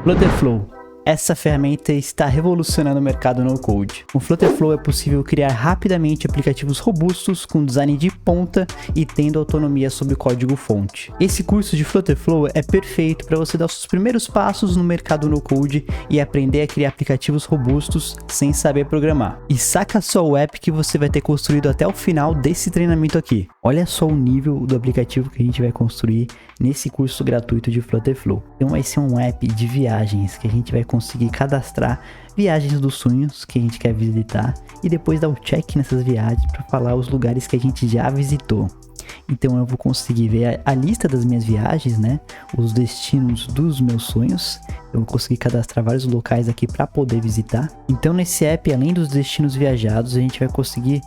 Flutterflow. Essa ferramenta está revolucionando o mercado no-code. Com Flutterflow é possível criar rapidamente aplicativos robustos com design de ponta e tendo autonomia sobre o código-fonte. Esse curso de Flutterflow é perfeito para você dar os seus primeiros passos no mercado no-code e aprender a criar aplicativos robustos sem saber programar. E saca só o app que você vai ter construído até o final desse treinamento aqui. Olha só o nível do aplicativo que a gente vai construir nesse curso gratuito de Flutterflow. Então vai ser um app de viagens que a gente vai conseguir cadastrar viagens dos sonhos que a gente quer visitar e depois dar o check nessas viagens para falar os lugares que a gente já visitou. Então eu vou conseguir ver a lista das minhas viagens, né? Os destinos dos meus sonhos. Eu vou conseguir cadastrar vários locais aqui para poder visitar. Então nesse app, além dos destinos viajados, a gente vai conseguir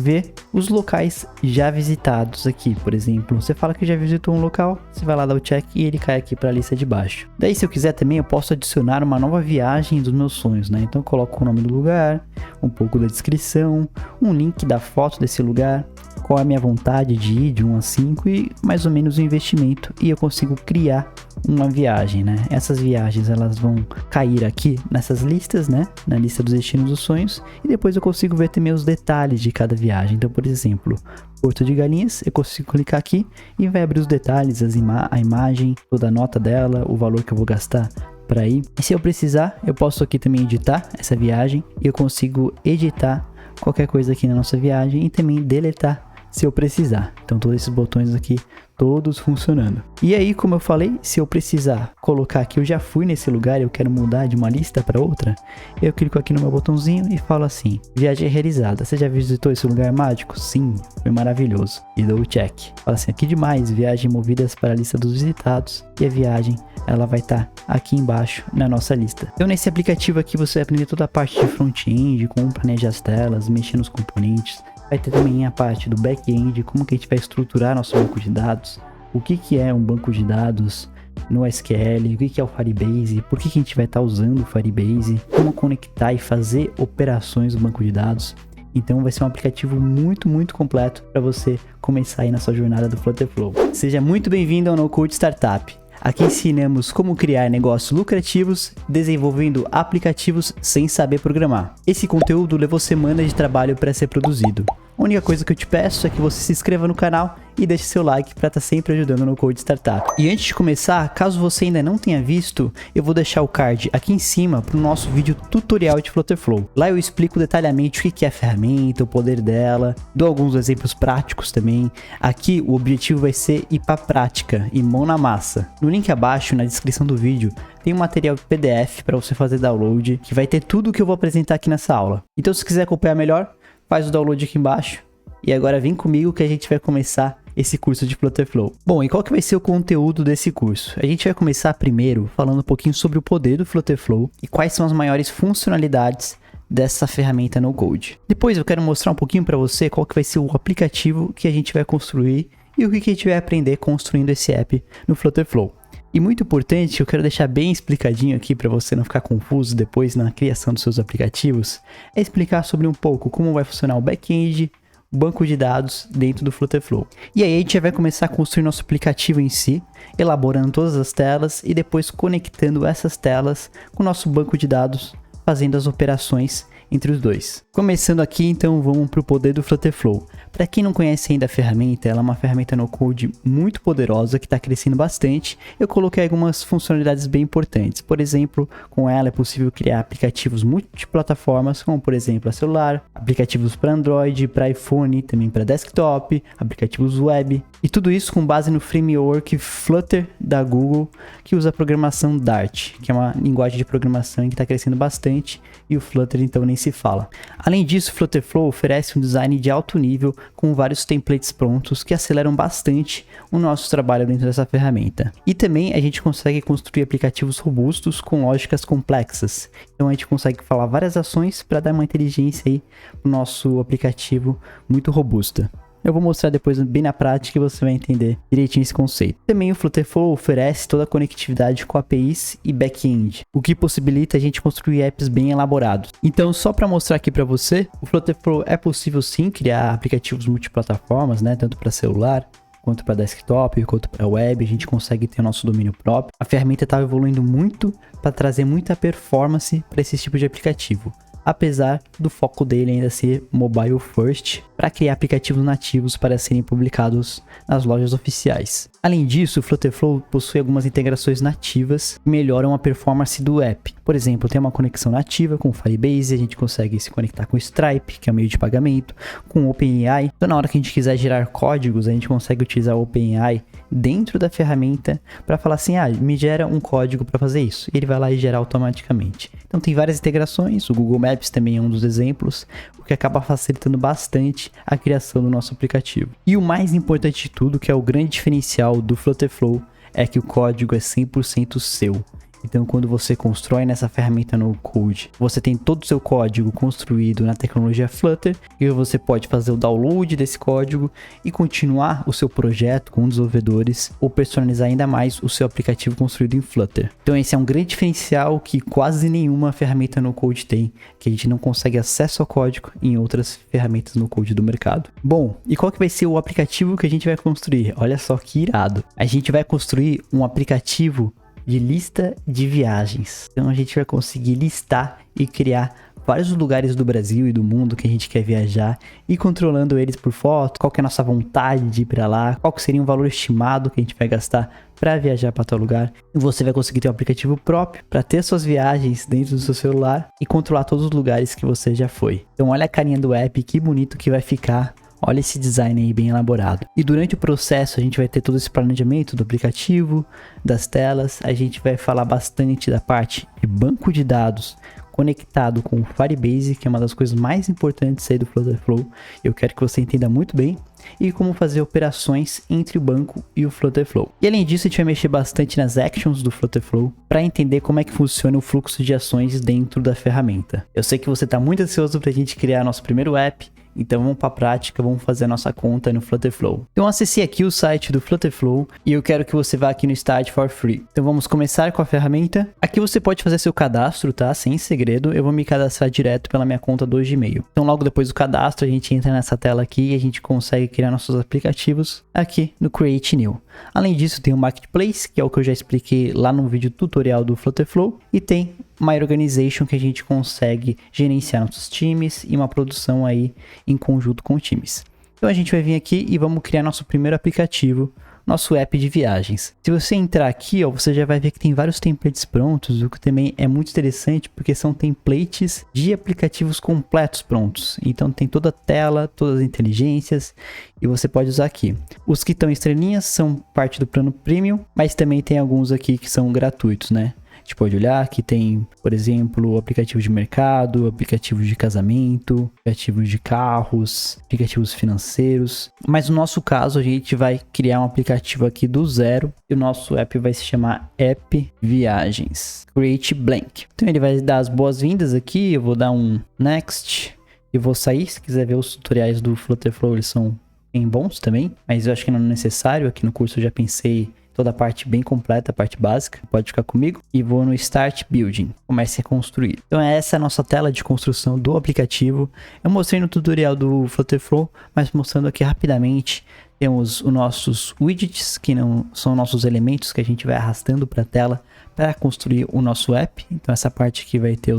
ver os locais já visitados aqui. Por exemplo, você fala que já visitou um local, você vai lá dar o check e ele cai aqui para a lista de baixo. Daí, se eu quiser também, eu posso adicionar uma nova viagem dos meus sonhos, né? Então eu coloco o nome do lugar, um pouco da descrição, um link da foto desse lugar, qual é a minha vontade de ir de 1 a 5 e mais ou menos o investimento, e eu consigo criar uma viagem, né? Essas viagens elas vão cair aqui nessas listas, né? Na lista dos destinos dos sonhos, e depois eu consigo ver também os detalhes de cada viagem. Então, por exemplo, Porto de Galinhas, eu consigo clicar aqui e vai abrir os detalhes, a imagem, toda a nota dela, o valor que eu vou gastar para ir. E se eu precisar, eu posso aqui também editar essa viagem e eu consigo editar qualquer coisa aqui na nossa viagem e também deletar se eu precisar. Então todos esses botões aqui, todos funcionando. E aí, como eu falei, se eu precisar colocar que eu já fui nesse lugar e eu quero mudar de uma lista para outra, eu clico aqui no meu botãozinho e falo assim: viagem realizada. Você já visitou esse lugar mágico? Sim, foi maravilhoso. E dou o check. Fala assim: aqui demais, viagem movidas para a lista dos visitados. E a viagem, ela vai estar aqui embaixo na nossa lista. Então nesse aplicativo aqui você vai aprender toda a parte de front-end, como planejar as telas, mexer nos componentes. Vai ter também a parte do back-end, como que a gente vai estruturar nosso banco de dados, o que é um banco de dados no SQL, o que é o Firebase, por que a gente vai estar usando o Firebase, como conectar e fazer operações do banco de dados. Então vai ser um aplicativo muito completo para você começar aí na sua jornada do Flutterflow. Seja muito bem-vindo ao No-Code Startup. Aqui ensinamos como criar negócios lucrativos desenvolvendo aplicativos sem saber programar. Esse conteúdo levou semanas de trabalho para ser produzido. A única coisa que eu te peço é que você se inscreva no canal e deixe seu like para estar sempre ajudando no Code Startup. E antes de começar, caso você ainda não tenha visto, eu vou deixar o card aqui em cima para o nosso vídeo tutorial de Flutterflow. Lá eu explico detalhadamente o que é a ferramenta, o poder dela, dou alguns exemplos práticos também. Aqui o objetivo vai ser ir para a prática e mão na massa. No link abaixo, na descrição do vídeo, tem um material PDF para você fazer download, que vai ter tudo o que eu vou apresentar aqui nessa aula. Então se quiser acompanhar melhor, faz o download aqui embaixo. E agora vem comigo que a gente vai começar esse curso de Flutterflow. Bom, e qual que vai ser o conteúdo desse curso? A gente vai começar primeiro falando um pouquinho sobre o poder do Flutterflow e quais são as maiores funcionalidades dessa ferramenta no code. Depois eu quero mostrar um pouquinho para você qual que vai ser o aplicativo que a gente vai construir e o que a gente vai aprender construindo esse app no Flutterflow. E muito importante, eu quero deixar bem explicadinho aqui para você não ficar confuso depois na criação dos seus aplicativos, é explicar sobre um pouco como vai funcionar o back-end, o banco de dados dentro do Flutterflow. E aí a gente já vai começar a construir nosso aplicativo em si, elaborando todas as telas e depois conectando essas telas com o nosso banco de dados, fazendo as operações entre os dois. Começando aqui, então, vamos para o poder do Flutterflow. Para quem não conhece ainda a ferramenta, ela é uma ferramenta no code muito poderosa que está crescendo bastante. Eu coloquei algumas funcionalidades bem importantes. Por exemplo, com ela é possível criar aplicativos multiplataformas, como por exemplo a celular, aplicativos para Android, para iPhone, também para desktop, aplicativos web. E tudo isso com base no framework Flutter da Google, que usa a programação Dart, que é uma linguagem de programação que está crescendo bastante, e o Flutter então nem se fala. Além disso, o Flutterflow oferece um design de alto nível com vários templates prontos que aceleram bastante o nosso trabalho dentro dessa ferramenta. E também a gente consegue construir aplicativos robustos com lógicas complexas. Então a gente consegue falar várias ações para dar uma inteligência aí para o nosso aplicativo muito robusta. Eu vou mostrar depois bem na prática e você vai entender direitinho esse conceito. Também o Flutterflow oferece toda a conectividade com APIs e back-end, o que possibilita a gente construir apps bem elaborados. Então, só para mostrar aqui para você, o Flutterflow é possível sim criar aplicativos multiplataformas, né, tanto para celular quanto para desktop, quanto para web, a gente consegue ter o nosso domínio próprio. A ferramenta estava evoluindo muito para trazer muita performance para esse tipo de aplicativo, apesar do foco dele ainda ser mobile first, para criar aplicativos nativos para serem publicados nas lojas oficiais. Além disso, o Flutterflow possui algumas integrações nativas que melhoram a performance do app. Por exemplo, tem uma conexão nativa com o Firebase, a gente consegue se conectar com o Stripe, que é o meio de pagamento, com o OpenAI. Então, na hora que a gente quiser gerar códigos, a gente consegue utilizar o OpenAI dentro da ferramenta para falar assim, me gera um código para fazer isso. E ele vai lá e gera automaticamente. Então, tem várias integrações, o Google Maps também é um dos exemplos, o que acaba facilitando bastante a criação do nosso aplicativo. E o mais importante de tudo, que é o grande diferencial do Flutterflow, é que o código é 100% seu. Então, quando você constrói nessa ferramenta no Code, você tem todo o seu código construído na tecnologia Flutter e você pode fazer o download desse código e continuar o seu projeto com desenvolvedores ou personalizar ainda mais o seu aplicativo construído em Flutter. Então, esse é um grande diferencial que quase nenhuma ferramenta no Code tem, que a gente não consegue acesso ao código em outras ferramentas no Code do mercado. Bom, e qual que vai ser o aplicativo que a gente vai construir? Olha só que irado! A gente vai construir um aplicativo de lista de viagens. Então a gente vai conseguir listar e criar vários lugares do Brasil e do mundo que a gente quer viajar e controlando eles por foto, qual que é a nossa vontade de ir para lá, qual que seria um valor estimado que a gente vai gastar para viajar para tal lugar. E você vai conseguir ter um aplicativo próprio para ter suas viagens dentro do seu celular e controlar todos os lugares que você já foi. Então olha a carinha do app, que bonito que vai ficar. Olha esse design aí bem elaborado. E durante o processo a gente vai ter todo esse planejamento do aplicativo, das telas. A gente vai falar bastante da parte de banco de dados conectado com o Firebase, que é uma das coisas mais importantes aí do Flutterflow. Eu quero que você entenda muito bem. E como fazer operações entre o banco e o Flutterflow. E além disso, a gente vai mexer bastante nas actions do Flutterflow para entender como é que funciona o fluxo de ações dentro da ferramenta. Eu sei que você está muito ansioso para a gente criar nosso primeiro app. Então vamos para a prática, vamos fazer a nossa conta no Flutterflow. Então acesse aqui o site do Flutterflow e eu quero que você vá aqui no Start for Free. Então vamos começar com a ferramenta. Aqui você pode fazer seu cadastro, tá? Sem segredo. Eu vou me cadastrar direto pela minha conta do Gmail. Então logo depois do cadastro a gente entra nessa tela aqui e a gente consegue criar nossos aplicativos aqui no Create New. Além disso tem o Marketplace, que é o que eu já expliquei lá no vídeo tutorial do Flutterflow, e tem My Organization, que a gente consegue gerenciar nossos times e uma produção aí em conjunto com times. Então a gente vai vir aqui e vamos criar nosso primeiro aplicativo, nosso app de viagens. Se você entrar aqui, você já vai ver que tem vários templates prontos, o que também é muito interessante porque são templates de aplicativos completos prontos. Então tem toda a tela, todas as inteligências e você pode usar aqui. Os que estão estrelinhas são parte do plano Premium, mas também tem alguns aqui que são gratuitos, né? A gente pode olhar que tem, por exemplo, aplicativos de mercado, aplicativos de casamento, aplicativos de carros, aplicativos financeiros. Mas no nosso caso, a gente vai criar um aplicativo aqui do zero e o nosso app vai se chamar App Viagens. Create Blank. Então ele vai dar as boas-vindas aqui, eu vou dar um Next e vou sair. Se quiser ver os tutoriais do Flutterflow, eles são bem bons também, mas eu acho que não é necessário. Aqui no curso eu já pensei toda a parte bem completa, a parte básica, pode ficar comigo. E vou no Start Building, comece a construir. Então essa é a nossa tela de construção do aplicativo. Eu mostrei no tutorial do Flutterflow, mas mostrando aqui rapidamente. Temos os nossos widgets, que não são nossos elementos que a gente vai arrastando para a tela para construir o nosso app. Então essa parte aqui vai ter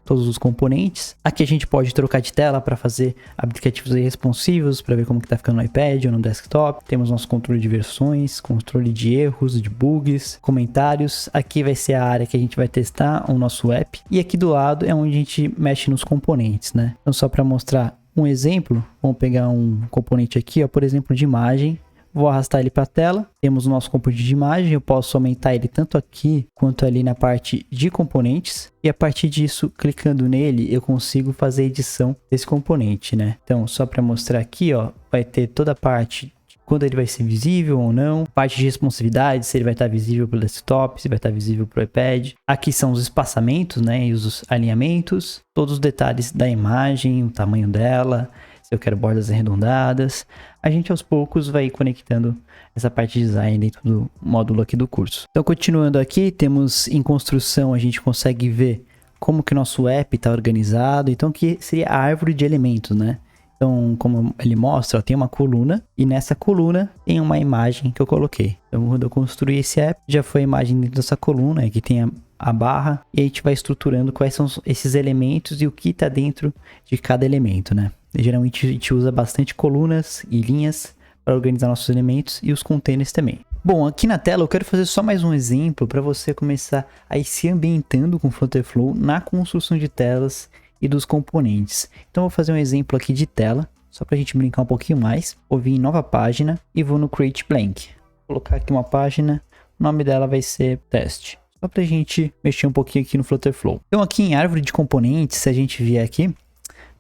todos os componentes. Aqui a gente pode trocar de tela para fazer aplicativos responsivos, para ver como que tá ficando no iPad ou no desktop. Temos nosso controle de versões, controle de erros, de bugs, comentários. Aqui vai ser a área que a gente vai testar o nosso app. E aqui do lado é onde a gente mexe nos componentes, né? Então só para mostrar um exemplo, vamos pegar um componente aqui, por exemplo, de imagem. Vou arrastar ele para a tela. Temos o nosso componente de imagem. Eu posso aumentar ele tanto aqui quanto ali na parte de componentes. E a partir disso, clicando nele, eu consigo fazer a edição desse componente, né? Então, só para mostrar aqui, vai ter toda a parte de quando ele vai ser visível ou não. Parte de responsividade, se ele vai estar visível para o desktop, se vai estar visível para o iPad. Aqui são os espaçamentos, né? E os alinhamentos. Todos os detalhes da imagem, o tamanho dela. Se eu quero bordas arredondadas, a gente aos poucos vai conectando essa parte de design dentro do módulo aqui do curso. Então, continuando aqui, temos em construção, a gente consegue ver como que o nosso app está organizado. Então, que seria a árvore de elementos, né? Então, como ele mostra, ó, tem uma coluna e nessa coluna tem uma imagem que eu coloquei. Então, quando eu construí esse app, já foi a imagem dentro dessa coluna, aqui tem a barra, e a gente vai estruturando quais são esses elementos e o que está dentro de cada elemento, né? E, geralmente a gente usa bastante colunas e linhas para organizar nossos elementos e os containers também. Bom, aqui na tela eu quero fazer só mais um exemplo para você começar a ir se ambientando com Flutterflow na construção de telas e dos componentes. Então eu vou fazer um exemplo aqui de tela, só para a gente brincar um pouquinho mais. Vou vir em nova página e vou no Create Blank. Vou colocar aqui uma página, o nome dela vai ser teste. Só para a gente mexer um pouquinho aqui no Flutterflow. Então aqui em árvore de componentes, se a gente vier aqui,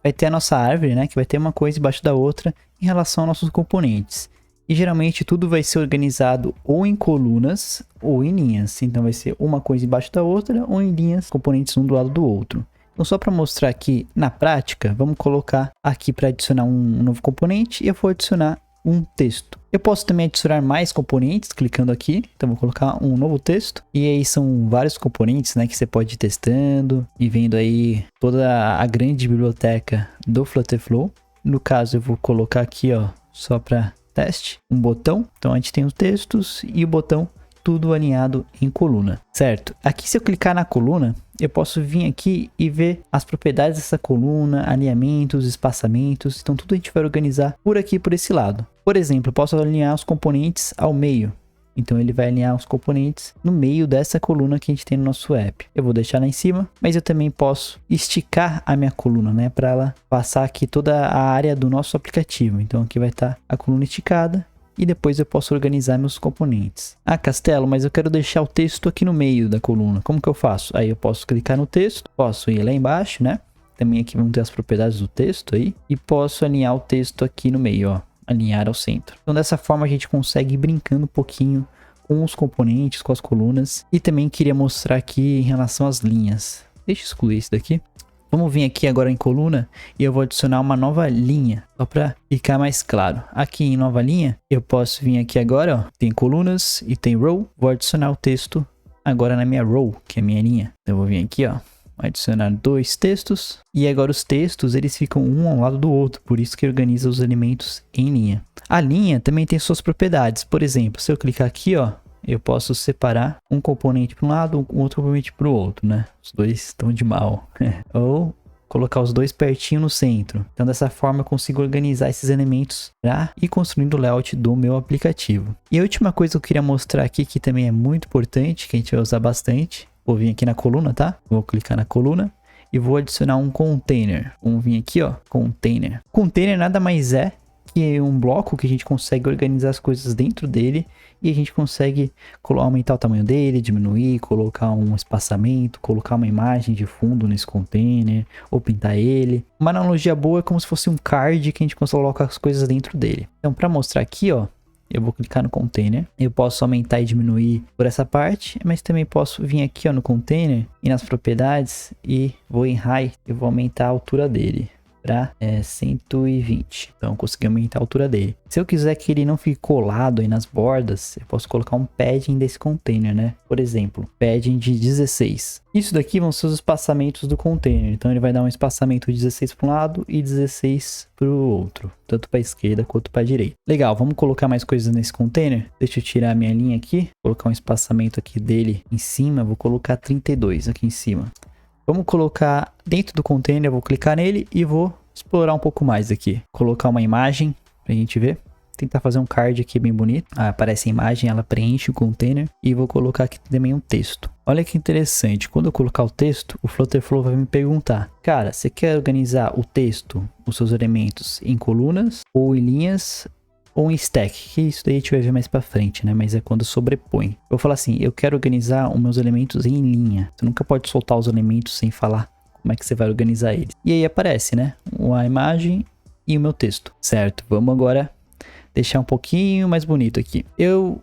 vai ter a nossa árvore, né, que vai ter uma coisa embaixo da outra em relação aos nossos componentes. E geralmente tudo vai ser organizado ou em colunas ou em linhas. Então vai ser uma coisa embaixo da outra ou em linhas, componentes um do lado do outro. Então só para mostrar aqui na prática, vamos colocar aqui para adicionar um novo componente e eu vou adicionar um texto. Eu posso também adicionar mais componentes clicando aqui. Então vou colocar um novo texto. E aí são vários componentes, né, que você pode ir testando e vendo aí toda a grande biblioteca do Flutterflow. No caso eu vou colocar aqui, ó, só para teste, um botão. Então a gente tem os textos e o botão tudo alinhado em coluna, certo? Aqui se eu clicar na coluna, eu posso vir aqui e ver as propriedades dessa coluna, alinhamentos, espaçamentos. Então tudo a gente vai organizar por aqui, por esse lado. Por exemplo, eu posso alinhar os componentes ao meio. Então ele vai alinhar os componentes no meio dessa coluna que a gente tem no nosso app. Eu vou deixar lá em cima, mas eu também posso esticar a minha coluna, né? Para ela passar aqui toda a área do nosso aplicativo. Então aqui vai estar a coluna esticada. E depois eu posso organizar meus componentes. Ah, Castelo, mas eu quero deixar o texto aqui no meio da coluna. Como que eu faço? Aí eu posso clicar no texto, posso ir lá embaixo, né? Também aqui vão ter as propriedades do texto aí. E posso alinhar o texto aqui no meio, ó. Alinhar ao centro. Então dessa forma a gente consegue ir brincando um pouquinho com os componentes, com as colunas. E também queria mostrar aqui em relação às linhas. Deixa eu excluir isso daqui. Vamos vir aqui agora em coluna e eu vou adicionar uma nova linha, só para ficar mais claro. Aqui em nova linha, eu posso vir aqui agora, ó, tem colunas e tem row. Vou adicionar o texto agora na minha row, que é a minha linha. Então eu vou vir aqui, ó, adicionar 2 textos. E agora os textos, eles ficam um ao lado do outro, por isso que organiza os elementos em linha. A linha também tem suas propriedades. Por exemplo, se eu clicar aqui, ó, eu posso separar um componente para um lado, um outro componente para o outro, né? Os dois estão de mal. Ou colocar os dois pertinho no centro. Então, dessa forma, eu consigo organizar esses elementos para ir construindo o layout do meu aplicativo. E a última coisa que eu queria mostrar aqui, que também é muito importante, que a gente vai usar bastante. Vou vir aqui na coluna, tá? Vou clicar na coluna e vou adicionar um container. Vamos vir aqui, ó, container. Container nada mais é que um bloco que a gente consegue organizar as coisas dentro dele e a gente consegue aumentar o tamanho dele, diminuir, colocar um espaçamento, colocar uma imagem de fundo nesse container ou pintar ele. Uma analogia boa é como se fosse um card que a gente coloca as coisas dentro dele. Então, para mostrar aqui, ó, eu vou clicar no container, eu posso aumentar e diminuir por essa parte, mas também posso vir aqui, ó, no container e nas propriedades e vou em height, eu vou aumentar a altura dele para 120. Então eu consegui aumentar a altura dele. Se eu quiser que ele não fique colado aí nas bordas, eu posso colocar um padding desse container, né? Por exemplo, padding de 16. Isso daqui vão ser os espaçamentos do container. Então ele vai dar um espaçamento de 16 para um lado e 16 para o outro, tanto para a esquerda quanto para a direita. Legal, vamos colocar mais coisas nesse container. Deixa eu tirar a minha linha aqui, colocar um espaçamento aqui dele em cima. Vou colocar 32 aqui em cima. Vamos colocar dentro do container, eu vou clicar nele e vou explorar um pouco mais aqui. Colocar uma imagem pra gente ver. Tentar fazer um card aqui bem bonito. Aparece a imagem, ela preenche o container. E vou colocar aqui também um texto. Olha que interessante, quando eu colocar o texto, o Flutterflow vai me perguntar: cara, você quer organizar o texto, os seus elementos em colunas ou em linhas? Ou em stack, que isso daí a gente vai ver mais pra frente, né? Mas é quando sobrepõe. Eu vou falar assim, eu quero organizar os meus elementos em linha. Você nunca pode soltar os elementos sem falar como é que você vai organizar eles. E aí aparece, né? A imagem e o meu texto, certo? Vamos agora deixar um pouquinho mais bonito aqui.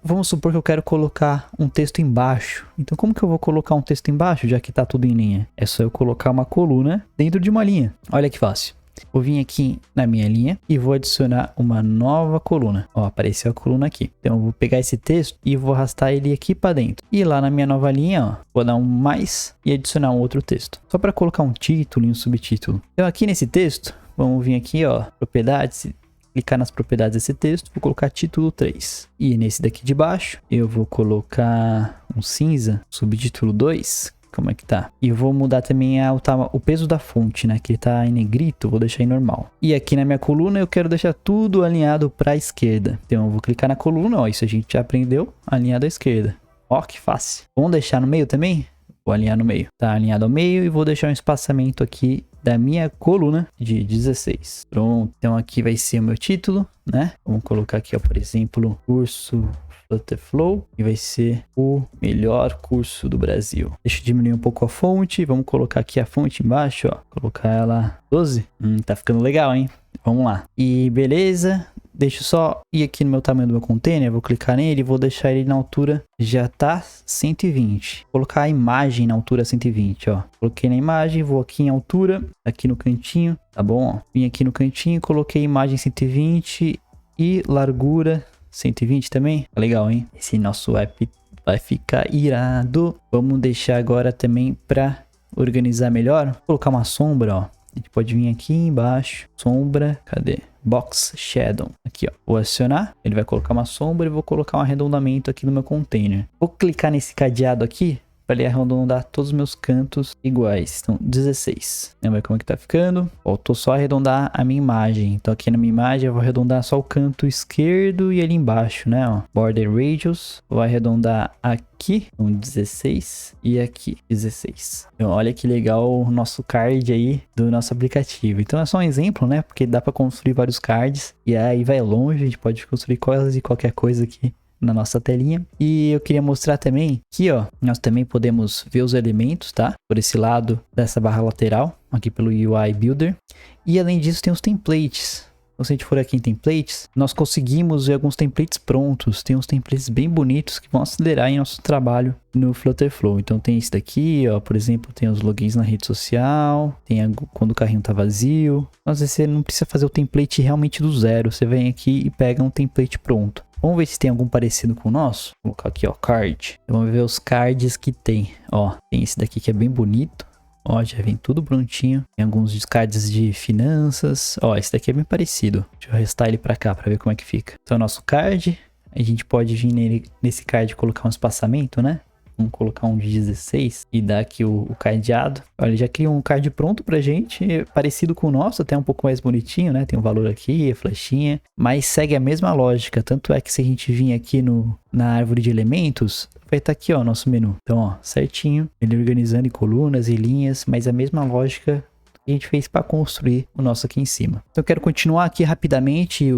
Vamos supor que eu quero colocar um texto embaixo. Então como que eu vou colocar um texto embaixo, já que tá tudo em linha? É só eu colocar uma coluna dentro de uma linha. Olha que fácil. Vou vir aqui na minha linha e vou adicionar uma nova coluna. Ó, apareceu a coluna aqui. Então eu vou pegar esse texto e vou arrastar ele aqui para dentro. E lá na minha nova linha, ó, vou dar um mais e adicionar um outro texto. Só para colocar um título e um subtítulo. Então aqui nesse texto, vamos vir aqui, ó, propriedades, clicar nas propriedades desse texto, vou colocar título 3. E nesse daqui de baixo, eu vou colocar um cinza, subtítulo 2. Como é que tá? E eu vou mudar também o peso da fonte, né? Que ele tá em negrito, vou deixar em normal. E aqui na minha coluna eu quero deixar tudo alinhado para a esquerda. Então eu vou clicar na coluna, ó, isso a gente já aprendeu, alinhado à esquerda. Ó, que fácil. Vamos deixar no meio também? Vou alinhar no meio. Tá alinhado ao meio e vou deixar um espaçamento aqui da minha coluna de 16. Pronto, então aqui vai ser o meu título, né? Vamos colocar aqui, ó, por exemplo, curso Flutter Flow, e vai ser o melhor curso do Brasil. Deixa eu diminuir um pouco a fonte, vamos colocar aqui a fonte embaixo, ó, colocar ela 12. Tá ficando legal, hein? Vamos lá. E beleza, deixa eu só ir aqui no meu tamanho do meu container, vou clicar nele e vou deixar ele na altura, já tá 120. Vou colocar a imagem na altura 120, ó. Coloquei na imagem, vou aqui em altura, aqui no cantinho, tá bom? Ó. Vim aqui no cantinho, coloquei imagem 120 e largura 120 também. Legal, hein? Esse nosso app vai ficar irado. Vamos deixar agora também para organizar melhor. Vou colocar uma sombra, ó. A gente pode vir aqui embaixo. Sombra, cadê? Box Shadow. Aqui, ó. Vou acionar. Ele vai colocar uma sombra e vou colocar um arredondamento aqui no meu container. Vou clicar nesse cadeado aqui para ele arredondar todos os meus cantos iguais. Então, 16. Lembra como é que tá ficando? Faltou só arredondar a minha imagem. Então, aqui na minha imagem, eu vou arredondar só o canto esquerdo e ali embaixo, né? Ó. Border Radius. Vou arredondar aqui, um 16. E aqui, 16. Então, olha que legal o nosso card aí do nosso aplicativo. Então, é só um exemplo, né? Porque dá para construir vários cards. E aí vai longe, a gente pode construir quase qualquer coisa aqui na nossa telinha. E eu queria mostrar também aqui, ó, nós também podemos ver os elementos, tá? Por esse lado dessa barra lateral, aqui pelo UI Builder. E além disso tem os templates. Então, se a gente for aqui em templates, nós conseguimos ver alguns templates prontos. Tem uns templates bem bonitos que vão acelerar em nosso trabalho no Flutter Flow. Então tem esse daqui, ó, por exemplo, tem os logins na rede social, tem quando o carrinho tá vazio. Às vezes você não precisa fazer o template realmente do zero, você vem aqui e pega um template pronto. Vamos ver se tem algum parecido com o nosso. Vou colocar aqui, ó, card. Vamos ver os cards que tem. Ó, tem esse daqui que é bem bonito. Ó, já vem tudo prontinho. Tem alguns cards de finanças. Ó, esse daqui é bem parecido. Deixa eu arrastar ele pra cá pra ver como é que fica. Então, é o nosso card. A gente pode vir nesse card e colocar um espaçamento, né? Vamos colocar um de 16 e dar aqui o cadeado. Olha, ele já cria um card pronto pra gente, parecido com o nosso, até um pouco mais bonitinho, né? Tem um valor aqui, a flechinha, mas segue a mesma lógica. Tanto é que se a gente vir aqui na árvore de elementos, vai estar aqui, ó, nosso menu. Então, ó, certinho, ele organizando em colunas e linhas, mas a mesma lógica que a gente fez para construir o nosso aqui em cima. Então, eu quero continuar aqui rapidamente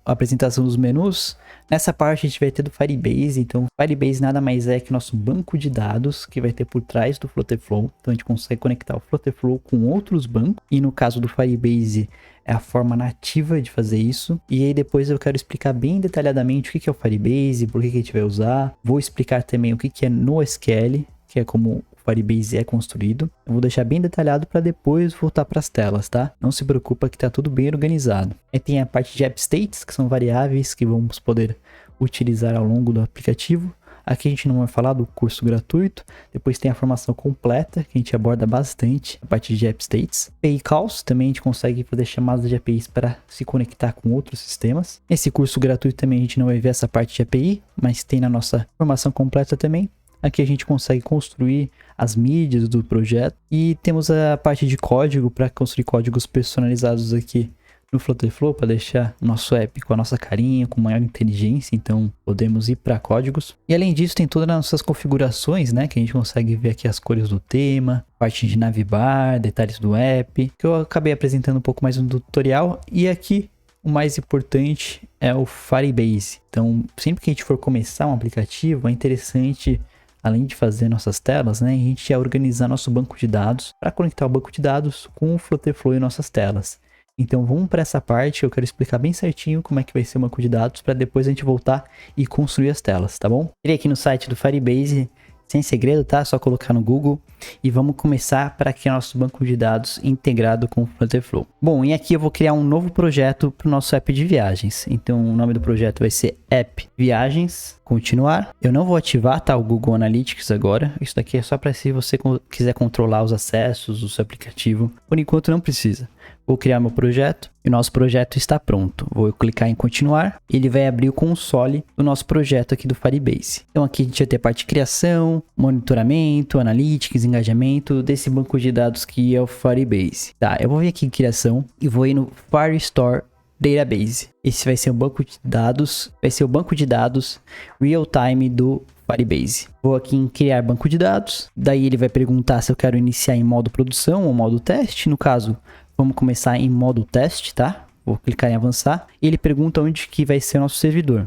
a apresentação dos menus. Nessa parte a gente vai ter do Firebase. Então, Firebase nada mais é que o nosso banco de dados que vai ter por trás do Flutter Flow. Então, a gente consegue conectar o Flutter Flow com outros bancos. E no caso do Firebase, é a forma nativa de fazer isso. E aí depois eu quero explicar bem detalhadamente o que é o Firebase, por que a gente vai usar. Vou explicar também o que é NoSQL, que é como o Firebase é construído. Eu vou deixar bem detalhado para depois voltar para as telas, tá? Não se preocupa que tá tudo bem organizado. Aí tem a parte de app states, que são variáveis que vamos poder utilizar ao longo do aplicativo. Aqui a gente não vai falar do curso gratuito. Depois tem a formação completa, que a gente aborda bastante a parte de app states. API calls, também a gente consegue fazer chamadas de APIs para se conectar com outros sistemas. Esse curso gratuito também a gente não vai ver essa parte de API, mas tem na nossa formação completa também. Aqui a gente consegue construir as mídias do projeto. E temos a parte de código para construir códigos personalizados aqui no Flutter Flow, para deixar o nosso app com a nossa carinha, com maior inteligência. Então podemos ir para códigos. E além disso tem todas as nossas configurações, né? Que a gente consegue ver aqui as cores do tema, parte de navbar, detalhes do app, que eu acabei apresentando um pouco mais no tutorial. E aqui o mais importante é o Firebase. Então sempre que a gente for começar um aplicativo, é interessante, além de fazer nossas telas, né, a gente ia organizar nosso banco de dados para conectar o banco de dados com o Flutter Flow e nossas telas. Então vamos para essa parte, eu quero explicar bem certinho como é que vai ser o banco de dados para depois a gente voltar e construir as telas, tá bom? Entrei aqui no site do Firebase, sem segredo, tá? Só colocar no Google e vamos começar para criar nosso banco de dados integrado com o Flutter Flow. Bom, e aqui eu vou criar um novo projeto para o nosso app de viagens. Então o nome do projeto vai ser App Viagens, continuar. Eu não vou ativar, tá, o Google Analytics agora. Isso daqui é só para se você quiser controlar os acessos do seu aplicativo. Por enquanto não precisa. Vou criar meu projeto e o nosso projeto está pronto. Vou clicar em continuar e ele vai abrir o console do nosso projeto aqui do Firebase. Então aqui a gente vai ter a parte de criação, monitoramento, analytics, engajamento desse banco de dados que é o Firebase. Tá, eu vou vir aqui em criação e vou ir no Firestore Database. Esse vai ser o banco de dados, real time do Firebase. Vou aqui em criar banco de dados, daí ele vai perguntar se eu quero iniciar em modo produção ou modo teste. No caso, vamos começar em modo teste, tá? Vou clicar em avançar. E ele pergunta onde que vai ser o nosso servidor.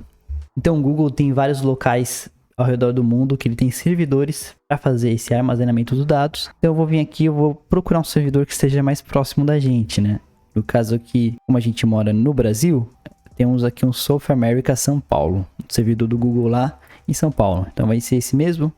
Então o Google tem vários locais ao redor do mundo que ele tem servidores para fazer esse armazenamento dos dados. Então eu vou vir aqui, eu vou procurar um servidor que esteja mais próximo da gente, né? No caso aqui, como a gente mora no Brasil, temos aqui um South America São Paulo, um servidor do Google lá em São Paulo. Então vai ser esse mesmo,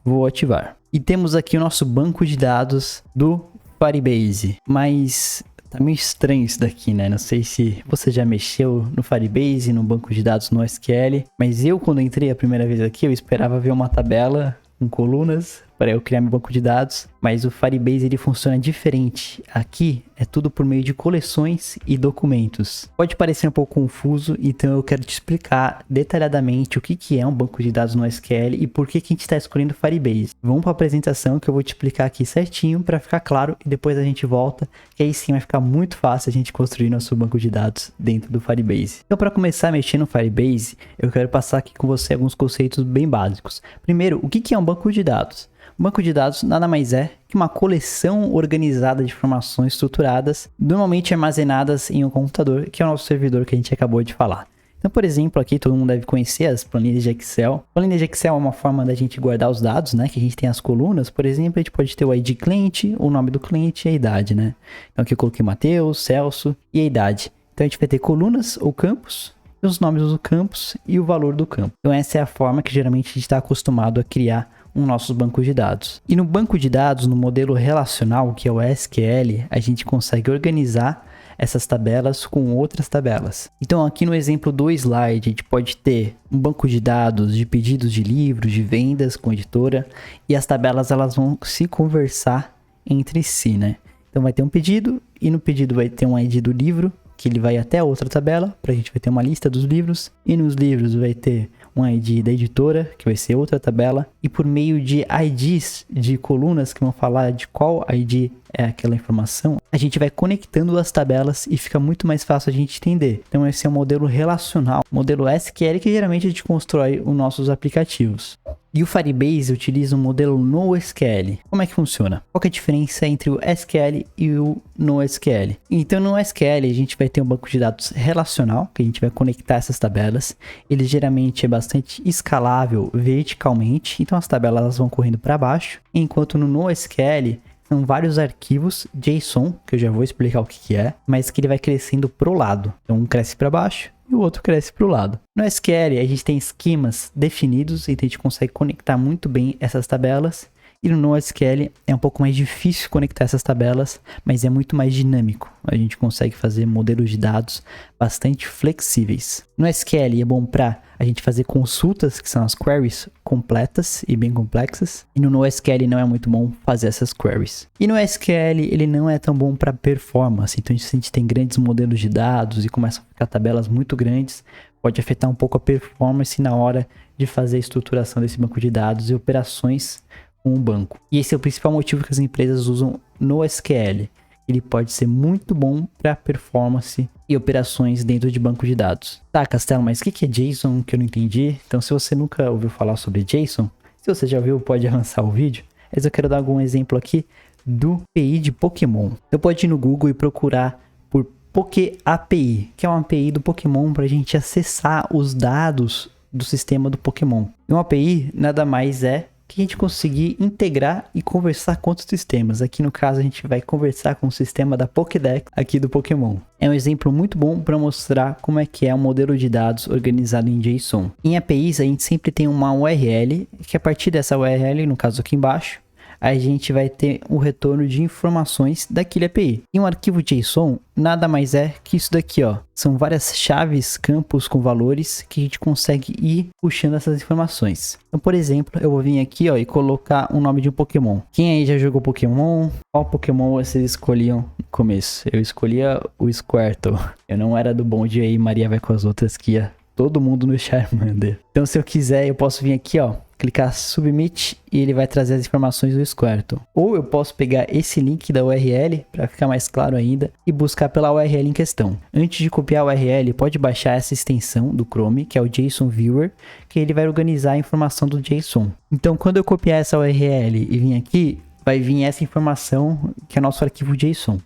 vou ativar. E temos aqui o nosso banco de dados do Firebase, mas tá meio estranho isso daqui, né? Não sei se você já mexeu no Firebase, no banco de dados no SQL, mas eu quando entrei a primeira vez aqui, eu esperava ver uma tabela com colunas para eu criar meu banco de dados, mas o Firebase ele funciona diferente. Aqui é tudo por meio de coleções e documentos. Pode parecer um pouco confuso, então eu quero te explicar detalhadamente o que é um banco de dados no SQL e por que a gente está escolhendo o Firebase. Vamos para a apresentação que eu vou te explicar aqui certinho para ficar claro e depois a gente volta, que aí sim vai ficar muito fácil a gente construir nosso banco de dados dentro do Firebase. Então para começar a mexer no Firebase, eu quero passar aqui com você alguns conceitos bem básicos. Primeiro, o que é um banco de dados? Um banco de dados nada mais é que uma coleção organizada de informações estruturadas, normalmente armazenadas em um computador, que é o nosso servidor que a gente acabou de falar. Então, por exemplo, aqui todo mundo deve conhecer as planilhas de Excel. Planilha de Excel é uma forma da gente guardar os dados, né? Que a gente tem as colunas, por exemplo, a gente pode ter o ID cliente, o nome do cliente e a idade, né? Então aqui eu coloquei Matheus, Celso e a idade. Então a gente vai ter colunas ou campos, os nomes dos campos e o valor do campo. Então essa é a forma que geralmente a gente está acostumado a criar um nosso banco de dados. E no banco de dados, no modelo relacional, que é o SQL, a gente consegue organizar essas tabelas com outras tabelas. Então aqui no exemplo do slide, a gente pode ter um banco de dados de pedidos de livros, de vendas com editora, e as tabelas elas vão se conversar entre si, né? Então vai ter um pedido, e no pedido vai ter um ID do livro, que ele vai até a outra tabela, para a gente vai ter uma lista dos livros, e nos livros vai ter um ID da editora, que vai ser outra tabela, e por meio de IDs de colunas que vão falar de qual ID é aquela informação, a gente vai conectando as tabelas e fica muito mais fácil a gente entender. Então esse é um modelo relacional, modelo SQL que geralmente a gente constrói os nossos aplicativos. E o Firebase utiliza um modelo NoSQL. Como é que funciona? Qual que é a diferença entre o SQL e o NoSQL? Então no SQL a gente vai ter um banco de dados relacional, que a gente vai conectar essas tabelas. Ele geralmente é bastante escalável verticalmente, então as tabelas elas vão correndo para baixo. Enquanto no NoSQL são vários arquivos JSON, que eu já vou explicar o que é, mas que ele vai crescendo pro lado. Então um cresce para baixo e o outro cresce para o lado. No SQL a gente tem esquemas definidos, então a gente consegue conectar muito bem essas tabelas. E no NoSQL é um pouco mais difícil conectar essas tabelas, mas é muito mais dinâmico. A gente consegue fazer modelos de dados bastante flexíveis. No SQL é bom para a gente fazer consultas, que são as queries completas e bem complexas. E no NoSQL não é muito bom fazer essas queries. E no SQL ele não é tão bom para performance. Então se a gente tem grandes modelos de dados e começam a ficar tabelas muito grandes, pode afetar um pouco a performance na hora de fazer a estruturação desse banco de dados e operações com o banco. E esse é o principal motivo que as empresas usam no SQL. Ele pode ser muito bom para performance e operações dentro de banco de dados. Tá, Castelo, mas o que é JSON que eu não entendi? Então, se você nunca ouviu falar sobre JSON, se você já ouviu, pode avançar o vídeo. Mas eu quero dar algum exemplo aqui do API de Pokémon. Você pode ir no Google e procurar por PokéAPI, que é uma API do Pokémon para a gente acessar os dados do sistema do Pokémon. E uma API nada mais é que a gente conseguir integrar e conversar com outros sistemas. Aqui no caso a gente vai conversar com o sistema da Pokédex aqui do Pokémon. É um exemplo muito bom para mostrar como é que é um modelo de dados organizado em JSON. Em APIs a gente sempre tem uma URL, que a partir dessa URL, no caso aqui embaixo, a gente vai ter o retorno de informações daquele API. E um arquivo JSON nada mais é que isso daqui, ó. São várias chaves, campos com valores que a gente consegue ir puxando essas informações. Então, por exemplo, eu vou vir aqui, ó, e colocar o nome de um Pokémon. Quem aí já jogou Pokémon? Qual Pokémon vocês escolhiam no começo? Eu escolhia o Squirtle. Eu não era do bonde aí, Maria vai com as outras que ia todo mundo no Charmander. Então, se eu quiser, eu posso vir aqui, ó, clicar Submit e ele vai trazer as informações do Squirtle. Ou eu posso pegar esse link da URL para ficar mais claro ainda e buscar pela URL em questão. Antes de copiar a URL, pode baixar essa extensão do Chrome, que é o JSON Viewer, que ele vai organizar a informação do JSON. Então, quando eu copiar essa URL e vir aqui, vai vir essa informação que é nosso arquivo JSON.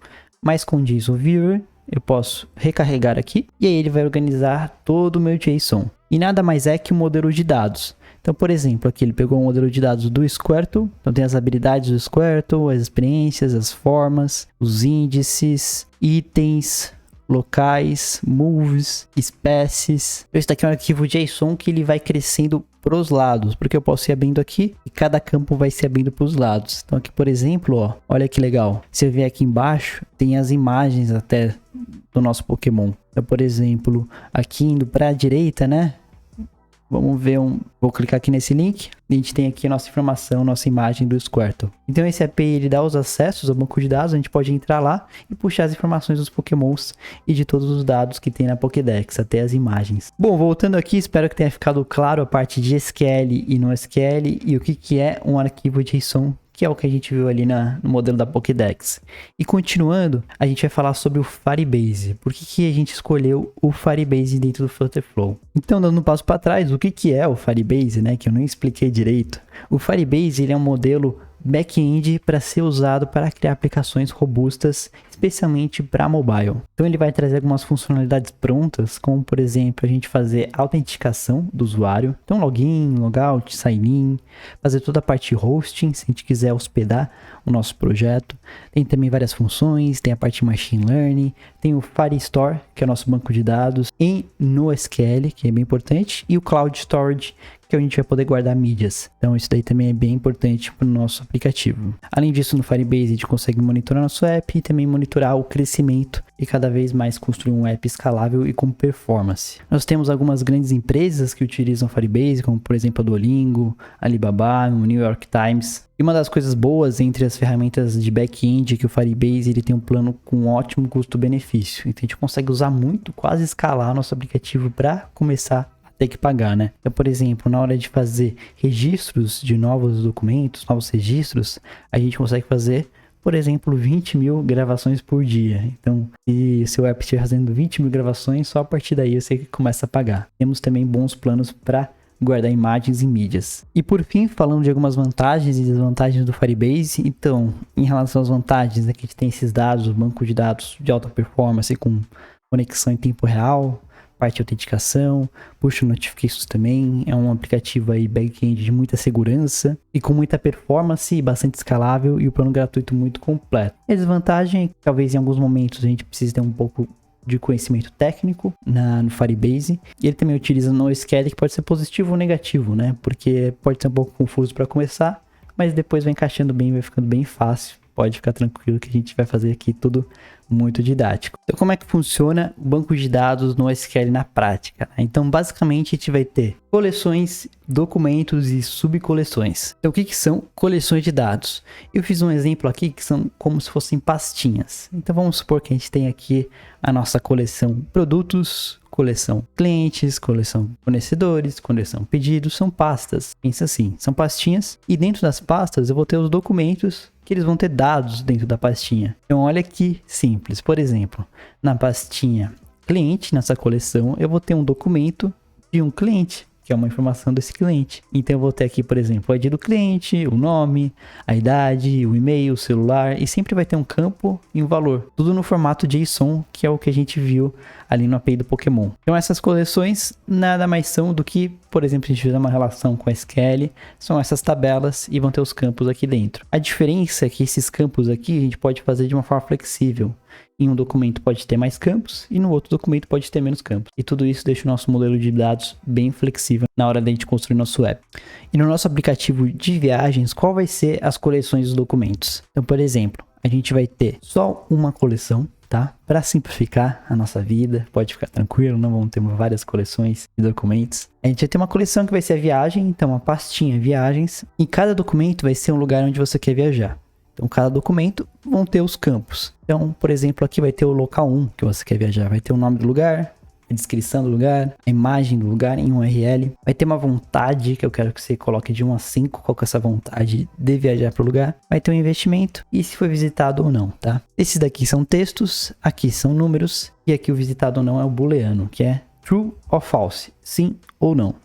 Mas com o JSON Viewer, eu posso recarregar aqui e aí ele vai organizar todo o meu JSON. E nada mais é que um modelo de dados. Então, por exemplo, aqui ele pegou um modelo de dados do Squirtle. Então, tem as habilidades do Squirtle, as experiências, as formas, os índices, itens, locais, moves, espécies. Esse daqui é um arquivo JSON que ele vai crescendo para os lados, porque eu posso ir abrindo aqui e cada campo vai se abrindo para os lados. Então, aqui, por exemplo, ó, olha que legal. Se eu vier aqui embaixo, tem as imagens até do nosso Pokémon. Então, por exemplo, aqui indo para a direita, né? Vamos ver vou clicar aqui nesse link. A gente tem aqui a nossa informação, nossa imagem do Squirtle. Então esse API ele dá os acessos ao banco de dados. A gente pode entrar lá e puxar as informações dos Pokémons e de todos os dados que tem na Pokédex, até as imagens. Bom, voltando aqui, espero que tenha ficado claro a parte de SQL e NoSQL e o que é um arquivo JSON, que é o que a gente viu ali no modelo da Pokédex. E continuando, a gente vai falar sobre o Firebase. Por que a gente escolheu o Firebase dentro do Flutterflow? Então, dando um passo para trás, o que é o Firebase, né? Que eu não expliquei direito. O Firebase ele é um modelo back-end para ser usado para criar aplicações robustas, especialmente para mobile. Então ele vai trazer algumas funcionalidades prontas, como por exemplo a gente fazer autenticação do usuário, então login, logout, sign-in, fazer toda a parte de hosting, se a gente quiser hospedar o nosso projeto. Tem também várias funções, tem a parte de machine learning, tem o Firestore, que é o nosso banco de dados, em NoSQL, que é bem importante, e o Cloud Storage, que a gente vai poder guardar mídias. Então isso daí também é bem importante para o nosso aplicativo. Além disso, no Firebase a gente consegue monitorar nosso app e também monitorar o crescimento e cada vez mais construir um app escalável e com performance. Nós temos algumas grandes empresas que utilizam Firebase, como por exemplo a Duolingo, Alibaba, o New York Times. E uma das coisas boas entre as ferramentas de back-end é que o Firebase ele tem um plano com um ótimo custo-benefício. Então a gente consegue usar muito, quase escalar nosso aplicativo para começar ter que pagar, né? Então, por exemplo, na hora de fazer registros de novos documentos, novos registros, a gente consegue fazer, por exemplo, 20 mil gravações por dia. Então, se o seu app estiver fazendo 20 mil gravações, só a partir daí você começa a pagar. Temos também bons planos para guardar imagens e mídias. E por fim, falando de algumas vantagens e desvantagens do Firebase, então, em relação às vantagens, aqui a gente tem esses dados, o banco de dados de alta performance com conexão em tempo real, parte de autenticação, push notifications também, é um aplicativo aí back-end de muita segurança e com muita performance e bastante escalável e o plano gratuito muito completo. A desvantagem é que talvez em alguns momentos a gente precise ter um pouco de conhecimento técnico no Firebase. E ele também utiliza NoSQL, que pode ser positivo ou negativo, né? Porque pode ser um pouco confuso para começar, mas depois vai encaixando bem, vai ficando bem fácil. Pode ficar tranquilo que a gente vai fazer aqui tudo muito didático. Então, como é que funciona o banco de dados no SQL na prática? Então, basicamente, a gente vai ter coleções, documentos e subcoleções. Então, o que são coleções de dados? Eu fiz um exemplo aqui que são como se fossem pastinhas. Então, vamos supor que a gente tem aqui a nossa coleção produtos, coleção clientes, coleção fornecedores, coleção pedidos, são pastas. Pensa assim, são pastinhas e dentro das pastas eu vou ter os documentos que eles vão ter dados dentro da pastinha. Então olha que simples, por exemplo, na pastinha cliente, nessa coleção, eu vou ter um documento de um cliente, que é uma informação desse cliente. Então eu vou ter aqui, por exemplo, o ID do cliente, o nome, a idade, o e-mail, o celular, e sempre vai ter um campo e um valor. Tudo no formato JSON, que é o que a gente viu ali no API do Pokémon. Então essas coleções nada mais são do que, por exemplo, se a gente fizer uma relação com SQL, são essas tabelas e vão ter os campos aqui dentro. A diferença é que esses campos aqui a gente pode fazer de uma forma flexível. Em um documento pode ter mais campos e no outro documento pode ter menos campos. E tudo isso deixa o nosso modelo de dados bem flexível na hora da gente construir nosso app. E no nosso aplicativo de viagens, qual vai ser as coleções dos documentos? Então, por exemplo, a gente vai ter só uma coleção, tá? Para simplificar a nossa vida, pode ficar tranquilo, não vamos ter várias coleções de documentos. A gente vai ter uma coleção que vai ser a viagem, então uma pastinha viagens, e cada documento vai ser um lugar onde você quer viajar. Então, cada documento vão ter os campos. Então, por exemplo, aqui vai ter o local 1 que você quer viajar. Vai ter o nome do lugar, a descrição do lugar, a imagem do lugar em URL. Vai ter uma vontade, que eu quero que você coloque de 1 a 5, qual que é essa vontade de viajar para o lugar. Vai ter um investimento e se foi visitado ou não, tá? Esses daqui são textos, aqui são números, e aqui o visitado ou não é o booleano, que é true or false, sim ou não.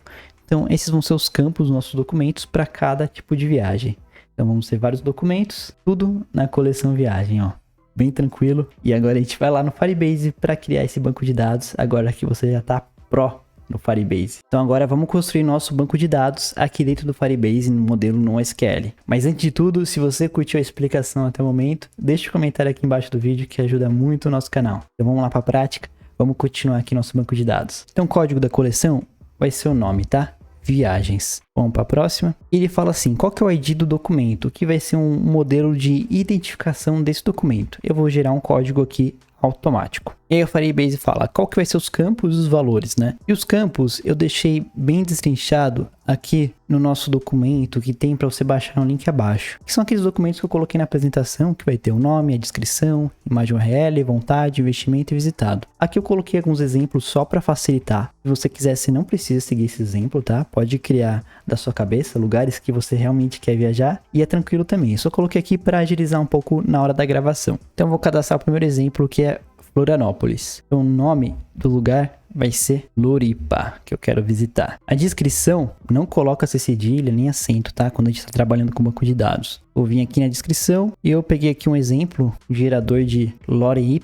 Então, esses vão ser os campos dos nossos documentos para cada tipo de viagem. Então vamos ter vários documentos, tudo na coleção viagem, ó. Bem tranquilo. E agora a gente vai lá no Firebase para criar esse banco de dados, agora que você já tá pró no Firebase. Então agora vamos construir nosso banco de dados aqui dentro do Firebase no modelo NoSQL. Mas antes de tudo, se você curtiu a explicação até o momento, deixa um comentário aqui embaixo do vídeo que ajuda muito o nosso canal. Então vamos lá para a prática, vamos continuar aqui nosso banco de dados. Então o código da coleção vai ser o nome, tá? Viagens. Vamos para a próxima. Ele fala assim, qual que é o ID do documento? Que vai ser um modelo de identificação desse documento. Eu vou gerar um código aqui automático. E aí o Firebase fala qual que vai ser os campos e os valores, né? E os campos eu deixei bem destrinchado aqui no nosso documento que tem para você baixar no link abaixo. Que são aqueles documentos que eu coloquei na apresentação, que vai ter o nome, a descrição, imagem URL, vontade, investimento e visitado. Aqui eu coloquei alguns exemplos só para facilitar. Se você quiser, você não precisa seguir esse exemplo, tá? Pode criar da sua cabeça lugares que você realmente quer viajar e é tranquilo também. Eu só coloquei aqui para agilizar um pouco na hora da gravação. Então eu vou cadastrar o primeiro exemplo, que é Florianópolis. Então o nome do lugar vai ser Floripa, que eu quero visitar. A descrição não coloca cedilha nem acento, tá? Quando a gente está trabalhando com banco de dados. Eu vim aqui na descrição e eu peguei aqui um exemplo, um gerador de lorem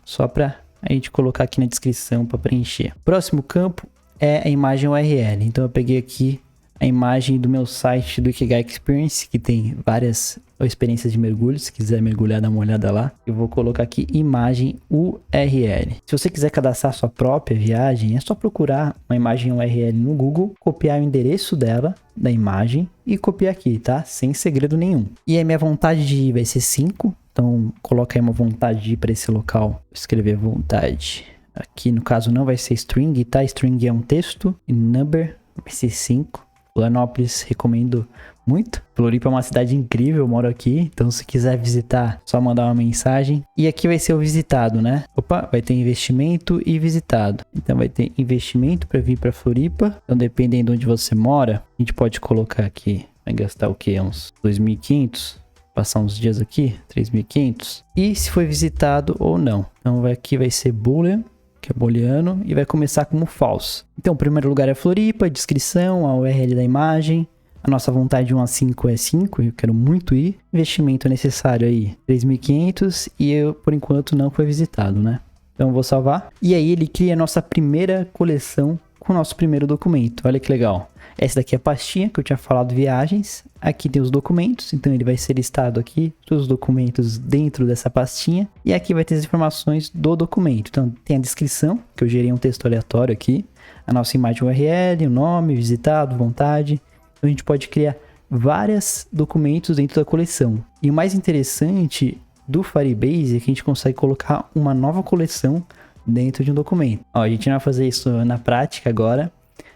só para a gente colocar aqui na descrição para preencher. Próximo campo é a imagem URL. Então eu peguei aqui a imagem do meu site do Ikigai Experience, que tem várias experiências de mergulho. Se quiser mergulhar, dá uma olhada lá. Eu vou colocar aqui imagem URL. Se você quiser cadastrar sua própria viagem, é só procurar uma imagem URL no Google, copiar o endereço dela, da imagem, e copiar aqui, tá? Sem segredo nenhum. E a minha vontade de ir vai ser 5. Então, coloca aí uma vontade de ir para esse local. Vou escrever vontade. Aqui, no caso, não vai ser string, tá? String é um texto. E number vai ser 5. Florianópolis, recomendo muito. Floripa é uma cidade incrível, eu moro aqui. Então, se quiser visitar, só mandar uma mensagem. E aqui vai ser o visitado, né? Opa, vai ter investimento e visitado. Então, vai ter investimento para vir para Floripa. Então, dependendo de onde você mora, a gente pode colocar aqui. Vai gastar o quê? Uns 2.500? Passar uns dias aqui, 3.500. E se foi visitado ou não. Então, aqui vai ser boolean, que é booleano, e vai começar como false. Então, o primeiro lugar é Floripa, descrição, a URL da imagem. A nossa vontade de 1 a 5 é 5, eu quero muito ir. Investimento necessário aí, 3.500, e eu, por enquanto, não foi visitado, né? Então, eu vou salvar. E aí, ele cria a nossa primeira coleção com o nosso primeiro documento. Olha que legal. Essa daqui é a pastinha que eu tinha falado, viagens. Aqui tem os documentos, então ele vai ser listado aqui, todos os documentos dentro dessa pastinha. E aqui vai ter as informações do documento. Então tem a descrição, que eu gerei um texto aleatório aqui. A nossa imagem URL, o nome, visitado, vontade. Então a gente pode criar vários documentos dentro da coleção. E o mais interessante do Firebase é que a gente consegue colocar uma nova coleção dentro de um documento. Ó, a gente não vai fazer isso na prática agora,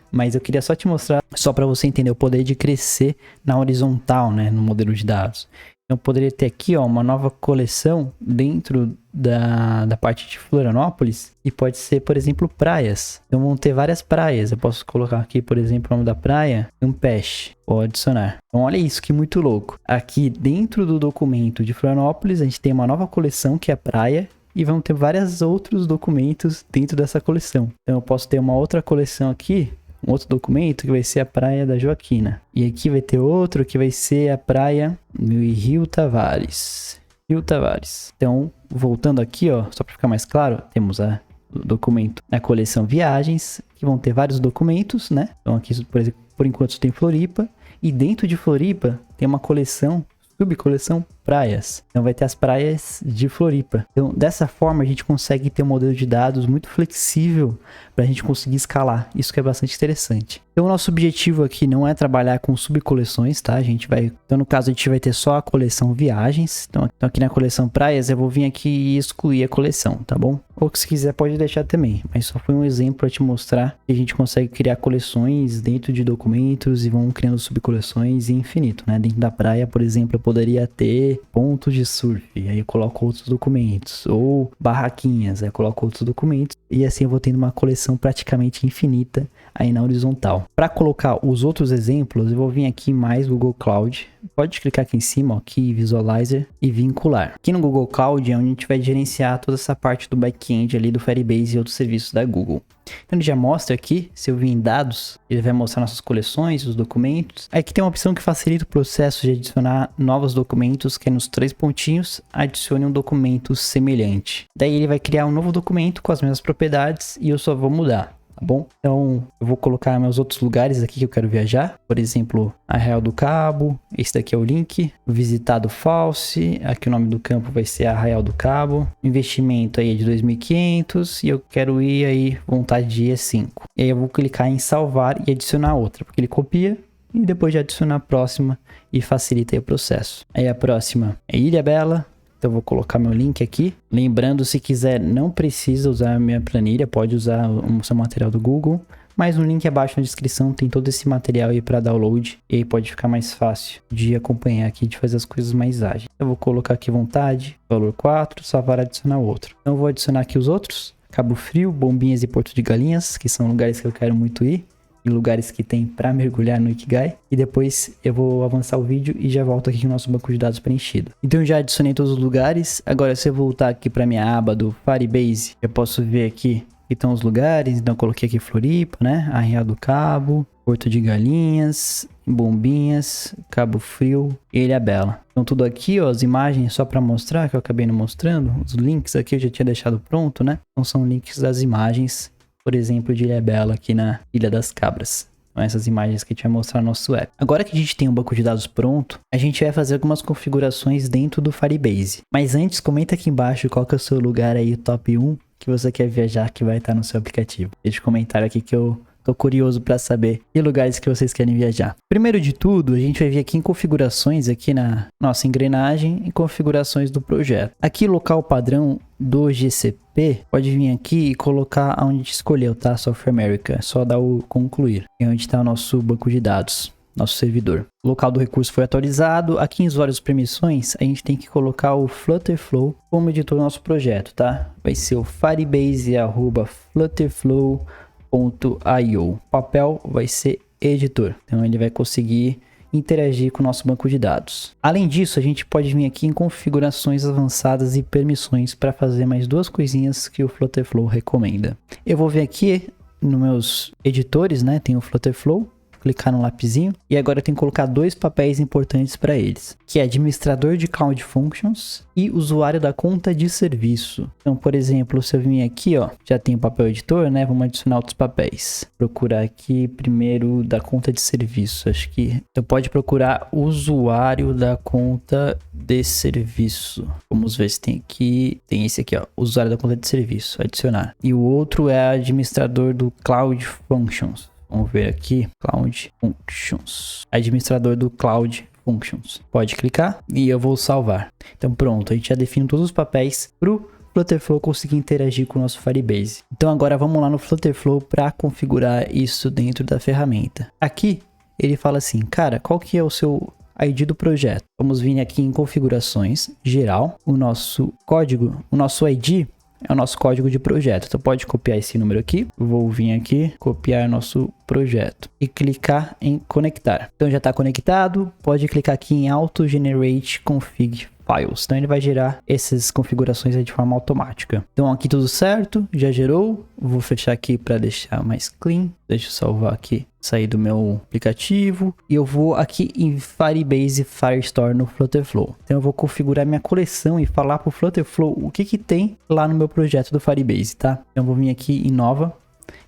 mas eu queria só te mostrar, só para você entender o poder de crescer na horizontal, né, no modelo de dados. Então, eu poderia ter aqui, ó, uma nova coleção dentro da parte de Florianópolis, e pode ser, por exemplo, praias. Então, vão ter várias praias. Eu posso colocar aqui, por exemplo, o nome da praia, Campeche, vou adicionar. Então, olha isso, que muito louco. Aqui, dentro do documento de Florianópolis, a gente tem uma nova coleção, que é a praia, e vão ter vários outros documentos dentro dessa coleção. Então, eu posso ter uma outra coleção aqui, um outro documento que vai ser a praia da Joaquina. E aqui vai ter outro que vai ser a praia do Rio Tavares. Rio Tavares. Então, voltando aqui, ó, só para ficar mais claro, temos o documento na coleção viagens, que vão ter vários documentos, né? Então aqui, por exemplo, por enquanto tem Floripa. E dentro de Floripa tem uma coleção subcoleção praias. Então vai ter as praias de Floripa. Então dessa forma a gente consegue ter um modelo de dados muito flexível para a gente conseguir escalar. Isso que é bastante interessante. Então o nosso objetivo aqui não é trabalhar com subcoleções, tá? Então no caso a gente vai ter só a coleção viagens. Então aqui na coleção praias eu vou vir aqui e excluir a coleção, tá bom? Ou que se quiser pode deixar também, mas só foi um exemplo para te mostrar que a gente consegue criar coleções dentro de documentos e vão criando subcoleções e infinito, né? Dentro da praia, por exemplo, eu poderia ter pontos de surf, aí eu coloco outros documentos, ou barraquinhas, aí eu coloco outros documentos, e assim eu vou tendo uma coleção praticamente infinita aí na horizontal. Para colocar os outros exemplos, eu vou vir aqui mais Google Cloud. Pode clicar aqui em cima, ó, aqui Visualizer e vincular. Aqui no Google Cloud é onde a gente vai gerenciar toda essa parte do back-end ali do Firebase e outros serviços da Google. Então ele já mostra aqui, se eu vir em dados, ele vai mostrar nossas coleções, os documentos. Aqui tem uma opção que facilita o processo de adicionar novos documentos, que é nos 3 pontinhos, adicione um documento semelhante. Daí ele vai criar um novo documento com as mesmas propriedades e eu só vou mudar. Tá bom? Então eu vou colocar meus outros lugares aqui que eu quero viajar. Por exemplo, Arraial do Cabo. Esse daqui é o link. Visitado False. Aqui o nome do campo vai ser Arraial do Cabo. Investimento aí é de 2.500 e eu quero ir aí, vontade de ir é 5. E aí eu vou clicar em salvar e adicionar outra, porque ele copia e depois de adicionar a próxima e facilita aí o processo. Aí a próxima é Ilha Bela. Então eu vou colocar meu link aqui. Lembrando, se quiser, não precisa usar a minha planilha, pode usar o seu material do Google. Mas no link abaixo na descrição tem todo esse material aí para download. E aí pode ficar mais fácil de acompanhar aqui, de fazer as coisas mais ágeis. Eu vou colocar aqui vontade, valor 4, salvar, adicionar outro. Então eu vou adicionar aqui os outros. Cabo Frio, Bombinhas e Porto de Galinhas, que são lugares que eu quero muito ir. E lugares que tem para mergulhar no Ikigai. E depois eu vou avançar o vídeo e já volto aqui com o nosso banco de dados preenchido. Então eu já adicionei todos os lugares. Agora se eu voltar aqui para minha aba do Firebase, eu posso ver aqui que estão os lugares. Então eu coloquei aqui Floripa, né? Arraial do Cabo, Porto de Galinhas, Bombinhas, Cabo Frio e Ilha Bela. Então tudo aqui, ó, as imagens só para mostrar, que eu acabei não mostrando. Os links aqui eu já tinha deixado pronto, né? Então são links das imagens. Por exemplo, de Ilha Bela aqui na Ilha das Cabras. São essas imagens que a gente vai mostrar no nosso app. Agora que a gente tem um banco de dados pronto, a gente vai fazer algumas configurações dentro do Firebase. Mas antes, comenta aqui embaixo qual que é o seu lugar aí, o top 1, que você quer viajar, que vai estar no seu aplicativo. Deixa um comentário aqui que eu tô curioso para saber que lugares que vocês querem viajar. Primeiro de tudo, a gente vai vir aqui em configurações, aqui na nossa engrenagem, em configurações do projeto. Aqui, local padrão do GCP, pode vir aqui e colocar onde a gente escolheu, tá? Software America, é só dar o concluir. É onde está o nosso banco de dados, nosso servidor. O local do recurso foi atualizado. Aqui em usuários permissões, a gente tem que colocar o Flutterflow como editor do nosso projeto, tá? Vai ser o firebase@flutterflow.io. O papel vai ser editor, então ele vai conseguir interagir com o nosso banco de dados. Além disso, a gente pode vir aqui em configurações avançadas e permissões para fazer mais duas coisinhas que o Flutterflow recomenda. Eu vou vir aqui nos meus editores, né? Tem o Flutterflow. Clicar no lapisinho e agora eu tenho que colocar dois papéis importantes para eles, que é administrador de Cloud Functions e usuário da conta de serviço. Então, por exemplo, se eu vir aqui, ó, já tem o papel editor, né? Vamos adicionar outros papéis. Procurar aqui primeiro da conta de serviço, acho que então pode procurar usuário da conta de serviço. Vamos ver se tem aqui, tem esse aqui, ó, usuário da conta de serviço, adicionar. E o outro é administrador do Cloud Functions. Vamos ver aqui, Cloud Functions, administrador do Cloud Functions. Pode clicar e eu vou salvar. Então pronto, a gente já define todos os papéis para o Flutterflow conseguir interagir com o nosso Firebase. Então agora vamos lá no Flutterflow para configurar isso dentro da ferramenta. Aqui ele fala assim, cara, qual que é o seu ID do projeto? Vamos vir aqui em configurações, geral, o nosso código, o nosso ID é o nosso código de projeto. Então pode copiar esse número aqui. Vou vir aqui, copiar nosso projeto e clicar em conectar. Então já está conectado. Pode clicar aqui em Auto Generate Config Files. Então ele vai gerar essas configurações aí de forma automática. Então aqui tudo certo, já gerou. Vou fechar aqui para deixar mais clean. Deixa eu salvar aqui, sair do meu aplicativo. E eu vou aqui em Firebase Firestore no Flutterflow. Então eu vou configurar minha coleção e falar para o Flutterflow o que tem lá no meu projeto do Firebase, tá? Então eu vou vir aqui em nova.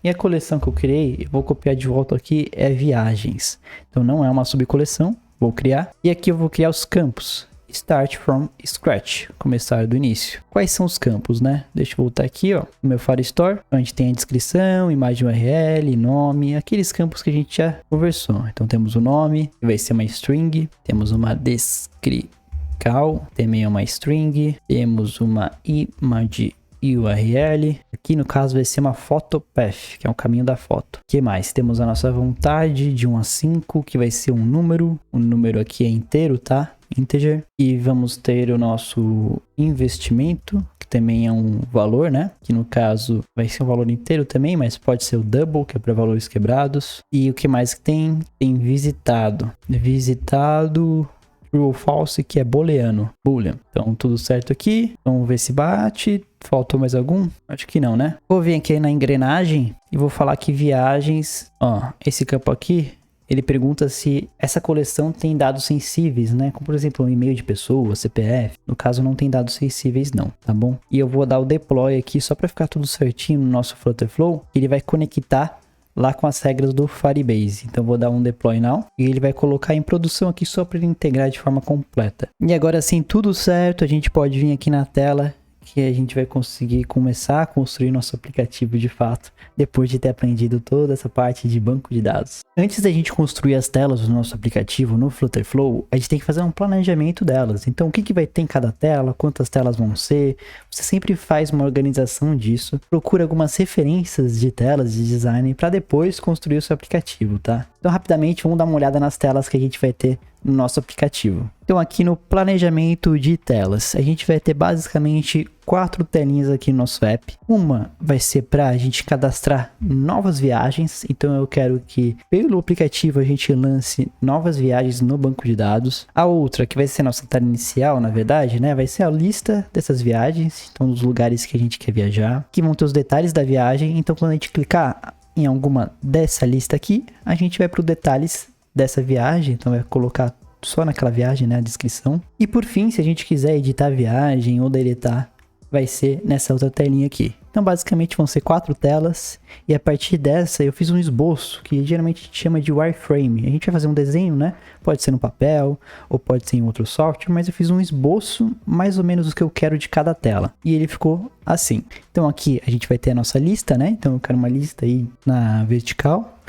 E a coleção que eu criei, eu vou copiar de volta aqui, é viagens. Então não é uma subcoleção. Vou criar. E aqui eu vou criar os campos. Start from scratch, começar do início. Quais são os campos, né? Deixa eu voltar aqui, ó, no meu Firestore, onde tem a descrição, imagem URL, nome, aqueles campos que a gente já conversou. Então temos o nome, que vai ser uma string, temos uma descrical, também uma string, temos uma image URL, aqui no caso vai ser uma photopath, que é o caminho da foto. O que mais? Temos a nossa vontade de 1 a 5, que vai ser um número. O número aqui é inteiro, tá? Integer. E vamos ter o nosso investimento, que também é um valor, né? Que no caso vai ser um valor inteiro também, mas pode ser o double, que é para valores quebrados. E o que mais que tem? Tem visitado. Visitado... True ou false, que é booleano. Boolean. Então, tudo certo aqui. Vamos ver se bate. Faltou mais algum? Acho que não, né? Vou vir aqui na engrenagem e vou falar que viagens... Ó, esse campo aqui, ele pergunta se essa coleção tem dados sensíveis, né? Como, por exemplo, um e-mail de pessoa, CPF. No caso, não tem dados sensíveis, não, tá bom? E eu vou dar o deploy aqui só para ficar tudo certinho no nosso Flutterflow. Ele vai conectar lá com as regras do Firebase. Então vou dar um deploy now e ele vai colocar em produção aqui só para ele integrar de forma completa. E agora sim, tudo certo, a gente pode vir aqui na tela que a gente vai conseguir começar a construir nosso aplicativo de fato, depois de ter aprendido toda essa parte de banco de dados. Antes da gente construir as telas do nosso aplicativo no Flutterflow, a gente tem que fazer um planejamento delas. Então, o que vai ter em cada tela, quantas telas vão ser, você sempre faz uma organização disso, procura algumas referências de telas de design para depois construir o seu aplicativo, tá? Então, rapidamente, vamos dar uma olhada nas telas que a gente vai ter no nosso aplicativo. Então aqui no planejamento de telas, a gente vai ter basicamente 4 telinhas aqui no nosso app. Uma vai ser para a gente cadastrar novas viagens, então eu quero que pelo aplicativo a gente lance novas viagens no banco de dados. A outra, que vai ser a nossa tela inicial, na verdade, né, vai ser a lista dessas viagens, então dos lugares que a gente quer viajar, que vão ter os detalhes da viagem. Então quando a gente clicar em alguma dessa lista aqui, a gente vai para os detalhes dessa viagem, então vai colocar só naquela viagem, né, a descrição. E por fim, se a gente quiser editar a viagem ou deletar, vai ser nessa outra telinha aqui. Então basicamente vão ser 4 telas e a partir dessa eu fiz um esboço que geralmente a gente chama de wireframe. A gente vai fazer um desenho, né? Pode ser no papel ou pode ser em outro software, mas eu fiz um esboço mais ou menos do que eu quero de cada tela. E ele ficou assim. Então aqui a gente vai ter a nossa lista, né? Então eu quero uma lista aí na vertical.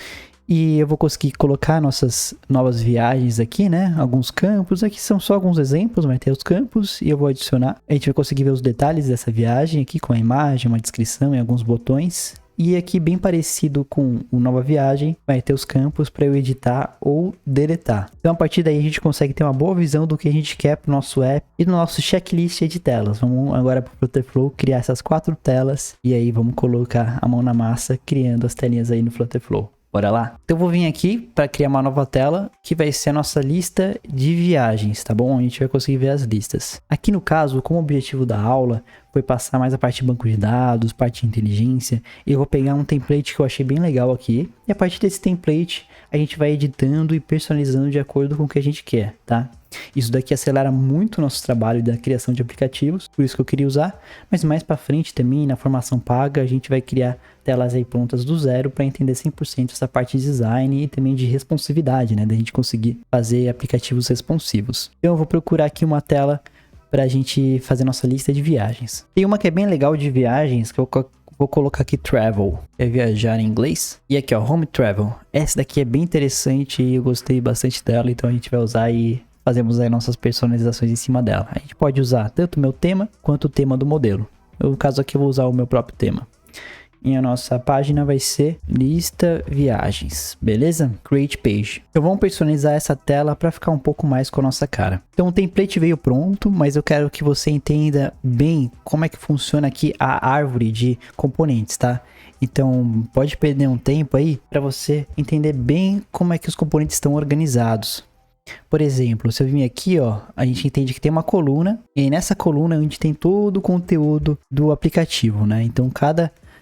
E eu vou conseguir colocar nossas novas viagens aqui, né? Alguns campos. Aqui são só alguns exemplos, vai ter os campos. E eu vou adicionar. A gente vai conseguir ver os detalhes dessa viagem aqui com a imagem, uma descrição e alguns botões. E aqui, bem parecido com o Nova Viagem, vai ter os campos para eu editar ou deletar. Então, a partir daí, a gente consegue ter uma boa visão do que a gente quer para o nosso app e do nosso checklist de telas. Vamos agora para o Flutterflow criar essas 4 telas. E aí, vamos colocar a mão na massa, criando as telinhas aí no Flutterflow. Bora lá? Então eu vou vir aqui para criar uma nova tela, que vai ser a nossa lista de viagens, tá bom? A gente vai conseguir ver as listas. Aqui no caso, como o objetivo da aula foi passar mais a parte de banco de dados, parte de inteligência, eu vou pegar um template que eu achei bem legal aqui. E a partir desse template, a gente vai editando e personalizando de acordo com o que a gente quer, tá? Isso daqui acelera muito o nosso trabalho da criação de aplicativos, por isso que eu queria usar, mas mais para frente também, na formação paga, a gente vai criar telas aí prontas do zero para entender 100% essa parte de design e também de responsividade, né, da gente conseguir fazer aplicativos responsivos. Então eu vou procurar aqui uma tela para a gente fazer nossa lista de viagens. Tem uma que é bem legal de viagens, que eu vou colocar aqui travel, é viajar em inglês. E aqui ó, home travel, essa daqui é bem interessante e eu gostei bastante dela, então a gente vai usar e fazemos aí nossas personalizações em cima dela. A gente pode usar tanto o meu tema quanto o tema do modelo. No caso aqui eu vou usar o meu próprio tema. E a nossa página vai ser lista viagens, beleza? Create page. Então vamos personalizar essa tela para ficar um pouco mais com a nossa cara. Então o template veio pronto, mas eu quero que você entenda bem como é que funciona aqui a árvore de componentes, tá? Então pode perder um tempo aí para você entender bem como é que os componentes estão organizados. Por exemplo, se eu vir aqui, ó, a gente entende que tem uma coluna, e aí nessa coluna a gente tem todo o conteúdo do aplicativo, né? Então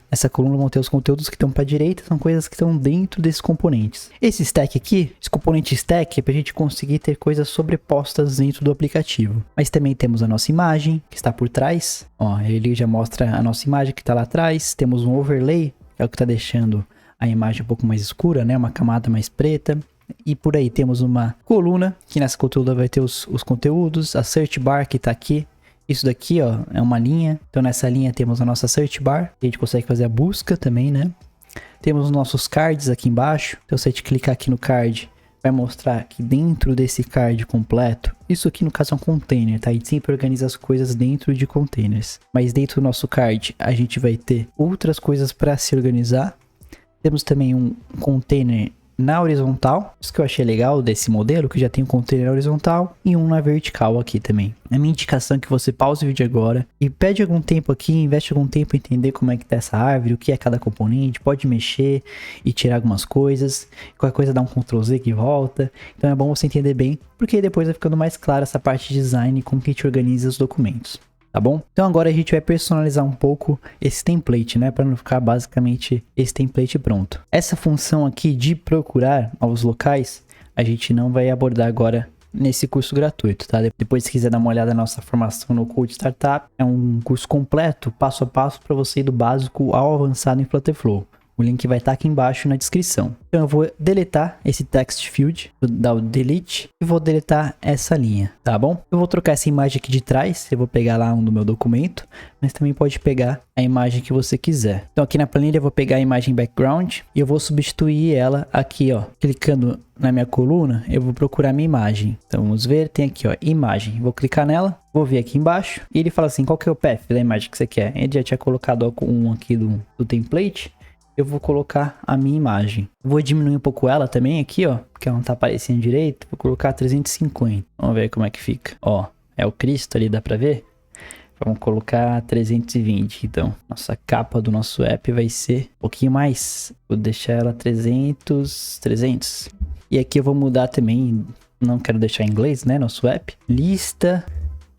essa coluna vão ter os conteúdos que estão para a direita, são coisas que estão dentro desses componentes. Esse stack aqui, esse componente stack, é para a gente conseguir ter coisas sobrepostas dentro do aplicativo. Mas também temos a nossa imagem, que está por trás. Ó, ele já mostra a nossa imagem que está lá atrás. Temos um overlay, que é o que está deixando a imagem um pouco mais escura, né? Uma camada mais preta. E por aí temos uma coluna, que nessa coluna vai ter os conteúdos, a search bar que tá aqui. Isso daqui, ó, é uma linha. Então nessa linha temos a nossa search bar, a gente consegue fazer a busca também, né? Temos os nossos cards aqui embaixo. Então se a gente clicar aqui no card, vai mostrar que dentro desse card completo, isso aqui no caso é um container, tá? A gente sempre organiza as coisas dentro de containers. Mas dentro do nosso card, a gente vai ter outras coisas para se organizar. Temos também um container na horizontal, isso que eu achei legal desse modelo, que já tem um container na horizontal e um na vertical aqui também. A minha indicação é que você pause o vídeo agora e pede algum tempo aqui, investe algum tempo em entender como é que tá essa árvore, o que é cada componente, pode mexer e tirar algumas coisas, qualquer coisa dá um Ctrl Z que volta. Então é bom você entender bem, porque depois vai ficando mais clara essa parte de design e como que a gente organiza os documentos. Tá bom? Então agora a gente vai personalizar um pouco esse template, né? Para não ficar basicamente esse template pronto. Essa função aqui de procurar aos locais, a gente não vai abordar agora nesse curso gratuito, tá? Depois, se quiser dar uma olhada na nossa formação no Code Startup, é um curso completo, passo a passo, para você ir do básico ao avançado em Flutter Flow. O link vai estar aqui embaixo na descrição. Então eu vou deletar esse text field, vou dar o delete e vou deletar essa linha, tá bom? Eu vou trocar essa imagem aqui de trás, eu vou pegar lá um do meu documento, mas também pode pegar a imagem que você quiser. Então aqui na planilha eu vou pegar a imagem background e eu vou substituir ela aqui, ó, clicando na minha coluna, eu vou procurar minha imagem. Então vamos ver, tem aqui, ó, imagem. Vou clicar nela, vou ver aqui embaixo e ele fala assim, qual que é o path da imagem que você quer? Ele já tinha colocado ó, um aqui do template. Eu vou colocar a minha imagem. Vou diminuir um pouco ela também aqui, ó, porque ela não tá aparecendo direito. Vou colocar 350. Vamos ver como é que fica. Ó, é o Cristo ali, dá pra ver? Vamos colocar 320, então. Nossa capa do nosso app vai ser um pouquinho mais. Vou deixar ela 300. E aqui eu vou mudar também, não quero deixar em inglês, né, nosso app. Lista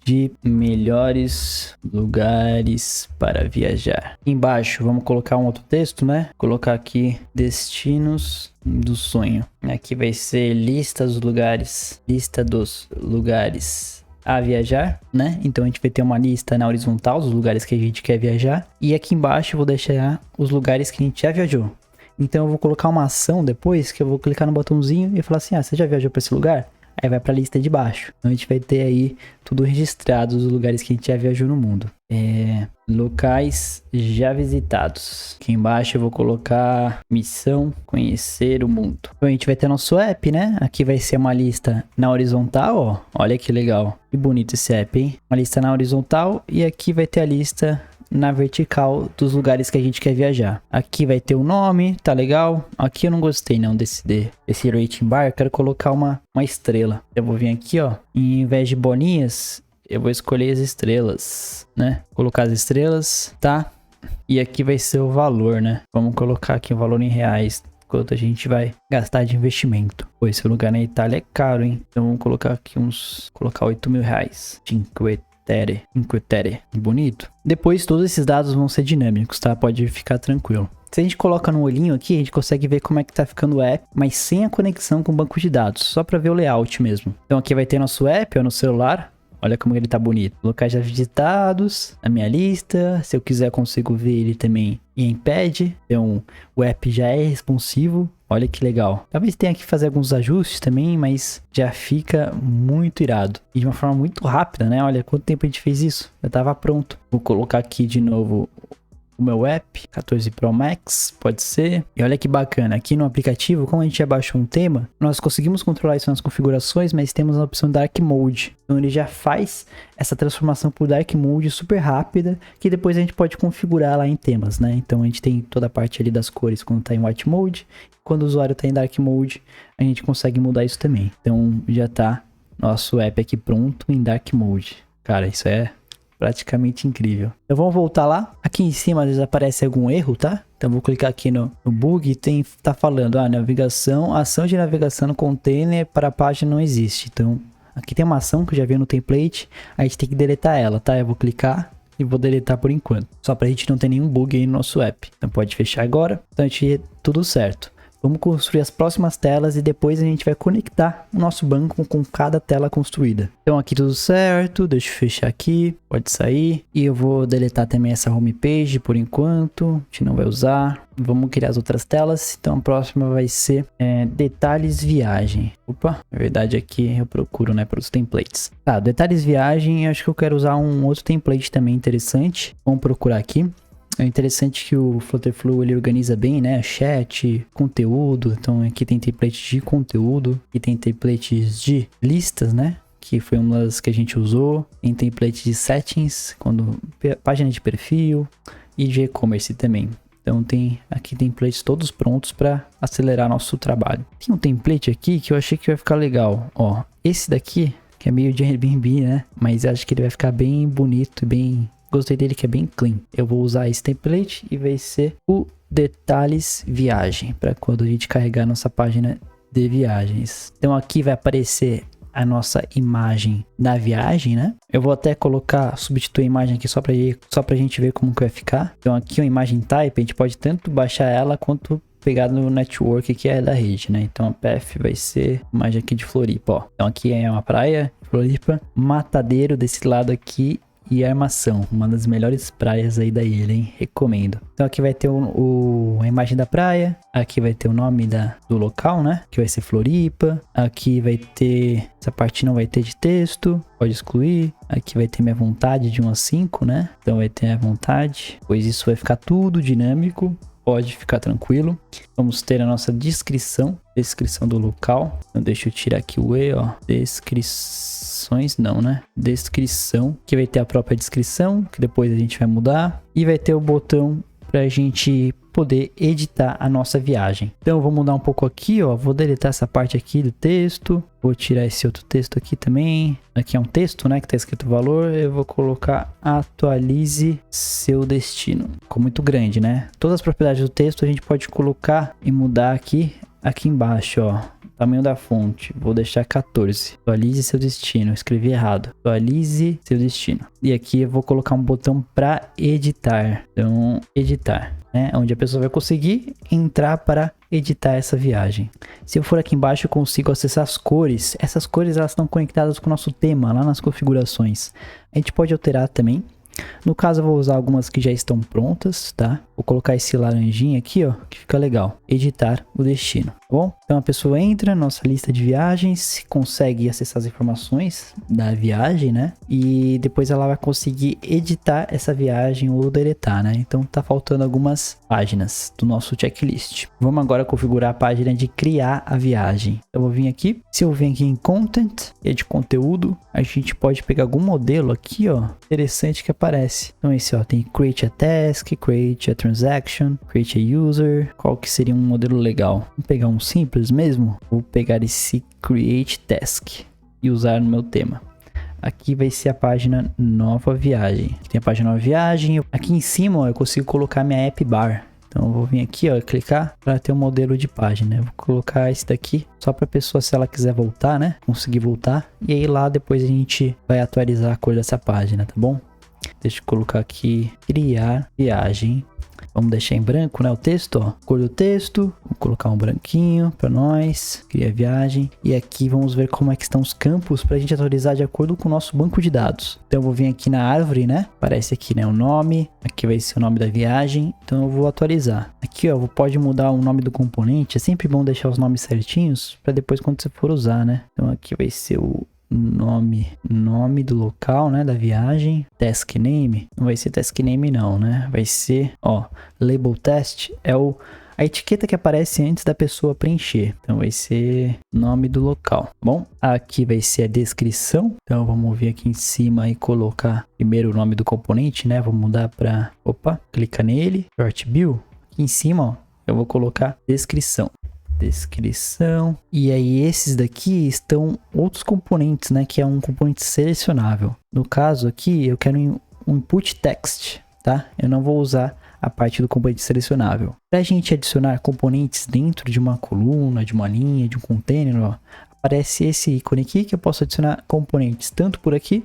de melhores lugares para viajar. Embaixo vamos colocar um outro texto, né? Colocar aqui destinos do sonho. Aqui vai ser lista dos lugares a viajar, né? Então a gente vai ter uma lista na horizontal dos lugares que a gente quer viajar e aqui embaixo eu vou deixar os lugares que a gente já viajou. Então eu vou colocar uma ação depois que eu vou clicar no botãozinho e falar assim, você já viajou para esse lugar? Aí vai para a lista de baixo. Então a gente vai ter aí tudo registrado, os lugares que a gente já viajou no mundo. Locais já visitados. Aqui embaixo eu vou colocar missão, conhecer o mundo. Então a gente vai ter nosso app, né? Aqui vai ser uma lista na horizontal, ó. Olha que legal. Que bonito esse app, hein? Uma lista na horizontal e aqui vai ter a lista na vertical dos lugares que a gente quer viajar. Aqui vai ter o nome, tá legal. Aqui eu não gostei não desse rating bar, eu quero colocar uma estrela. Eu vou vir aqui, ó, e em vez de bolinhas, eu vou escolher as estrelas, né? Colocar as estrelas, tá? E aqui vai ser o valor, né? Vamos colocar aqui o valor em reais, quanto a gente vai gastar de investimento. Pô, esse lugar na Itália é caro, hein? Então vamos colocar aqui colocar 8 mil reais. 50 Etere. Bonito. Depois todos esses dados vão ser dinâmicos, tá? Pode ficar tranquilo. Se a gente coloca no olhinho aqui, a gente consegue ver como é que tá ficando o app, mas sem a conexão com o banco de dados, só para ver o layout mesmo. Então aqui vai ter nosso app, ó, no celular. Olha como ele tá bonito. Locais já visitados, a minha lista. Se eu quiser, consigo ver ele também em pad. Então o app já é responsivo. Olha que legal. Talvez tenha que fazer alguns ajustes também, mas já fica muito irado. E de uma forma muito rápida, né? Olha quanto tempo a gente fez isso. Já tava pronto. Vou colocar aqui de novo o meu app, 14 Pro Max, pode ser. E olha que bacana, aqui no aplicativo, como a gente já baixou um tema, nós conseguimos controlar isso nas configurações, mas temos a opção Dark Mode. Então ele já faz essa transformação por Dark Mode super rápida, que depois a gente pode configurar lá em temas, né? Então a gente tem toda a parte ali das cores quando tá em White Mode, quando o usuário tá em Dark Mode, a gente consegue mudar isso também. Então já tá nosso app aqui pronto em Dark Mode. Cara, isso é praticamente incrível. Então vamos voltar lá. Aqui em cima às vezes aparece algum erro, tá? Então vou clicar aqui no bug e tá falando, navegação, ação de navegação no container para a página não existe. Então aqui tem uma ação que eu já vi no template, a gente tem que deletar ela, tá? Eu vou clicar e vou deletar por enquanto, só pra gente não ter nenhum bug aí no nosso app. Então pode fechar agora. Então a gente tudo certo. Vamos construir as próximas telas e depois a gente vai conectar o nosso banco com cada tela construída. Então aqui tudo certo, deixa eu fechar aqui, pode sair. E eu vou deletar também essa homepage por enquanto, a gente não vai usar. Vamos criar as outras telas, então a próxima vai ser detalhes viagem. Opa, na verdade aqui eu procuro, né, para os templates. Tá, detalhes viagem, acho que eu quero usar um outro template também interessante. Vamos procurar aqui. É interessante que o Flutterflow ele organiza bem, né? Chat, conteúdo. Então aqui tem templates de conteúdo e tem templates de listas, né? Que foi uma das que a gente usou. Tem template de settings, página de perfil e de e-commerce também. Então aqui templates todos prontos para acelerar nosso trabalho. Tem um template aqui que eu achei que vai ficar legal. Ó, esse daqui que é meio de Airbnb, né? Mas acho que ele vai ficar bem bonito, bem... Gostei dele que é bem clean. Eu vou usar esse template e vai ser o detalhes viagem, para quando a gente carregar nossa página de viagens. Então aqui vai aparecer a nossa imagem da viagem, né? Eu vou até substituir a imagem aqui só pra gente ver como que vai ficar. Então aqui a imagem type, a gente pode tanto baixar ela quanto pegar no network que é da rede, né? Então a path vai ser imagem aqui de Floripa, ó. Então aqui é uma praia, Floripa, Matadeiro desse lado aqui e Armação, uma das melhores praias aí da ilha, hein? Recomendo. Então aqui vai ter a imagem da praia, aqui vai ter o nome do local, né? Que vai ser Floripa, aqui vai ter, essa parte não vai ter de texto, pode excluir, aqui vai ter minha vontade de 1 a 5, né? Então vai ter a vontade, pois isso vai ficar tudo dinâmico. Pode ficar tranquilo. Vamos ter a nossa descrição do local. Então deixa eu tirar aqui o E, ó. Descrições não, né? Descrição, que vai ter a própria descrição, que depois a gente vai mudar. E vai ter o botão pra gente poder editar a nossa viagem. Então eu vou mudar um pouco aqui, ó. Vou deletar essa parte aqui do texto. Vou tirar esse outro texto aqui também. Aqui é um texto, né, que tá escrito valor. Eu vou colocar atualize seu destino. Ficou muito grande, né? Todas as propriedades do texto a gente pode colocar e mudar aqui embaixo, ó. Tamanho da fonte, vou deixar 14. Atualize seu destino, eu escrevi errado. Atualize seu destino. E aqui eu vou colocar um botão para editar. Então, editar, né? Onde a pessoa vai conseguir entrar para editar essa viagem. Se eu for aqui embaixo, eu consigo acessar as cores. Essas cores, elas estão conectadas com o nosso tema, lá nas configurações. A gente pode alterar também. No caso, eu vou usar algumas que já estão prontas, tá? Vou colocar esse laranjinha aqui, ó, que fica legal. Editar o destino, tá bom? Então a pessoa entra na nossa lista de viagens, consegue acessar as informações da viagem, né? E depois ela vai conseguir editar essa viagem ou deletar, né? Então tá faltando algumas páginas do nosso checklist. Vamos agora configurar a página de criar a viagem. Eu vou vir aqui. Se eu vir aqui em Content, e de conteúdo, a gente pode pegar algum modelo aqui, ó, interessante que aparece. Então esse, ó, tem Create a Task, Create a Transaction, Create a User. Qual que seria um modelo legal? Vamos pegar um simples mesmo? Vou pegar esse Create Task e usar no meu tema. Aqui vai ser a página Nova Viagem. Aqui tem a página Nova Viagem. Aqui em cima, ó, eu consigo colocar minha app bar. Então eu vou vir aqui, ó, clicar para ter um modelo de página. Eu vou colocar esse daqui só para a pessoa, se ela quiser voltar, né, conseguir voltar. E aí lá depois a gente vai atualizar a cor dessa página, tá bom? Deixa eu colocar aqui criar viagem. Vamos deixar em branco, né, o texto, ó. Cor do texto, vou colocar um branquinho para nós, criar viagem. E aqui vamos ver como é que estão os campos para a gente atualizar de acordo com o nosso banco de dados. Então eu vou vir aqui na árvore, né, aparece aqui, né, o nome. Aqui vai ser o nome da viagem, então eu vou atualizar. Aqui, ó, pode mudar o nome do componente. É sempre bom deixar os nomes certinhos para depois quando você for usar, né. Então aqui vai ser o nome do local, né, da viagem. Task name, não vai ser task name não, né, vai ser, ó, label test é a etiqueta que aparece antes da pessoa preencher. Então vai ser nome do local. Bom, aqui vai ser a descrição. Então vamos vir aqui em cima e colocar primeiro o nome do componente, né, vou mudar para, clica nele, short bill, aqui em cima, ó, eu vou colocar descrição. E aí esses daqui estão outros componentes, né, que é um componente selecionável. No caso aqui eu quero um input text, tá? Eu não vou usar a parte do componente selecionável. Para a gente adicionar componentes dentro de uma coluna, de uma linha, de um container, ó, aparece esse ícone aqui que eu posso adicionar componentes tanto por aqui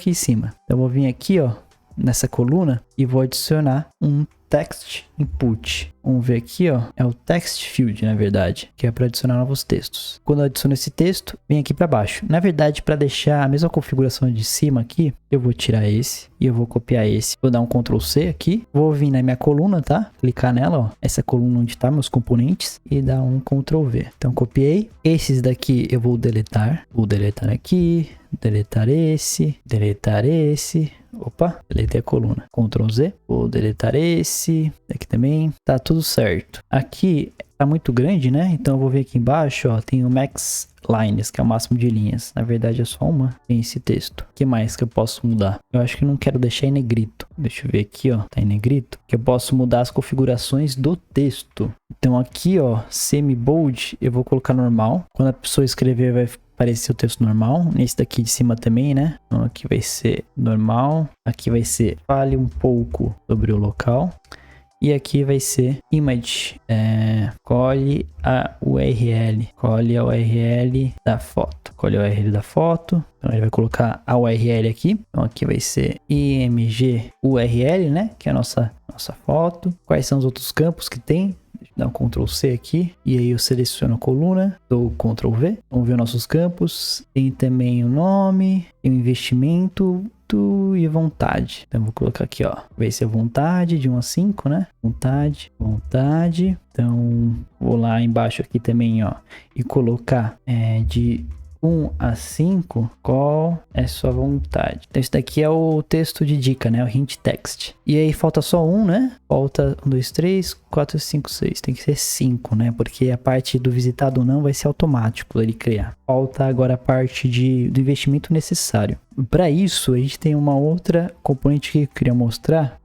em cima. Então eu vou vir aqui, ó, nessa coluna e vou adicionar um text input. Vamos ver aqui, ó, é o text field, na verdade, que é para adicionar novos textos. Quando eu adiciono esse texto, vem aqui para baixo. Na verdade, para deixar a mesma configuração de cima aqui, eu vou tirar esse e eu vou copiar esse. Vou dar um Ctrl C aqui, vou vir na minha coluna, tá? Clicar nela, ó, essa coluna onde tá meus componentes e dar um Ctrl V. Então copiei. Esses daqui eu vou deletar. Vou deletar aqui, deletar esse, deletar esse. Opa, deletei a coluna. Ctrl Z. Vou deletar esse. Aqui também. Tá tudo certo. Aqui tá muito grande, né? Então eu vou ver aqui embaixo, ó. Tem o max lines, que é o máximo de linhas. Na verdade é só uma. Tem esse texto. O que mais que eu posso mudar? Eu acho que não quero deixar em negrito. Deixa eu ver aqui, ó. Tá em negrito. Que eu posso mudar as configurações do texto. Então aqui, ó. Semi-bold, eu vou colocar normal. Quando a pessoa escrever, vai aparecer o texto normal. Nesse daqui de cima também, né? Então aqui vai ser normal. Aqui vai ser fale um pouco sobre o local. E aqui vai ser image. Colhe a URL. Colhe a URL da foto. Colhe a URL da foto. Então ele vai colocar a URL aqui. Então aqui vai ser img URL, né? Que é a nossa foto. Quais são os outros campos que tem? Deixa eu dar um Ctrl C aqui. E aí eu seleciono a coluna. Dou Ctrl V. Vamos ver nossos campos. Tem também o nome. Tem o investimento. E vontade. Então vou colocar aqui, ó. Vai ser vontade de 1 a 5, né? Vontade, vontade. Então vou lá embaixo aqui também, ó. E colocar de 1 a 5, qual é sua vontade? Então isso daqui é o texto de dica, né? O hint text. E aí falta só um, né? Falta 1, 2, 3, 4, 5, 6. Tem que ser 5, né? Porque a parte do visitado ou não vai ser automático ele criar. Falta agora a parte do investimento necessário. Para isso, a gente tem uma outra componente que eu queria mostrar.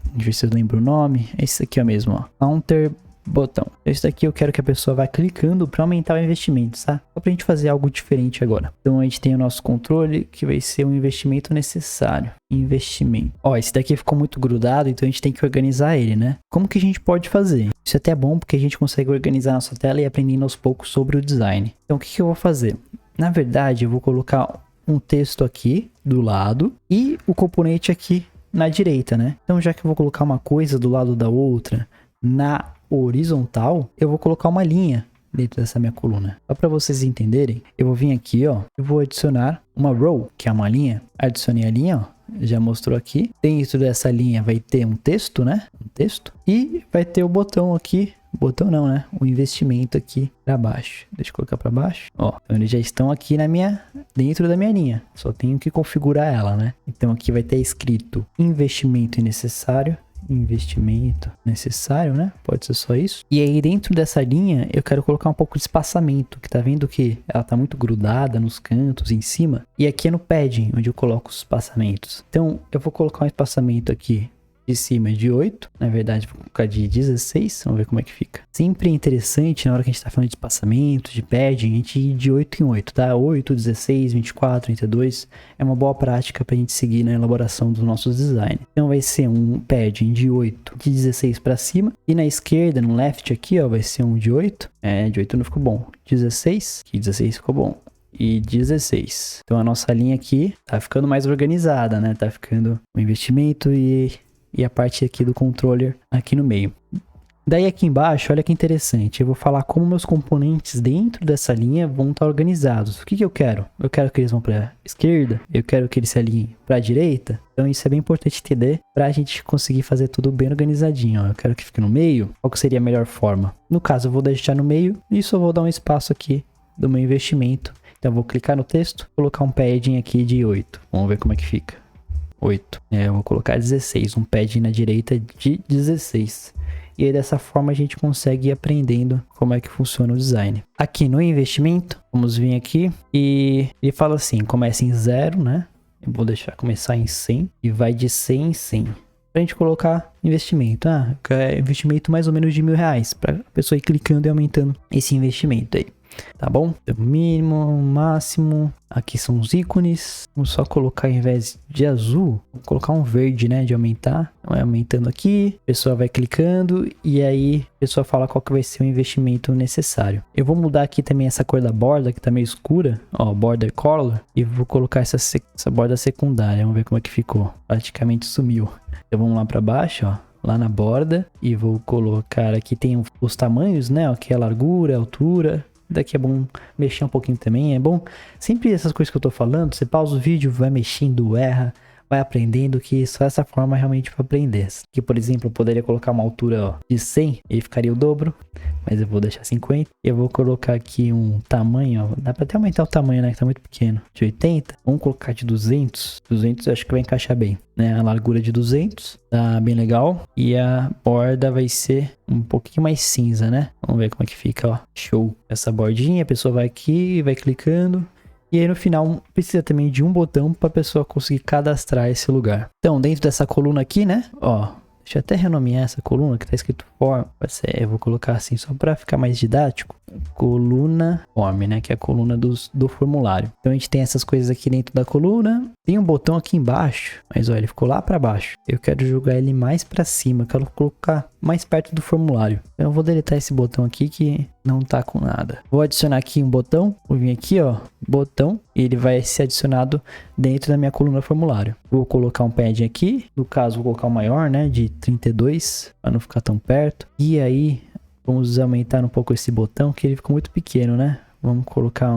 Deixa eu ver se eu lembro o nome. É esse aqui, ó, mesmo, ó. Counter botão. Esse daqui eu quero que a pessoa vá clicando para aumentar o investimento, tá? Só pra gente fazer algo diferente agora. Então a gente tem o nosso controle, que vai ser o investimento necessário. Investimento. Ó, esse daqui ficou muito grudado, então a gente tem que organizar ele, né? Como que a gente pode fazer? Isso é até bom porque a gente consegue organizar a nossa tela e ir aprendendo aos poucos sobre o design. Então o que eu vou fazer? Na verdade, eu vou colocar um texto aqui do lado e o componente aqui na direita, né? Então já que eu vou colocar uma coisa do lado da outra na horizontal, eu vou colocar uma linha dentro dessa minha coluna. Só para vocês entenderem, eu vou vir aqui, ó, eu vou adicionar uma row, que é uma linha. Adicionei a linha, ó, já mostrou aqui. Dentro dessa linha vai ter um texto, né? Um texto. E vai ter o botão aqui. Botão não, né? O investimento aqui para baixo. Deixa eu colocar para baixo. Ó, então eles já estão aqui dentro da minha linha. Só tenho que configurar ela, né? Então aqui vai ter escrito investimento necessário. Investimento necessário, né? Pode ser só isso. E aí dentro dessa linha eu quero colocar um pouco de espaçamento, que tá vendo que ela tá muito grudada nos cantos em cima. E aqui é no padding onde eu coloco os espaçamentos. Então eu vou colocar um espaçamento aqui de cima de 8, na verdade vou colocar de 16, vamos ver como é que fica. Sempre é interessante na hora que a gente tá falando de espaçamento, de padding, a gente ir de 8 em 8, tá? 8, 16, 24, 32, é uma boa prática pra gente seguir na elaboração dos nossos designs. Então vai ser um padding de 8, de 16 pra cima, e na esquerda, no left aqui, ó, vai ser um de 8, de 8 não ficou bom, 16, que 16 ficou bom. E 16. Então a nossa linha aqui tá ficando mais organizada, né? Tá ficando o investimento e a parte aqui do controller aqui no meio. Daí aqui embaixo, olha que interessante, eu vou falar como meus componentes dentro dessa linha vão estar organizados. O que eu quero? Eu quero que eles vão para a esquerda, eu quero que eles se alinhem para a direita. Então isso é bem importante entender para a gente conseguir fazer tudo bem organizadinho. Ó. Eu quero que fique no meio. Qual que seria a melhor forma? No caso, eu vou deixar no meio e só vou dar um espaço aqui do meu investimento. Então eu vou clicar no texto, colocar um padding aqui de 8. Vamos ver como é que fica. 8. Eu vou colocar 16, um padding na direita de 16. E aí dessa forma a gente consegue ir aprendendo como é que funciona o design. Aqui no investimento, vamos vir aqui e ele fala assim, começa em 0, né? Eu vou deixar começar em 100 e vai de 100 em 100. Pra gente colocar investimento, investimento mais ou menos de R$1.000, pra pessoa ir clicando e aumentando esse investimento aí. Tá bom? Então, mínimo, máximo. Aqui são os ícones. Vamos só colocar, ao invés de azul, vou colocar um verde, né? De aumentar. Vai aumentando aqui. A pessoa vai clicando. E aí a pessoa fala qual que vai ser o investimento necessário. Eu vou mudar aqui também essa cor da borda, que tá meio escura. Ó, border color. E vou colocar essa borda secundária. Vamos ver como é que ficou. Praticamente sumiu. Então vamos lá pra baixo, ó. lá na borda. E vou colocar aqui, tem os tamanhos, né? Aqui a largura, a altura. Daqui é bom mexer um pouquinho também, é bom. Sempre essas coisas que eu tô falando, você pausa o vídeo, vai mexendo, erra, vai aprendendo, que só essa forma realmente para aprender. Aqui, por exemplo, eu poderia colocar uma altura, ó, de 100 e ficaria o dobro, mas eu vou deixar 50. Eu vou colocar aqui um tamanho, ó, dá para até aumentar o tamanho, né, que tá muito pequeno, de 80. Vamos colocar de 200. 200 eu acho que vai encaixar bem, né? A largura de 200, tá bem legal. E a borda vai ser um pouquinho mais cinza, né? Vamos ver como é que fica, ó. Show. Essa bordinha, a pessoa vai aqui, vai clicando. E aí no final precisa também de um botão para a pessoa conseguir cadastrar esse lugar. Então dentro dessa coluna aqui, né? Ó, deixa eu até renomear essa coluna que tá escrito form. Eu vou colocar assim só para ficar mais didático. Coluna form, né? Que é a coluna do formulário. Então a gente tem essas coisas aqui dentro da coluna. Tem um botão aqui embaixo, mas olha, ele ficou lá para baixo. Eu quero jogar ele mais para cima, quero colocar mais perto do formulário. Então eu vou deletar esse botão aqui que não tá com nada. Vou adicionar aqui um botão, vou vir aqui, ó, botão, e ele vai ser adicionado dentro da minha coluna formulário. Vou colocar um padding aqui, no caso vou colocar o maior, né, de 32, para não ficar tão perto. E aí, vamos aumentar um pouco esse botão, que ele ficou muito pequeno, né? Vamos colocar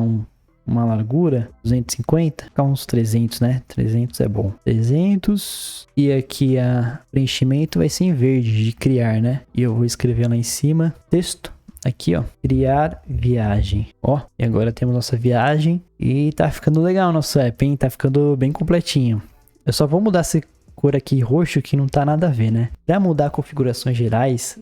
uma largura, 250, ficar uns 300, né? 300 é bom. 300. E aqui a preenchimento vai ser em verde, de criar, né? E eu vou escrever lá em cima, texto. Aqui, ó, criar viagem. Ó, e agora temos nossa viagem. E tá ficando legal o nosso app, hein? Tá ficando bem completinho. Eu só vou mudar essa cor aqui roxo, que não tá nada a ver, né? Pra mudar configurações gerais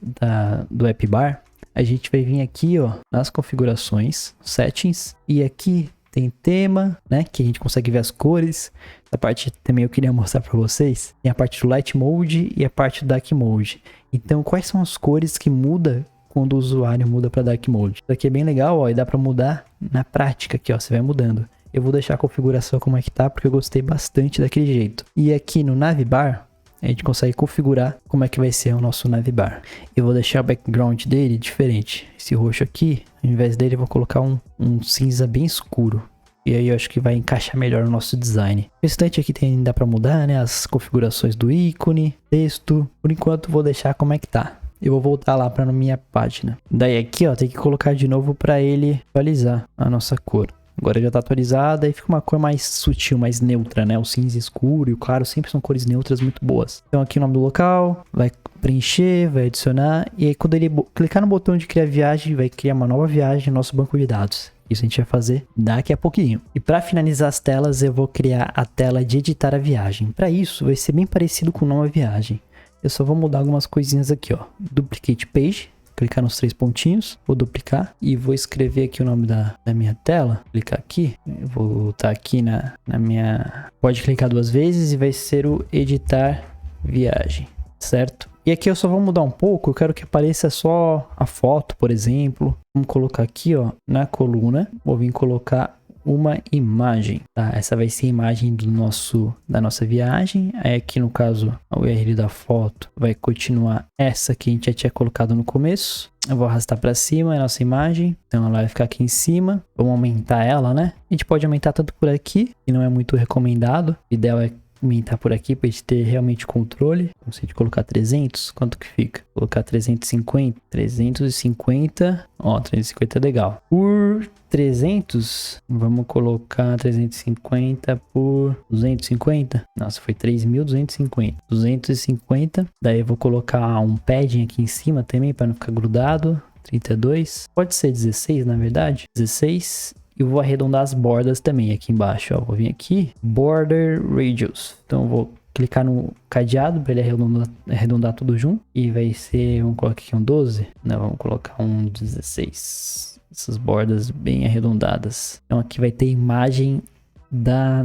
do app bar, a gente vai vir aqui, ó, nas configurações, settings. E aqui tem tema, né? Que a gente consegue ver as cores. Essa parte também eu queria mostrar para vocês. Tem a parte do Light Mode e a parte do Dark Mode. Então, quais são as cores que muda quando o usuário muda para Dark Mode? Isso aqui é bem legal, ó, e dá para mudar na prática aqui, ó. Você vai mudando. Eu vou deixar a configuração como é que tá, porque eu gostei bastante daquele jeito. E aqui no Navbar, a gente consegue configurar como é que vai ser o nosso Navbar. Eu vou deixar o background dele diferente. Esse roxo aqui, ao invés dele, eu vou colocar um cinza bem escuro. E aí eu acho que vai encaixar melhor no nosso design. O restante aqui dá para mudar, né? As configurações do ícone, texto. Por enquanto, vou deixar como é que tá. Eu vou voltar lá para minha página. Daí aqui, ó, tem que colocar de novo para ele atualizar a nossa cor. Agora já tá atualizada e fica uma cor mais sutil, mais neutra, né? O cinza escuro e o claro sempre são cores neutras muito boas. Então aqui o nome do local, vai preencher, vai adicionar. E aí quando ele clicar no botão de criar viagem, vai criar uma nova viagem no nosso banco de dados. Isso a gente vai fazer daqui a pouquinho. E para finalizar as telas, eu vou criar a tela de editar a viagem. Para isso, vai ser bem parecido com nova viagem. Eu só vou mudar algumas coisinhas aqui, ó. Duplicate page. Clicar nos 3 pontinhos, vou duplicar e vou escrever aqui o nome da minha tela. Clicar aqui, eu vou voltar aqui na minha... Pode clicar 2 vezes e vai ser o editar viagem, certo? E aqui eu só vou mudar um pouco, eu quero que apareça só a foto, por exemplo. Vamos colocar aqui, ó, na coluna, vou vir colocar uma imagem, tá? Essa vai ser a imagem da nossa viagem. Aí aqui no caso, a URL da foto vai continuar essa que a gente já tinha colocado no começo. Eu vou arrastar para cima a nossa imagem, então ela vai ficar aqui em cima. Vamos aumentar ela, né? A gente pode aumentar tanto por aqui, que não é muito recomendado. O ideal é aumentar por aqui para a gente ter realmente controle. Então, se a gente colocar 300, quanto que fica? Colocar 350, 350, ó, 350 é legal. Por 300, vamos colocar 350 por 250. Nossa, foi 3.250. 250, daí eu vou colocar um padding aqui em cima também para não ficar grudado. 32, pode ser 16 na verdade, 16. E eu vou arredondar as bordas também aqui embaixo, ó. Vou vir aqui, Border Radius. Então eu vou clicar no cadeado para ele arredondar tudo junto. E vai ser, vamos colocar aqui um 12. Não, vamos colocar um 16. Essas bordas bem arredondadas. Então aqui vai ter imagem da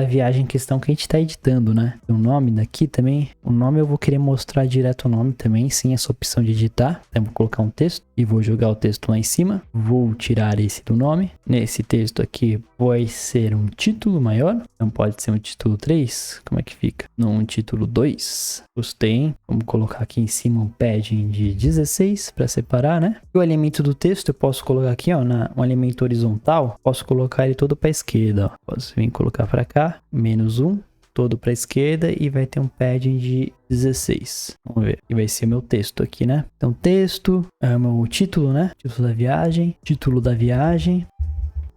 viagem em questão que a gente está editando, né? O nome daqui também, o nome eu vou querer mostrar direto o nome também, sem essa opção de editar. Então vou colocar um texto e vou jogar o texto lá em cima. Vou tirar esse do nome. Nesse texto aqui vai ser um título maior, então pode ser um título 3. Como é que fica? Um título 2. Gostei, hein? Vamos colocar aqui em cima um padding de 16 para separar, né? E o elemento do texto eu posso colocar aqui, ó, um elemento horizontal. Posso colocar ele todo para a esquerda, ó. Posso vir colocar para cá, -1. todo para a esquerda e vai ter um padding de 16. Vamos ver. E vai ser meu texto aqui, né? Então, texto, é o meu título, né? Título da viagem,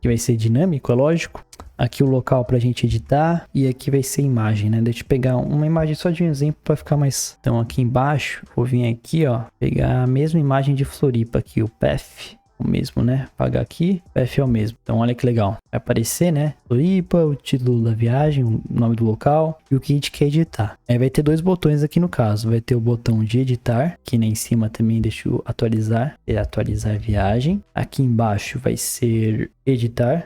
que vai ser dinâmico, é lógico. Aqui o local pra gente editar e aqui vai ser imagem, né? Deixa eu pegar uma imagem só de um exemplo para ficar mais... Então aqui embaixo, vou vir aqui, ó, pegar a mesma imagem de Floripa aqui, o path. O mesmo, né? Apagar aqui, o path é o mesmo. Então olha que legal. Vai aparecer, né? Floripa, o título da viagem, o nome do local e o que a gente quer editar. Aí vai ter dois botões aqui no caso. Vai ter o botão de editar, que em cima também deixa eu atualizar. Atualizar a viagem. Aqui embaixo vai ser editar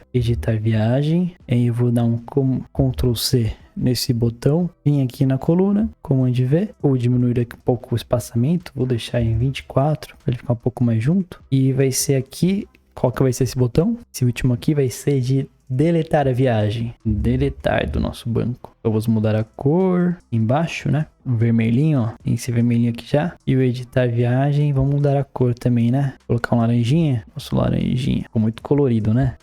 viagem. Aí eu vou dar um Ctrl C nesse botão, vim aqui na coluna, Command V, vou diminuir aqui um pouco o espaçamento, vou deixar em 24 para ele ficar um pouco mais junto, e vai ser aqui, qual que vai ser esse botão? Esse último aqui vai ser de deletar a viagem, deletar do nosso banco. Eu vou mudar a cor embaixo, né? O vermelhinho, ó, tem esse vermelhinho aqui já, e o editar viagem, vamos mudar a cor também, né? Vou colocar um laranjinha, nosso laranjinha, ficou muito colorido, né?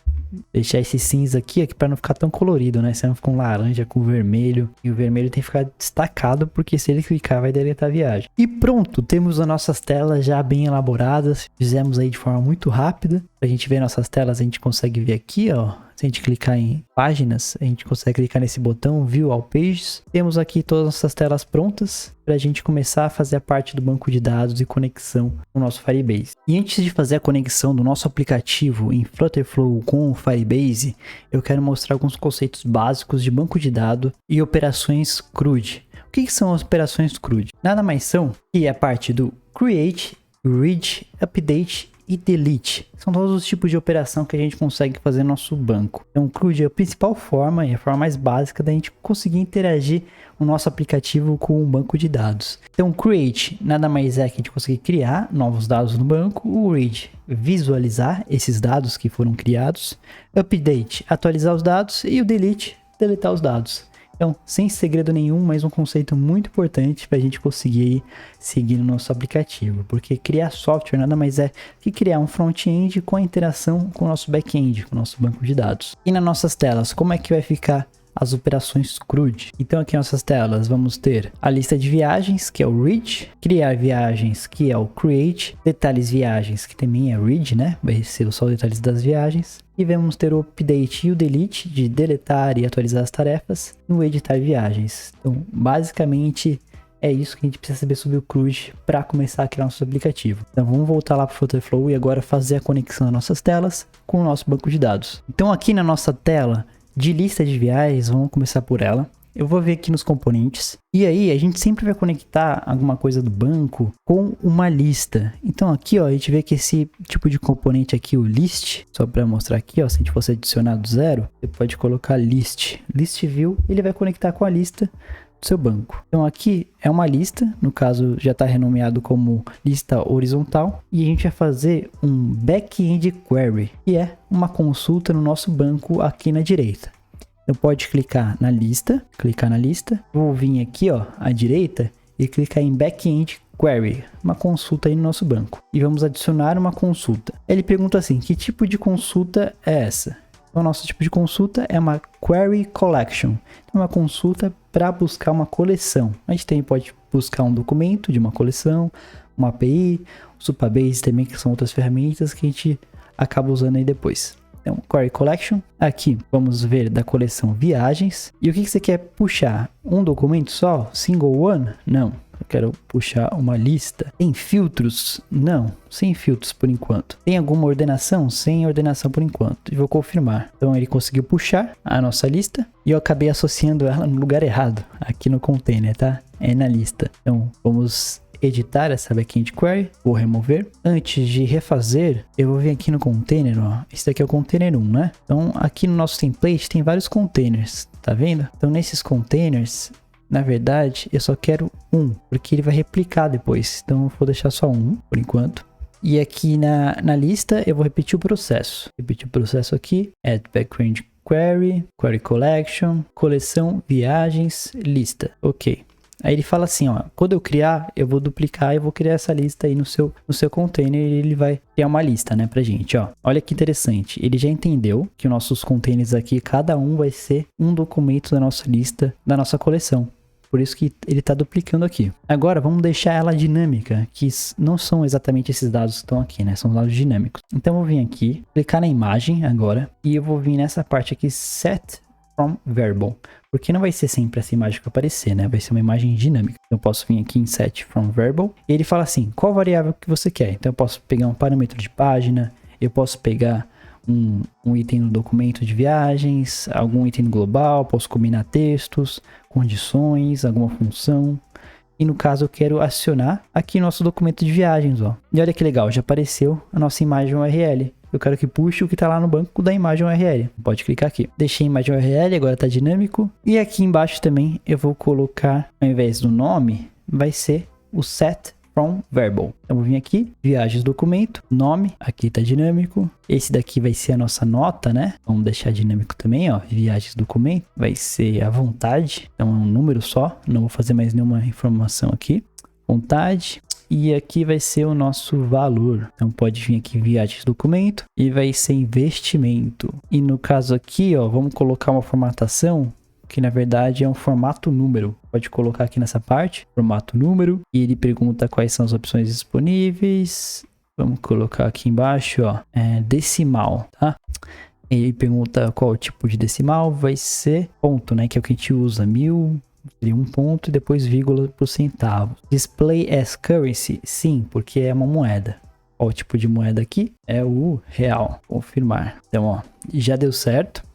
Deixar esse cinza aqui para não ficar tão colorido, né? Senão fica um laranja com vermelho. E o vermelho tem que ficar destacado, porque se ele clicar vai deletar a viagem. E pronto, temos as nossas telas já bem elaboradas. Fizemos aí de forma muito rápida. Pra gente ver nossas telas, a gente consegue ver aqui, ó. Se a gente clicar em páginas, a gente consegue clicar nesse botão View All Pages. Temos aqui todas as nossas telas prontas para a gente começar a fazer a parte do banco de dados e conexão com o nosso Firebase. E antes de fazer a conexão do nosso aplicativo em Flutterflow com o Firebase, eu quero mostrar alguns conceitos básicos de banco de dados e operações CRUD. O que são as operações CRUD? Nada mais são que a parte do Create, Read, Update e Delete. São todos os tipos de operação que a gente consegue fazer no nosso banco. Então, o CRUD é a principal forma e a forma mais básica da gente conseguir interagir o nosso aplicativo com o banco de dados. Então, o Create nada mais é que a gente conseguir criar novos dados no banco. O Read, visualizar esses dados que foram criados. Update, atualizar os dados. E o Delete, deletar os dados. Então, sem segredo nenhum, mas um conceito muito importante para a gente conseguir seguir no nosso aplicativo. Porque criar software nada mais é que criar um front-end com a interação com o nosso back-end, com o nosso banco de dados. E nas nossas telas, como é que vai ficar as operações CRUD? Então aqui em nossas telas vamos ter a lista de viagens, que é o Read, criar viagens, que é o Create, detalhes viagens, que também é Read, né? Vai ser só os detalhes das viagens. E vamos ter o Update e o Delete, de deletar e atualizar as tarefas, no editar viagens. Então, basicamente, é isso que a gente precisa saber sobre o CRUD para começar a criar nosso aplicativo. Então, vamos voltar lá para o Flutterflow e agora fazer a conexão das nossas telas com o nosso banco de dados. Então, aqui na nossa tela de lista de viagens, vamos começar por ela. Eu vou ver aqui nos componentes. E aí, a gente sempre vai conectar alguma coisa do banco com uma lista. Então aqui, ó, a gente vê que esse tipo de componente aqui, o list, só para mostrar aqui, ó, se a gente fosse adicionar do zero, você pode colocar list. List view, ele vai conectar com a lista do seu banco. Então aqui é uma lista, no caso já está renomeado como lista horizontal. E a gente vai fazer um back-end query, que é uma consulta no nosso banco aqui na direita. Então pode clicar na lista, vou vir aqui, ó, à direita e clicar em Backend Query, uma consulta aí no nosso banco. E vamos adicionar uma consulta. Ele pergunta assim, que tipo de consulta é essa? Então, o nosso tipo de consulta é uma Query Collection, então, uma consulta para buscar uma coleção. A gente também pode buscar um documento de uma coleção, uma API, o Supabase também, que são outras ferramentas que a gente acaba usando aí depois. Então, Query Collection. Aqui vamos ver da coleção viagens. E o que você quer puxar? Um documento só? Single one? Não. Eu quero puxar uma lista. Tem filtros? Não. Sem filtros por enquanto. Tem alguma ordenação? Sem ordenação por enquanto. E vou confirmar. Então ele conseguiu puxar a nossa lista. E eu acabei associando ela no lugar errado. Aqui no container, tá? É na lista. Então vamos editar essa backend query, vou remover. Antes de refazer, eu vou vir aqui no container, ó. Esse daqui é o container 1, né? Então, aqui no nosso template tem vários containers, tá vendo? Então, nesses containers, na verdade, eu só quero um, porque ele vai replicar depois. Então, eu vou deixar só um, por enquanto. E aqui na lista, eu vou repetir o processo. Repetir o processo aqui, add backend query, query collection, coleção, viagens, lista. Ok. Aí ele fala assim, ó, quando eu criar, eu vou duplicar e vou criar essa lista aí no seu container e ele vai criar uma lista, né, pra gente, ó. Olha que interessante, ele já entendeu que os nossos containers aqui, cada um vai ser um documento da nossa lista, da nossa coleção. Por isso que ele está duplicando aqui. Agora, vamos deixar ela dinâmica, que não são exatamente esses dados que estão aqui, né? São dados dinâmicos. Então, eu vou vir aqui, clicar na imagem agora, e eu vou vir nessa parte aqui, Set from Variable. Porque não vai ser sempre essa imagem que vai aparecer, né? Vai ser uma imagem dinâmica. Eu posso vir aqui em Set from Variable, e ele fala assim, qual variável que você quer? Então, eu posso pegar um parâmetro de página, eu posso pegar um item no documento de viagens, algum item global, posso combinar textos, condições, alguma função. E no caso eu quero acionar aqui nosso documento de viagens, ó. E olha que legal, já apareceu a nossa imagem URL. Eu quero que puxe o que está lá no banco da imagem URL. Pode clicar aqui. Deixei a imagem URL, agora está dinâmico. E aqui embaixo também eu vou colocar, ao invés do nome, vai ser o set from variable. Então vou vir aqui, viagens documento, nome, aqui tá dinâmico. Esse daqui vai ser a nossa nota, né? Vamos deixar dinâmico também, ó, viagens documento. Vai ser a vontade, então é um número só, não vou fazer mais nenhuma informação aqui. Vontade. E aqui vai ser o nosso valor. Então pode vir aqui viagens documento e vai ser investimento. E no caso aqui, ó, vamos colocar uma formatação que na verdade é um formato número. Pode colocar aqui nessa parte, formato número, e ele pergunta quais são as opções disponíveis. Vamos colocar aqui embaixo, ó, decimal, tá? Ele pergunta qual tipo de decimal, vai ser ponto, né, que é o que a gente usa, 1000, seria um ponto e depois vírgula por centavo. Display as currency, sim, porque é uma moeda. Qual o tipo de moeda aqui? É o real. Confirmar. Então, ó, já deu certo.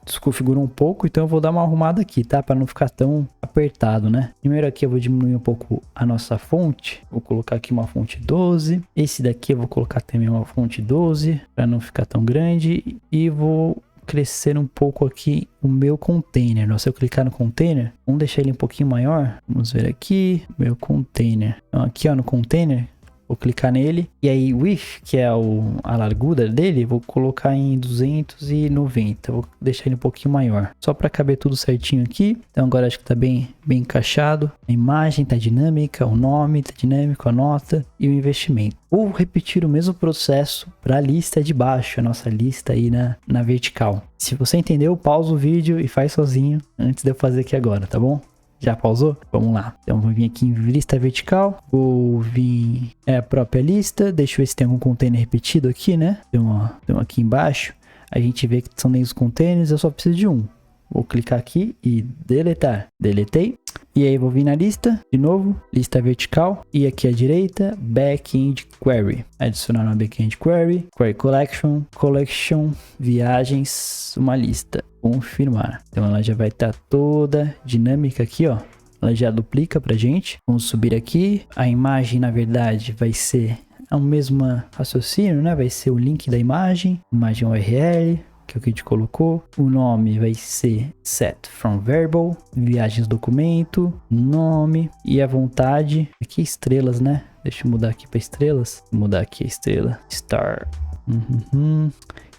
Desconfigurou um pouco, então eu vou dar uma arrumada aqui, tá? Para não ficar tão apertado, né? Primeiro aqui eu vou diminuir um pouco a nossa fonte. Vou colocar aqui uma fonte 12. Esse daqui eu vou colocar também uma fonte 12, para não ficar tão grande. E vou crescer um pouco aqui o meu container. Se eu clicar no container, vamos deixar ele um pouquinho maior. Vamos ver aqui, meu container. Então aqui, ó, no container, vou clicar nele, e aí width, que é a largura dele, vou colocar em 290, vou deixar ele um pouquinho maior, só para caber tudo certinho aqui. Então agora acho que tá bem encaixado, a imagem tá dinâmica, o nome tá dinâmico, a nota e o investimento. Vou repetir o mesmo processo para a lista de baixo, a nossa lista aí na vertical. Se você entendeu, pausa o vídeo e faz sozinho antes de eu fazer aqui agora, tá bom? Já pausou? Vamos lá. Então vou vir aqui em lista vertical. Vou vir a própria lista. Deixa eu ver se tem algum container repetido aqui, né? Tem um aqui embaixo. A gente vê que são nem os containers. Eu só preciso de um. Vou clicar aqui e deletar. Deletei. E aí vou vir na lista, de novo, lista vertical. E aqui à direita, backend query. Adicionar uma backend query, query collection, viagens, uma lista. Confirmar. Então ela já vai estar toda dinâmica aqui, ó. Ela já duplica pra gente. Vamos subir aqui. A imagem, na verdade, vai ser o mesmo raciocínio, né? Vai ser o link da imagem URL, que é o que a gente colocou. O nome vai ser set from variable, viagens documento, nome e a vontade. Aqui estrelas, né? Deixa eu mudar aqui para estrelas. Vou mudar aqui a estrela. Star.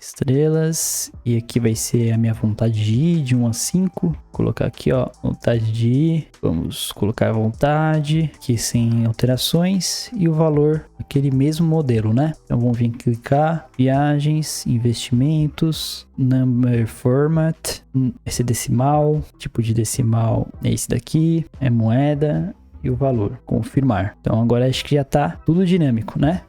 Estrelas. E aqui vai ser a minha vontade de ir, de 1 a 5. Vou colocar aqui, ó, vontade de ir. Vamos colocar a vontade, aqui sem alterações. E o valor, aquele mesmo modelo, né? Então vamos vir clicar, viagens, investimentos, number format, esse decimal, tipo de decimal é esse daqui, é moeda e o valor, confirmar. Então agora acho que já tá tudo dinâmico, né?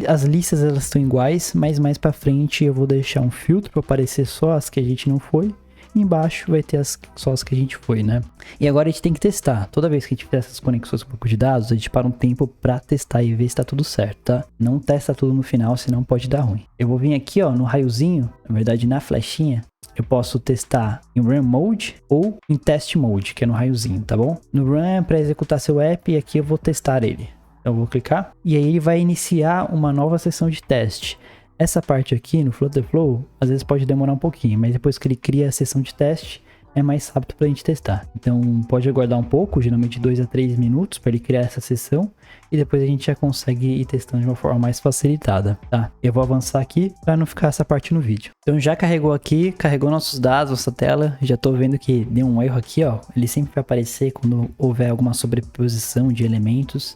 As listas elas estão iguais, mas mais para frente eu vou deixar um filtro para aparecer só as que a gente não foi. E embaixo vai ter só as que a gente foi, né? E agora a gente tem que testar. Toda vez que a gente fizer essas conexões com o banco de dados, a gente para um tempo para testar e ver se tá tudo certo, tá? Não testa tudo no final, senão pode dar ruim. Eu vou vir aqui, ó, no raiozinho, na verdade na flechinha. Eu posso testar em Run Mode ou em Test Mode, que é no raiozinho, tá bom? No Run é para executar seu app e aqui eu vou testar ele. Eu vou clicar e aí ele vai iniciar uma nova sessão de teste. Essa parte aqui no Flutterflow, às vezes pode demorar um pouquinho, mas depois que ele cria a sessão de teste, é mais rápido para a gente testar. Então pode aguardar um pouco, geralmente 2 a 3 minutos para ele criar essa sessão e depois a gente já consegue ir testando de uma forma mais facilitada, tá? Eu vou avançar aqui para não ficar essa parte no vídeo. Então já carregou aqui, carregou nossos dados, nossa tela, já tô vendo que deu um erro aqui, ó. Ele sempre vai aparecer quando houver alguma sobreposição de elementos.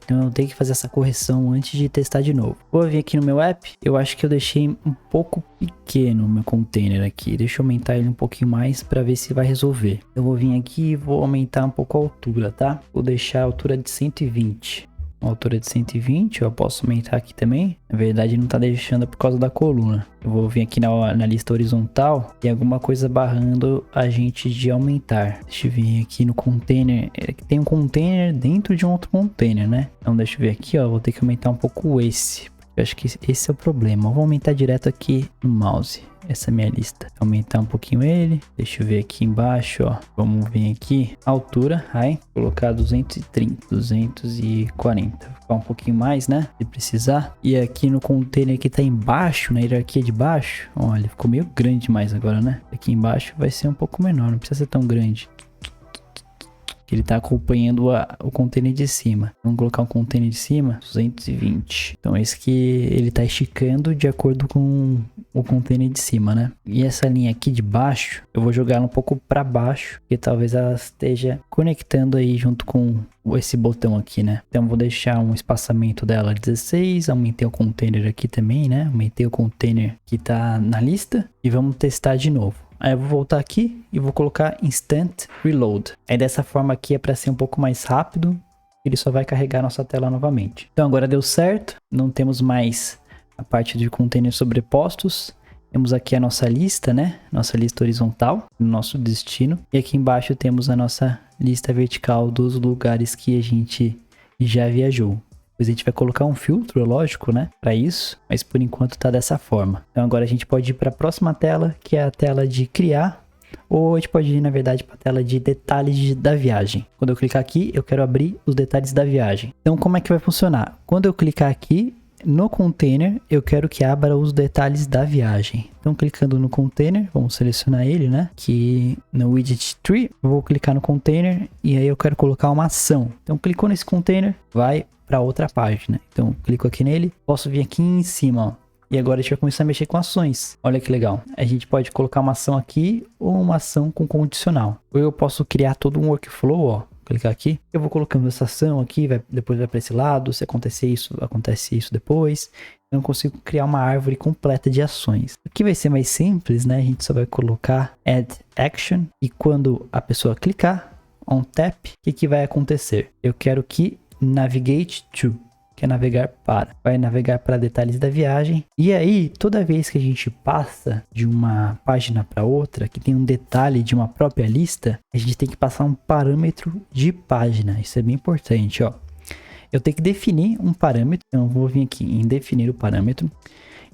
Então eu tenho que fazer essa correção antes de testar de novo. Vou vir aqui no meu app. Eu acho que eu deixei um pouco pequeno o meu container aqui. Deixa eu aumentar ele um pouquinho mais para ver se vai resolver. Eu vou vir aqui e vou aumentar um pouco a altura, tá? Vou deixar a altura de 120. Uma altura de 120, eu posso aumentar aqui também. Na verdade não tá deixando por causa da coluna. Eu vou vir aqui na lista horizontal. Tem alguma coisa barrando a gente de aumentar. Deixa eu vir aqui no container. Tem um container dentro de um outro container, né? Então deixa eu ver aqui, ó. Vou ter que aumentar um pouco esse. Eu acho que esse é o problema. Eu vou aumentar direto aqui no mouse. Essa é a minha lista. Vou aumentar um pouquinho ele. Deixa eu ver aqui embaixo, ó. Vamos vir aqui. Altura, colocar 230, 240. Vou ficar um pouquinho mais, né? Se precisar. E aqui no container que tá embaixo, na hierarquia de baixo. Olha, ficou meio grande demais agora, né? Aqui embaixo vai ser um pouco menor. Não precisa ser tão grande. Ele tá acompanhando o container de cima. Vamos colocar um container de cima, 220. Então esse que ele tá esticando de acordo com o container de cima, né? E essa linha aqui de baixo, eu vou jogar ela um pouco para baixo, porque talvez ela esteja conectando aí junto com esse botão aqui, né? Então eu vou deixar um espaçamento dela 16, aumentei o container aqui também, né? Aumentei o container que tá na lista e vamos testar de novo. Aí eu vou voltar aqui e vou colocar Instant Reload. Aí dessa forma aqui é para ser um pouco mais rápido. Ele só vai carregar nossa tela novamente. Então agora deu certo. Não temos mais a parte de containers sobrepostos. Temos aqui a nossa lista, né? Nossa lista horizontal, no nosso destino. E aqui embaixo temos a nossa lista vertical dos lugares que a gente já viajou. Depois a gente vai colocar um filtro, lógico, né? Para isso, mas por enquanto tá dessa forma. Então agora a gente pode ir para a próxima tela, que é a tela de criar. Ou a gente pode ir, na verdade, para a tela de detalhes da viagem. Quando eu clicar aqui, eu quero abrir os detalhes da viagem. Então como é que vai funcionar? Quando eu clicar aqui no container, eu quero que abra os detalhes da viagem. Então clicando no container, vamos selecionar ele, né? Aqui no widget tree, eu vou clicar no container e aí eu quero colocar uma ação. Então clicou nesse container, vai para outra página. Então clico aqui nele, posso vir aqui em cima, ó. E agora a gente vai começar a mexer com ações. Olha que legal. A gente pode colocar uma ação aqui ou uma ação com condicional. Ou eu posso criar todo um workflow, ó. Clicar aqui. Eu vou colocando essa ação aqui, depois vai para esse lado. Se acontecer isso, acontece isso depois. Eu consigo criar uma árvore completa de ações. Aqui vai ser mais simples, né? A gente só vai colocar Add Action. E quando a pessoa clicar on tap, o que vai acontecer? Eu quero que Navigate to, que é navegar para. Vai navegar para detalhes da viagem. E aí, toda vez que a gente passa de uma página para outra, que tem um detalhe de uma própria lista, a gente tem que passar um parâmetro de página. Isso é bem importante, ó. Eu tenho que definir um parâmetro. Então, eu vou vir aqui em definir o parâmetro.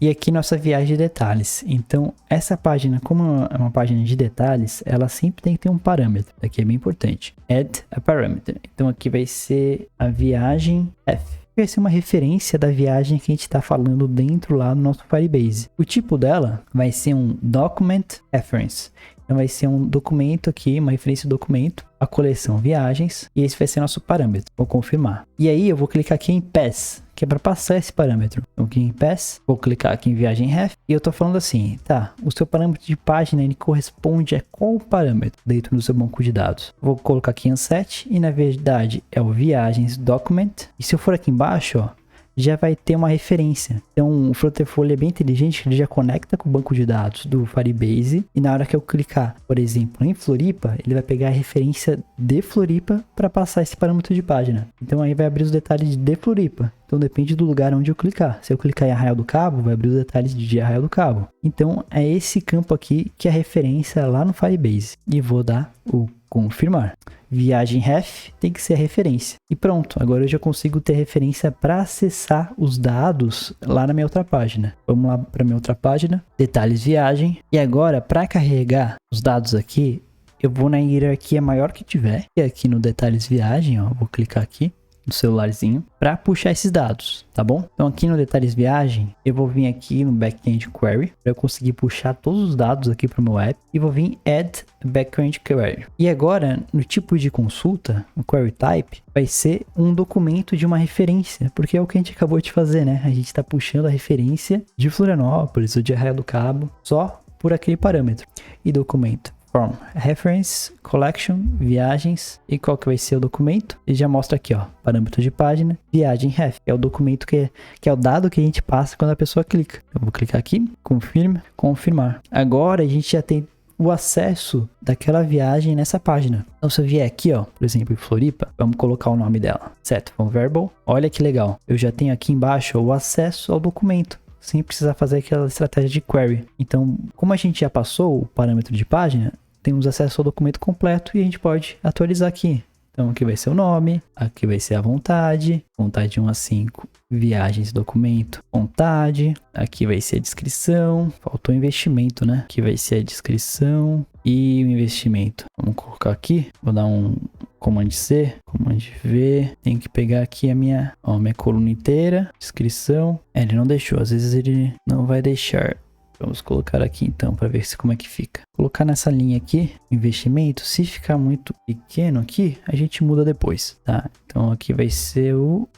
E aqui nossa viagem de detalhes. Então, essa página, como é uma página de detalhes, ela sempre tem que ter um parâmetro. Aqui é bem importante. Add a parameter. Então, aqui vai ser a viagem F. Vai ser uma referência da viagem que a gente está falando dentro lá no nosso Firebase. O tipo dela vai ser um Document Reference. Então, vai ser um documento aqui, uma referência do documento, a coleção viagens. E esse vai ser nosso parâmetro. Vou confirmar. E aí, eu vou clicar aqui em Pass, que é para passar esse parâmetro. Então aqui em Pass, vou clicar aqui em viagem ref e eu tô falando assim, tá, o seu parâmetro de página ele corresponde a qual parâmetro dentro do seu banco de dados? Vou colocar aqui em set e na verdade é o viagens document. E se eu for aqui embaixo, ó, já vai ter uma referência. Então o Flutterflow é bem inteligente, ele já conecta com o banco de dados do Firebase e na hora que eu clicar, por exemplo, em Floripa, ele vai pegar a referência de Floripa para passar esse parâmetro de página. Então aí vai abrir os detalhes de Floripa. Então depende do lugar onde eu clicar. Se eu clicar em Arraial do Cabo, vai abrir os detalhes de Arraial do Cabo. Então é esse campo aqui que é a referência lá no Firebase. E vou dar o confirmar. Viagem ref tem que ser a referência. E pronto, agora eu já consigo ter referência para acessar os dados lá na minha outra página. Vamos lá para minha outra página, detalhes viagem. E agora para carregar os dados aqui, eu vou na hierarquia maior que tiver. E aqui no detalhes viagem, ó, vou clicar aqui. do celularzinho para puxar esses dados, tá bom? Então aqui no detalhes viagem, eu vou vir aqui no backend query para eu conseguir puxar todos os dados aqui para o meu app e vou vir add backend query. E agora no tipo de consulta, no query type, vai ser um documento de uma referência, porque é o que a gente acabou de fazer, né? A gente está puxando a referência de Florianópolis ou de Arraial do Cabo só por aquele parâmetro. E documento from reference, collection, viagens, e qual que vai ser o documento? Ele já mostra aqui, ó, parâmetro de página, viagem ref, é o documento que é o dado que a gente passa quando a pessoa clica. Eu vou clicar aqui, confirm, confirmar. Agora a gente já tem o acesso daquela viagem nessa página. Então se eu vier aqui, ó, por exemplo, em Floripa, vamos colocar o nome dela, set from verbal. Olha que legal, eu já tenho aqui embaixo o acesso ao documento, sem precisar fazer aquela estratégia de query. Então, como a gente já passou o parâmetro de página, temos acesso ao documento completo e a gente pode atualizar aqui. Então aqui vai ser o nome, aqui vai ser a vontade 1 a 5, viagens, documento, vontade, aqui vai ser a descrição, faltou investimento, né? Aqui vai ser a descrição e o investimento. Vamos colocar aqui, vou dar um Command C, Command V, tenho que pegar aqui a minha coluna inteira, descrição. Ele não deixou, às vezes ele não vai deixar. Vamos colocar aqui então para ver como é que fica. Colocar nessa linha aqui, investimento, se ficar muito pequeno aqui, a gente muda depois, tá? Então aqui vai ser o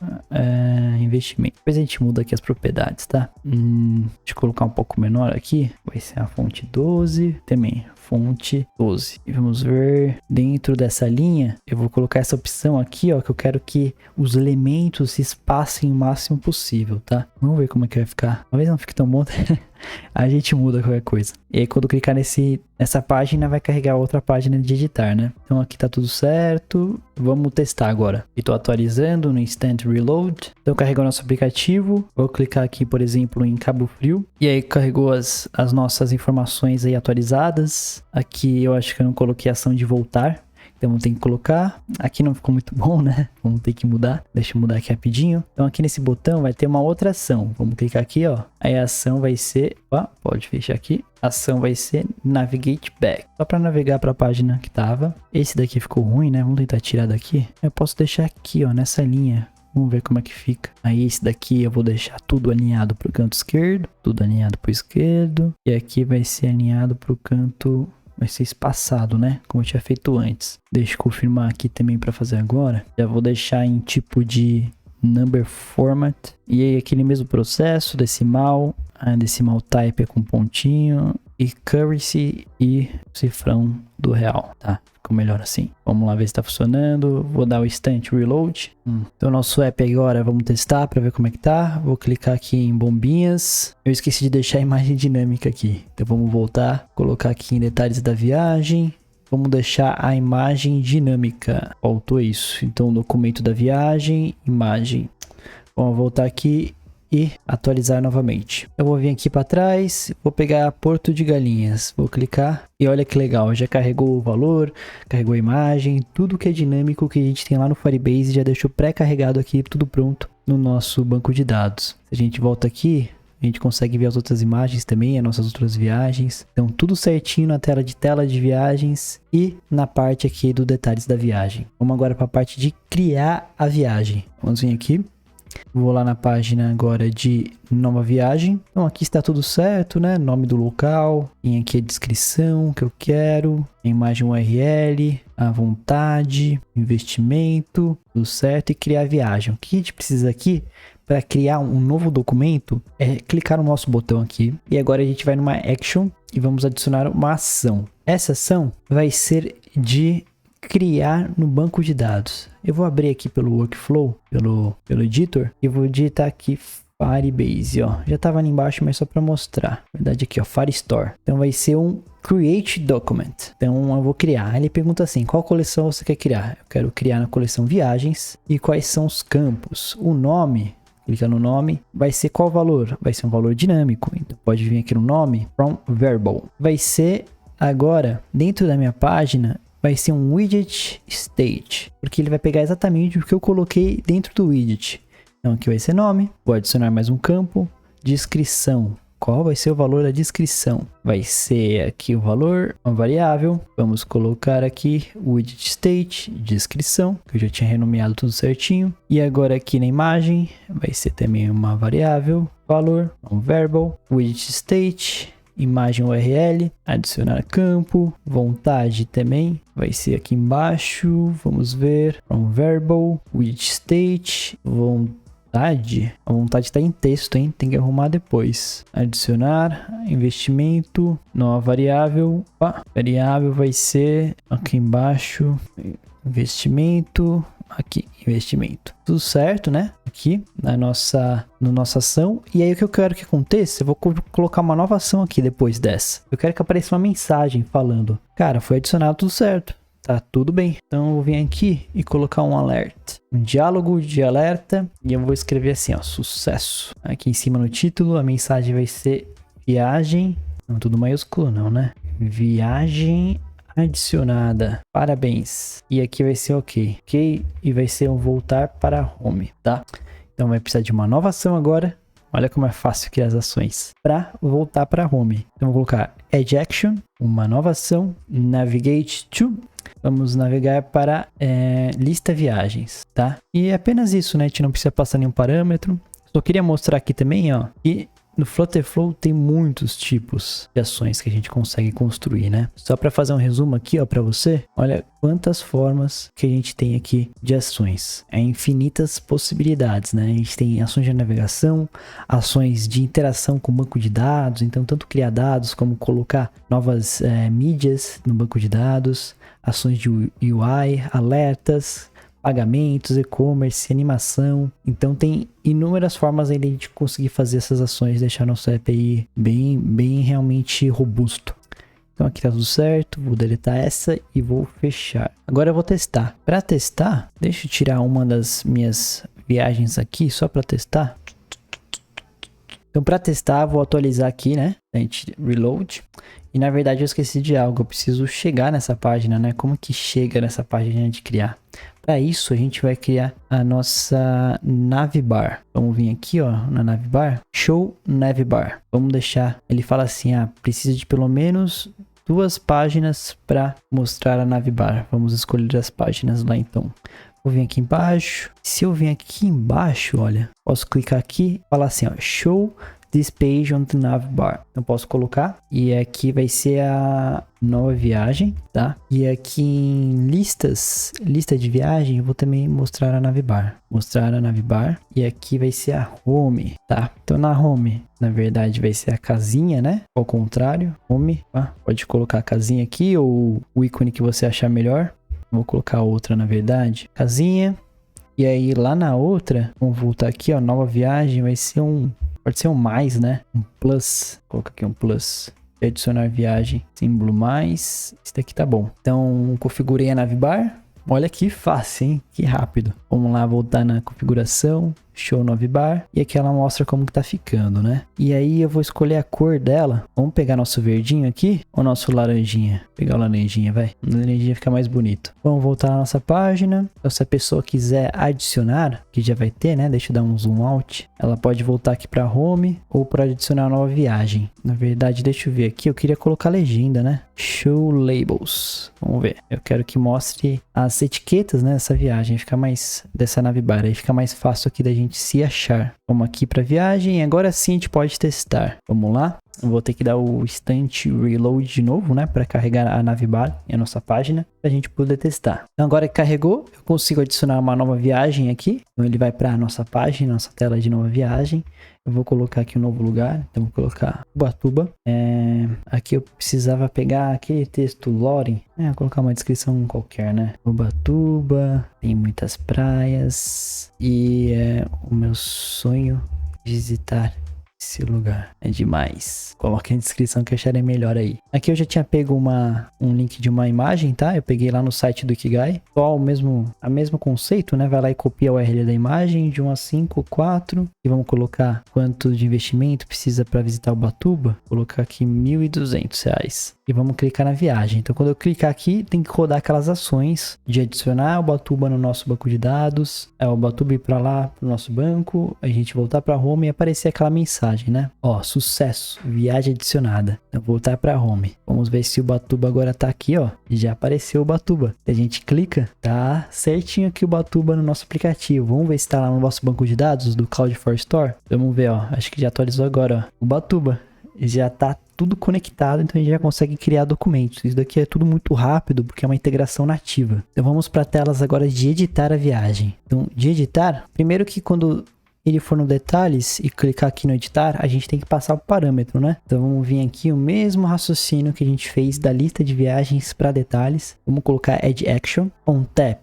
investimento. Depois a gente muda aqui as propriedades, tá? Deixa eu colocar um pouco menor aqui, vai ser a fonte 12, também fonte 12. E vamos ver dentro dessa linha, eu vou colocar essa opção aqui, ó, que eu quero que os elementos se espacem o máximo possível, tá? Vamos ver como é que vai ficar. Talvez não fique tão bom. A gente muda qualquer coisa. E aí quando clicar nessa página vai carregar outra página de editar, né? Então aqui tá tudo certo. Vamos testar agora. E tô atualizando no Instant Reload. Então carregou nosso aplicativo. Vou clicar aqui, por exemplo, em Cabo Frio. E aí carregou as nossas informações aí atualizadas. Aqui eu acho que eu não coloquei a ação de voltar. Então vamos ter que colocar. Aqui não ficou muito bom, né? Vamos ter que mudar. Deixa eu mudar aqui rapidinho. Então aqui nesse botão vai ter uma outra ação. Vamos clicar aqui, ó. Aí a ação vai ser... pode fechar aqui. A ação vai ser Navigate Back. Só para navegar para a página que tava. Esse daqui ficou ruim, né? Vamos tentar tirar daqui. Eu posso deixar aqui, ó, nessa linha. Vamos ver como é que fica. Aí esse daqui eu vou deixar tudo alinhado pro canto esquerdo. Tudo alinhado pro esquerdo. E aqui vai ser alinhado pro canto... Vai ser espaçado, né? Como eu tinha feito antes. Deixa eu confirmar aqui também para fazer agora. Já vou deixar em tipo de number format. E aí aquele mesmo processo, decimal. A decimal type é com pontinho. E currency e cifrão do real, tá? Ficou melhor assim. Vamos lá ver se tá funcionando. Vou dar o Instant Reload. Então nosso app agora, vamos testar para ver como é que tá. Vou clicar aqui em bombinhas. Eu esqueci de deixar a imagem dinâmica aqui. Então vamos voltar. Colocar aqui em detalhes da viagem. Vamos deixar a imagem dinâmica. Faltou isso. Então documento da viagem, imagem. Vamos voltar aqui e atualizar novamente. Eu vou vir aqui para trás, vou pegar Porto de Galinhas, vou clicar e olha que legal, já carregou o valor, carregou a imagem, tudo que é dinâmico que a gente tem lá no Firebase já deixou pré-carregado aqui, tudo pronto no nosso banco de dados. Se a gente volta aqui, a gente consegue ver as outras imagens também, as nossas outras viagens. Então tudo certinho na tela de viagens e na parte aqui do detalhes da viagem. Vamos agora para a parte de criar a viagem. Vamos vir aqui. Vou lá na página agora de nova viagem. Então aqui está tudo certo, né? Nome do local, tem aqui a descrição que eu quero, a imagem URL, a vontade, investimento, tudo certo e criar a viagem. O que a gente precisa aqui para criar um novo documento é clicar no nosso botão aqui e agora a gente vai numa action e vamos adicionar uma ação. Essa ação vai ser de criar no banco de dados. Eu vou abrir aqui pelo workflow, pelo editor e vou digitar aqui Firebase, ó. Já estava ali embaixo, mas só para mostrar. Na verdade aqui, ó, Firestore. Então vai ser um Create Document. Então eu vou criar. Ele pergunta assim, qual coleção você quer criar? Eu quero criar na coleção viagens e quais são os campos. O nome, clica no nome, vai ser qual valor? Vai ser um valor dinâmico. Então pode vir aqui no nome, from verbal. Vai ser agora, dentro da minha página, vai ser um widget state, porque ele vai pegar exatamente o que eu coloquei dentro do widget. Então aqui vai ser nome, vou adicionar mais um campo, descrição, qual vai ser o valor da descrição? Vai ser aqui o valor, uma variável. Vamos colocar aqui o widget state, descrição, que eu já tinha renomeado tudo certinho. E agora aqui na imagem vai ser também uma variável, valor, um variable, widget state, imagem URL, adicionar campo, vontade também, vai ser aqui embaixo, vamos ver, um variable, widget state, vontade, a vontade está em texto, hein? Tem que arrumar depois. Adicionar, investimento, nova variável, variável vai ser aqui embaixo, investimento, aqui, investimento. Tudo certo, né? Aqui na nossa ação. E aí o que eu quero que aconteça, eu vou colocar uma nova ação aqui depois dessa. Eu quero que apareça uma mensagem falando, cara, foi adicionado tudo certo. Tá tudo bem. Então eu vou vir aqui e colocar um alerta. Um diálogo de alerta. E eu vou escrever assim, ó, sucesso. Aqui em cima no título, a mensagem vai ser viagem. Não tudo maiúsculo não, né? Viagem adicionada. Parabéns. E aqui vai ser ok. Ok. E vai ser um voltar para home, tá? Então vai precisar de uma nova ação agora. Olha como é fácil criar as ações. Para voltar para home. Então vou colocar add action. Uma nova ação. Navigate to. Vamos navegar para lista viagens, tá? E é apenas isso, né? A gente não precisa passar nenhum parâmetro. Só queria mostrar aqui também, ó, que no Flutter Flow tem muitos tipos de ações que a gente consegue construir, né? Só para fazer um resumo aqui, ó, para você, olha quantas formas que a gente tem aqui de ações. É infinitas possibilidades, né? A gente tem ações de navegação, ações de interação com o banco de dados, então tanto criar dados como colocar novas mídias no banco de dados, ações de UI, alertas, pagamentos, e-commerce, animação. Então tem inúmeras formas aí de a gente conseguir fazer essas ações, deixar nosso API bem realmente robusto. Então aqui tá tudo certo, vou deletar essa e vou fechar. Agora eu vou testar. Para testar, deixa eu tirar uma das minhas viagens aqui, só para testar. Então para testar, vou atualizar aqui, né? A gente reload. E na verdade eu esqueci de algo, eu preciso chegar nessa página, né? Como que chega nessa página de criar? Para isso a gente vai criar a nossa navbar. Vamos vir aqui, ó, na navbar, show navbar. Vamos deixar, ele fala assim, precisa de pelo menos 2 páginas para mostrar a navbar. Vamos escolher as páginas lá então. Vou vir aqui embaixo. Se eu vir aqui embaixo, olha, posso clicar aqui e falar assim, ó, show this page on the navbar. Eu posso colocar e aqui vai ser a nova viagem, tá? E aqui em lista de viagem, eu vou também mostrar a navbar. Mostrar a navbar e aqui vai ser a home, tá? Então na home, na verdade, vai ser a casinha, né? Ao contrário, home, pode colocar a casinha aqui ou o ícone que você achar melhor. Vou colocar outra, na verdade, casinha. E aí lá na outra, vamos voltar aqui, ó, nova viagem, vai ser pode ser um mais, né? Um plus. Vou colocar aqui um plus. E adicionar viagem. Símbolo mais. Esse daqui tá bom. Então, configurei a navbar. Olha que fácil, hein? Que rápido. Vamos lá, voltar na configuração. Show navbar. E aqui ela mostra como que tá ficando, né? E aí eu vou escolher a cor dela. Vamos pegar nosso verdinho aqui ou nosso laranjinha? Vou pegar o laranjinha, vai. O laranjinha fica mais bonito. Vamos voltar na nossa página. Então se a pessoa quiser adicionar, que já vai ter, né? Deixa eu dar um zoom out. Ela pode voltar aqui para home ou para adicionar uma nova viagem. Na verdade, deixa eu ver aqui. Eu queria colocar legenda, né? Show labels. Vamos ver. Eu quero que mostre as etiquetas, né? Dessa viagem. Fica mais dessa navbar. Aí fica mais fácil aqui da gente se achar. Vamos aqui para viagem. Agora sim a gente pode testar. Vamos lá. Eu vou ter que dar o instant reload de novo, né? Para carregar a navbar e a nossa página. Para a gente poder testar. Então agora que carregou, eu consigo adicionar uma nova viagem aqui. Então ele vai para a nossa página, nossa tela de nova viagem. Eu vou colocar aqui um novo lugar. Então vou colocar Ubatuba. Aqui eu precisava pegar aquele texto Lore. Vou colocar uma descrição qualquer, né? Ubatuba. Tem muitas praias. E o meu sonho visitar esse lugar é demais. Coloque na descrição que acharem melhor aí. Aqui eu já tinha pego um link de uma imagem, tá? Eu peguei lá no site do Ikigai. Só o mesmo conceito, né? Vai lá e copia a URL da imagem de 1 a 5, 4. E vamos colocar quanto de investimento precisa para visitar Ubatuba. Vou colocar aqui R$ 1.200. E vamos clicar na viagem. Então quando eu clicar aqui, tem que rodar aquelas ações de adicionar Ubatuba no nosso banco de dados. O Ubatuba ir para lá, para o nosso banco. A gente voltar para home e aparecer aquela mensagem. viagem, né? Ó, sucesso, viagem adicionada. Então, voltar para home. Vamos ver se o Ubatuba agora tá aqui, ó. Já apareceu o Ubatuba. Se a gente clica, tá certinho aqui o Ubatuba no nosso aplicativo. Vamos ver se tá lá no nosso banco de dados do Cloud4 Store. Vamos ver, ó. Acho que já atualizou agora, ó. O Ubatuba já tá tudo conectado, então a gente já consegue criar documentos. Isso daqui é tudo muito rápido, porque é uma integração nativa. Então vamos para telas agora de editar a viagem. Então, de editar, primeiro que quando ele for no detalhes e clicar aqui no editar, a gente tem que passar o parâmetro, né? Então vamos vir aqui o mesmo raciocínio que a gente fez da lista de viagens para detalhes. Vamos colocar Add Action. On Tap,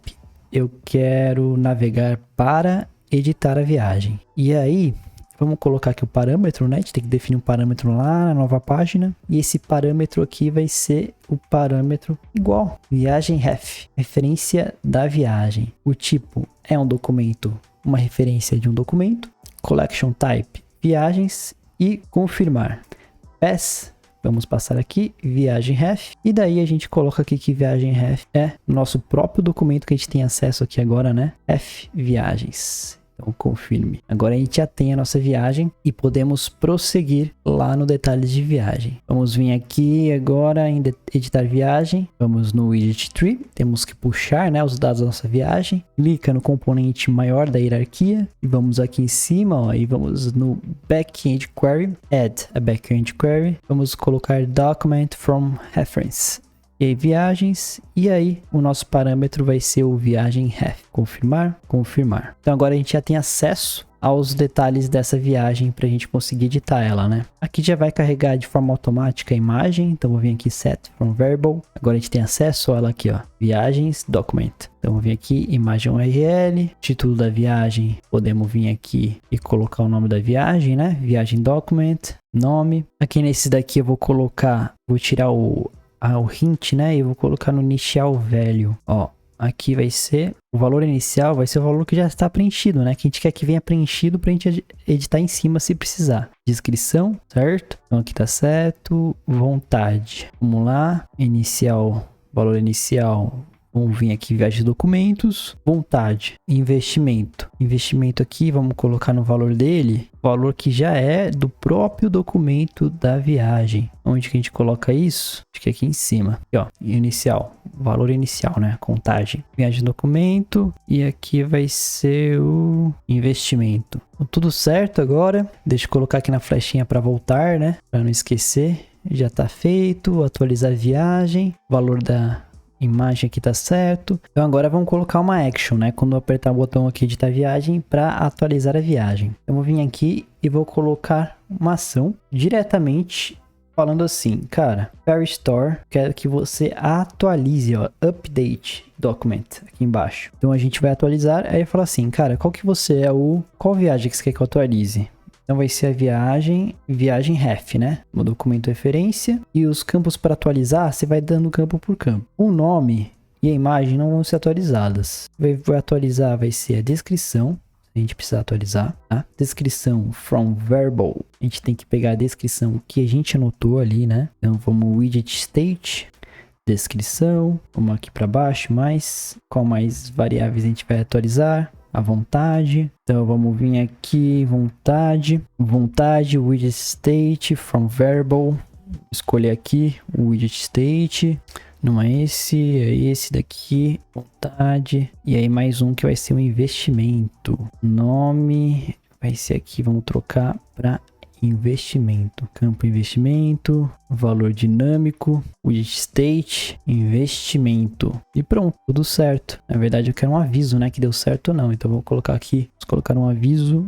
eu quero navegar para editar a viagem. E aí, vamos colocar aqui o parâmetro, né? A gente tem que definir um parâmetro lá na nova página. E esse parâmetro aqui vai ser o parâmetro igual. Viagem ref, referência da viagem. O tipo é um documento, uma referência de um documento. Collection type, viagens. E confirmar. Pass, vamos passar aqui, viagem ref. E daí a gente coloca aqui que viagem ref é nosso próprio documento que a gente tem acesso aqui agora, né? F, viagens. Então, confirme. Agora a gente já tem a nossa viagem e podemos prosseguir lá no detalhes de viagem. Vamos vir aqui agora em editar viagem. Vamos no widget tree. Temos que puxar, né, os dados da nossa viagem. Clica no componente maior da hierarquia. E vamos aqui em cima, ó, e vamos no backend query. Add a backend query. Vamos colocar document from reference. E aí, viagens, e aí o nosso parâmetro vai ser o viagem ref. Confirmar, confirmar. Então agora a gente já tem acesso aos detalhes dessa viagem para a gente conseguir editar ela, né? Aqui já vai carregar de forma automática a imagem, então vou vir aqui set from variable. Agora a gente tem acesso a ela aqui, ó, viagens, document. Então vou vir aqui, imagem URL, título da viagem, podemos vir aqui e colocar o nome da viagem, né? Viagem document, nome. Aqui nesse daqui eu vou colocar, vou tirar o hint, né? E vou colocar no initial value. Ó, aqui vai ser o valor inicial, vai ser o valor que já está preenchido, né? Que a gente quer que venha preenchido para a gente editar em cima se precisar. Descrição, certo? Então aqui tá certo. Vontade. Vamos lá. Inicial, valor inicial. Vamos vir aqui, viagem de documentos, vontade, investimento. Investimento aqui, vamos colocar no valor dele, valor que já é do próprio documento da viagem. Onde que a gente coloca isso? Acho que aqui em cima. Aqui, ó, inicial, valor inicial, né? Contagem. Viagem de documento e aqui vai ser o investimento. Então, tudo certo agora. Deixa eu colocar aqui na flechinha para voltar, né? Para não esquecer. Já tá feito. Atualizar a viagem. Valor da imagem aqui tá certo. Então agora vamos colocar uma action, né? Quando eu apertar o botão aqui de editar viagem para atualizar a viagem. Eu vou vir aqui e vou colocar uma ação diretamente falando assim, cara, Ferry Store, quero que você atualize, ó, update document aqui embaixo. Então a gente vai atualizar, aí fala assim, cara, qual viagem que você quer que eu atualize? Então vai ser a viagem ref, né? O documento referência. E os campos para atualizar, você vai dando campo por campo. O nome e a imagem não vão ser atualizadas. Vai atualizar, vai ser a descrição. A gente precisa atualizar, tá? Descrição from variable. A gente tem que pegar a descrição que a gente anotou ali, né? Então vamos widget state. Descrição. Vamos aqui para baixo, qual mais variáveis a gente vai atualizar? A vontade. Então vamos vir aqui, vontade, widget state from variable. Escolher aqui o widget state. Não é esse, é esse daqui, vontade. E aí mais um que vai ser o investimento. Nome vai ser aqui, vamos trocar para investimento. Campo investimento, valor dinâmico, widget state, investimento. E pronto, tudo certo. Na verdade eu quero um aviso, né, que deu certo ou não. Então vou colocar aqui, vamos colocar um aviso,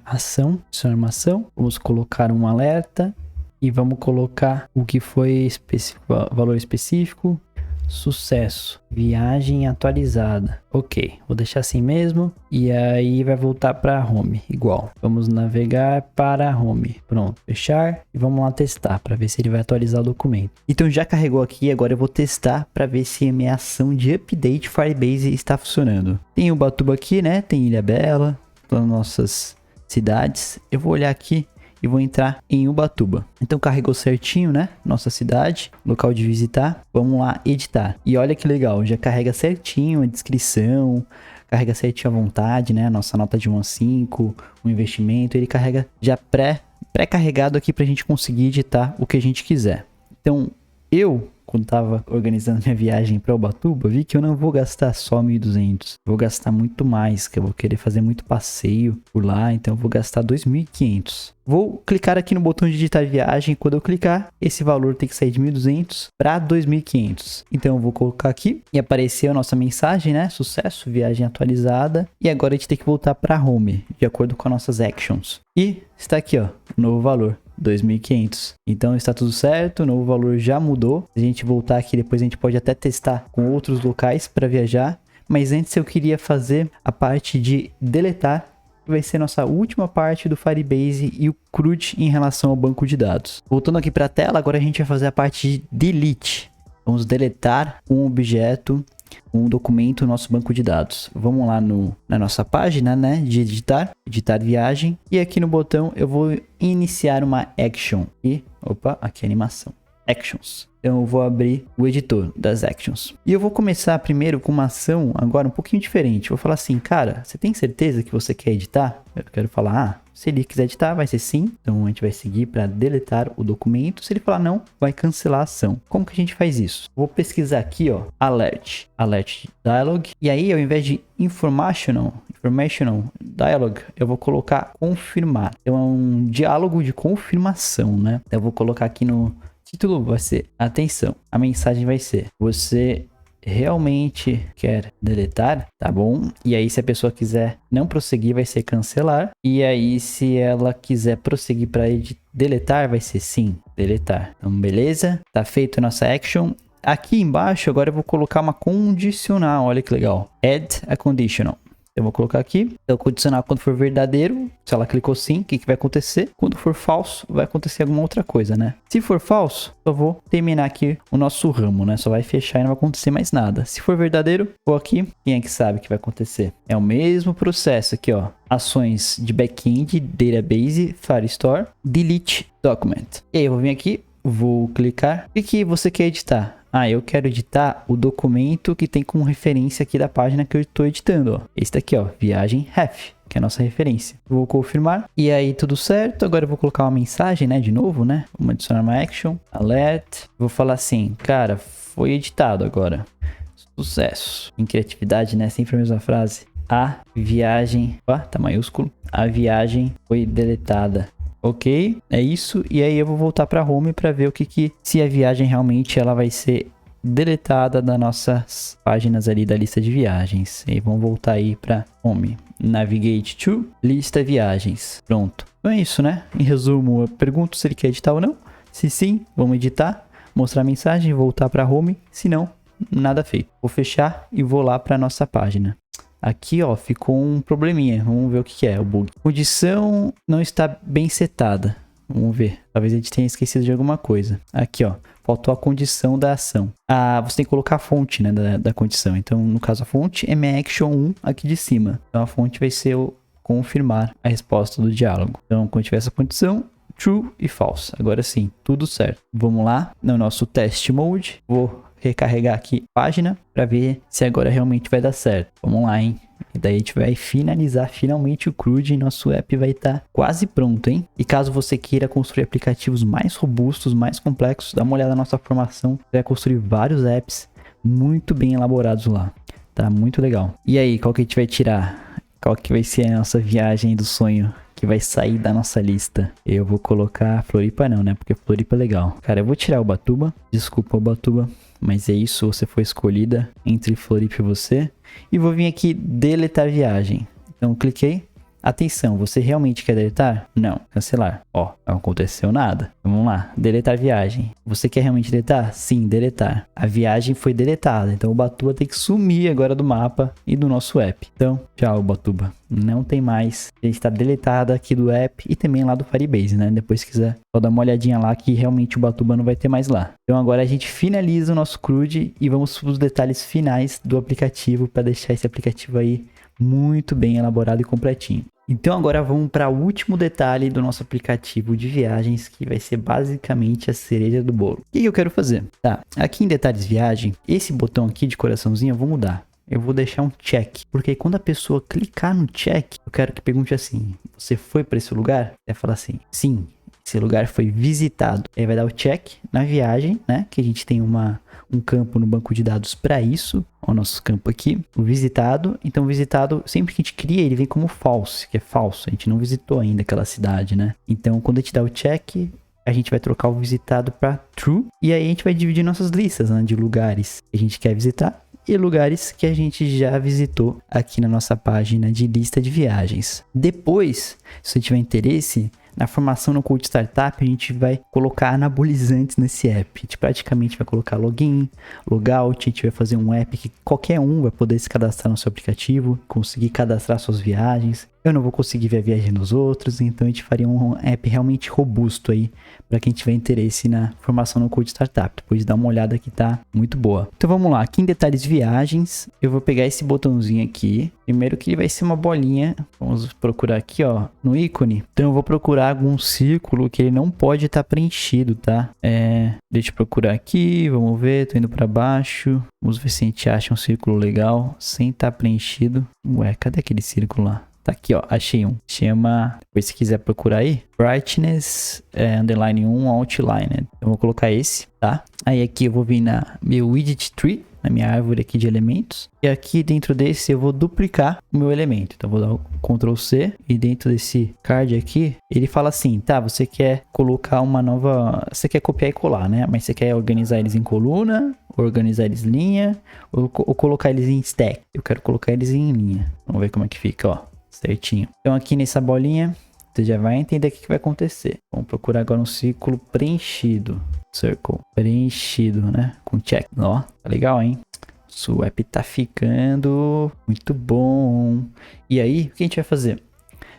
ação, adicionar uma ação. Vamos colocar um alerta e vamos colocar o que foi específico, valor específico. Sucesso, viagem atualizada. Ok, vou deixar assim mesmo. E aí vai voltar para home, igual. Vamos navegar para home. Pronto, fechar. E vamos lá testar para ver se ele vai atualizar o documento. Então já carregou aqui, agora eu vou testar para ver se a minha ação de update Firebase está funcionando. Tem o Ubatuba aqui, né? Tem Ilhabela, todas as nossas cidades. Eu vou olhar aqui e vou entrar em Ubatuba. Então carregou certinho, né? Nossa cidade, local de visitar. Vamos lá editar. E olha que legal, já carrega certinho a descrição, carrega certinho a vontade, né? A nossa nota de 1 a 5, o investimento, ele carrega já pré-carregado aqui pra gente conseguir editar o que a gente quiser. Então, quando tava organizando minha viagem para Ubatuba, vi que eu não vou gastar só 1.200. Vou gastar muito mais, que eu vou querer fazer muito passeio por lá, então eu vou gastar 2.500. Vou clicar aqui no botão de editar viagem. Quando eu clicar, esse valor tem que sair de 1.200 para 2.500. Então eu vou colocar aqui e apareceu a nossa mensagem, né? Sucesso, viagem atualizada. E agora a gente tem que voltar para home, de acordo com as nossas actions. E está aqui, ó, o novo valor. 2.500. Então está tudo certo, o novo valor já mudou. Se a gente voltar aqui depois, a gente pode até testar com outros locais para viajar. Mas antes eu queria fazer a parte de deletar, que vai ser nossa última parte do Firebase e o CRUD em relação ao banco de dados. Voltando aqui para a tela, agora a gente vai fazer a parte de delete. Vamos deletar um objeto, um documento no nosso banco de dados. Vamos lá na nossa página, né, de editar viagem. E aqui no botão eu vou iniciar uma action. E, opa, aqui é animação. Actions. Então eu vou abrir o editor das actions. E eu vou começar primeiro com uma ação agora um pouquinho diferente. Vou falar assim, cara, você tem certeza que você quer editar? Eu quero falar, se ele quiser editar, vai ser sim. Então a gente vai seguir para deletar o documento. Se ele falar não, vai cancelar a ação. Como que a gente faz isso? Vou pesquisar aqui, ó, alert dialog. E aí, ao invés de informational dialog, eu vou colocar confirmar. Então é um diálogo de confirmação, né? Então eu vou colocar aqui no título, vai ser, atenção, a mensagem vai ser, você realmente quer deletar, tá bom? E aí se a pessoa quiser não prosseguir, vai ser cancelar. E aí se ela quiser prosseguir para deletar, vai ser sim, deletar. Então beleza, tá feito a nossa action. Aqui embaixo agora eu vou colocar uma condicional, olha que legal, add a conditional. Eu vou colocar aqui, então condicional quando for verdadeiro, se ela clicou sim, o que vai acontecer? Quando for falso, vai acontecer alguma outra coisa, né? Se for falso, só vou terminar aqui o nosso ramo, né? Só vai fechar e não vai acontecer mais nada. Se for verdadeiro, vou aqui, quem é que sabe o que vai acontecer? É o mesmo processo aqui, ó. Ações de backend, database, Firestore, delete document. E aí eu vou vir aqui, vou clicar. O que você quer editar? Ah, eu quero editar o documento que tem como referência aqui da página que eu estou editando, ó. Esse daqui, ó, viagem ref, que é a nossa referência. Vou confirmar. E aí, tudo certo. Agora eu vou colocar uma mensagem, né, de novo, né? Vamos adicionar uma action, alert. Vou falar assim, cara, foi editado agora. Sucesso. Em criatividade, né? Sempre a mesma frase. A viagem, ó, tá maiúsculo. A viagem foi deletada. Ok, é isso. E aí eu vou voltar para home para ver se a viagem realmente ela vai ser deletada das nossas páginas ali da lista de viagens. E vamos voltar aí para home. Navigate to lista viagens. Pronto. Então é isso, né? Em resumo, eu pergunto se ele quer editar ou não. Se sim, vamos editar, mostrar a mensagem, voltar para home. Se não, nada feito. Vou fechar e vou lá para nossa página. Aqui, ó, ficou um probleminha. Vamos ver o que é o bug. Condição não está bem setada. Vamos ver. Talvez a gente tenha esquecido de alguma coisa. Aqui, ó. Faltou a condição da ação. Você tem que colocar a fonte, né, da condição. Então, no caso, a fonte é minha action 1 aqui de cima. Então, a fonte vai ser o confirmar a resposta do diálogo. Então, quando tiver essa condição, true e false. Agora sim, tudo certo. Vamos lá no nosso test mode. Vou recarregar aqui a página para ver se agora realmente vai dar certo. Vamos lá, hein? E daí a gente vai finalizar finalmente o CRUD e nosso app vai estar quase pronto, hein? E caso você queira construir aplicativos mais robustos, mais complexos, dá uma olhada na nossa formação. Você vai construir vários apps muito bem elaborados lá. Tá muito legal. E aí, qual que a gente vai tirar? Qual que vai ser a nossa viagem do sonho que vai sair da nossa lista? Eu vou colocar Floripa não, né? Porque Floripa é legal. Cara, eu vou tirar Ubatuba. Desculpa, Ubatuba. Mas é isso, você foi escolhida entre Floripa e você. E vou vir aqui, deletar viagem. Então, cliquei. Atenção, você realmente quer deletar? Não, cancelar. Ó, não aconteceu nada. Vamos lá, deletar viagem. Você quer realmente deletar? Sim, deletar. A viagem foi deletada, então o Ubatuba tem que sumir agora do mapa e do nosso app. Então, tchau, Ubatuba. Não tem mais. Ele está deletada aqui do app e também lá do Firebase, né? Depois se quiser, só dar uma olhadinha lá que realmente o Ubatuba não vai ter mais lá. Então agora a gente finaliza o nosso CRUD e vamos para os detalhes finais do aplicativo para deixar esse aplicativo aí muito bem elaborado e completinho. Então agora vamos para o último detalhe do nosso aplicativo de viagens, que vai ser basicamente a cereja do bolo. O que eu quero fazer? Tá, aqui em detalhes viagem, esse botão aqui de coraçãozinho eu vou mudar. Eu vou deixar um check, porque quando a pessoa clicar no check, eu quero que pergunte assim, você foi para esse lugar? Vai falar assim, sim, esse lugar foi visitado. Aí vai dar o check na viagem, né? Que a gente tem um campo no banco de dados para isso. Ó, o nosso campo aqui, o visitado. Então, o visitado, sempre que a gente cria, ele vem como false, que é falso. A gente não visitou ainda aquela cidade, né? Então, quando a gente dá o check, a gente vai trocar o visitado para true. E aí a gente vai dividir nossas listas, né, de lugares que a gente quer visitar e lugares que a gente já visitou aqui na nossa página de lista de viagens. Depois, se você tiver interesse, na formação no Code Startup, a gente vai colocar anabolizantes nesse app. A gente praticamente vai colocar login, logout, a gente vai fazer um app que qualquer um vai poder se cadastrar no seu aplicativo, conseguir cadastrar suas viagens. Eu não vou conseguir ver a viagem dos outros, então a gente faria um app realmente robusto aí para quem tiver interesse na formação no Code Startup. Depois dá uma olhada que tá muito boa. Então vamos lá, aqui em detalhes viagens, eu vou pegar esse botãozinho aqui. Primeiro que ele vai ser uma bolinha, vamos procurar aqui ó, no ícone. Então eu vou procurar algum círculo que ele não pode estar preenchido, tá? Deixa eu procurar aqui, vamos ver, tô indo para baixo. Vamos ver se a gente acha um círculo legal sem estar preenchido. Ué, cadê aquele círculo lá? Tá aqui, ó, achei um. Chama, depois se quiser procurar aí, Brightness, underline 1, Outline. Eu vou colocar esse, tá? Aí aqui eu vou vir na meu Widget Tree, na minha árvore aqui de elementos. E aqui dentro desse eu vou duplicar o meu elemento. Então eu vou dar o Ctrl C e dentro desse card aqui, ele fala assim, tá, você quer colocar uma nova... Você quer copiar e colar, né? Mas você quer organizar eles em coluna, organizar eles em linha, ou colocar eles em stack. Eu quero colocar eles em linha. Vamos ver como é que fica, ó. Certinho. Então aqui nessa bolinha, você já vai entender o que vai acontecer. Vamos procurar agora um círculo preenchido. Circle. Preenchido, né? Com check. Ó, tá legal, hein? O app tá ficando muito bom. E aí, o que a gente vai fazer?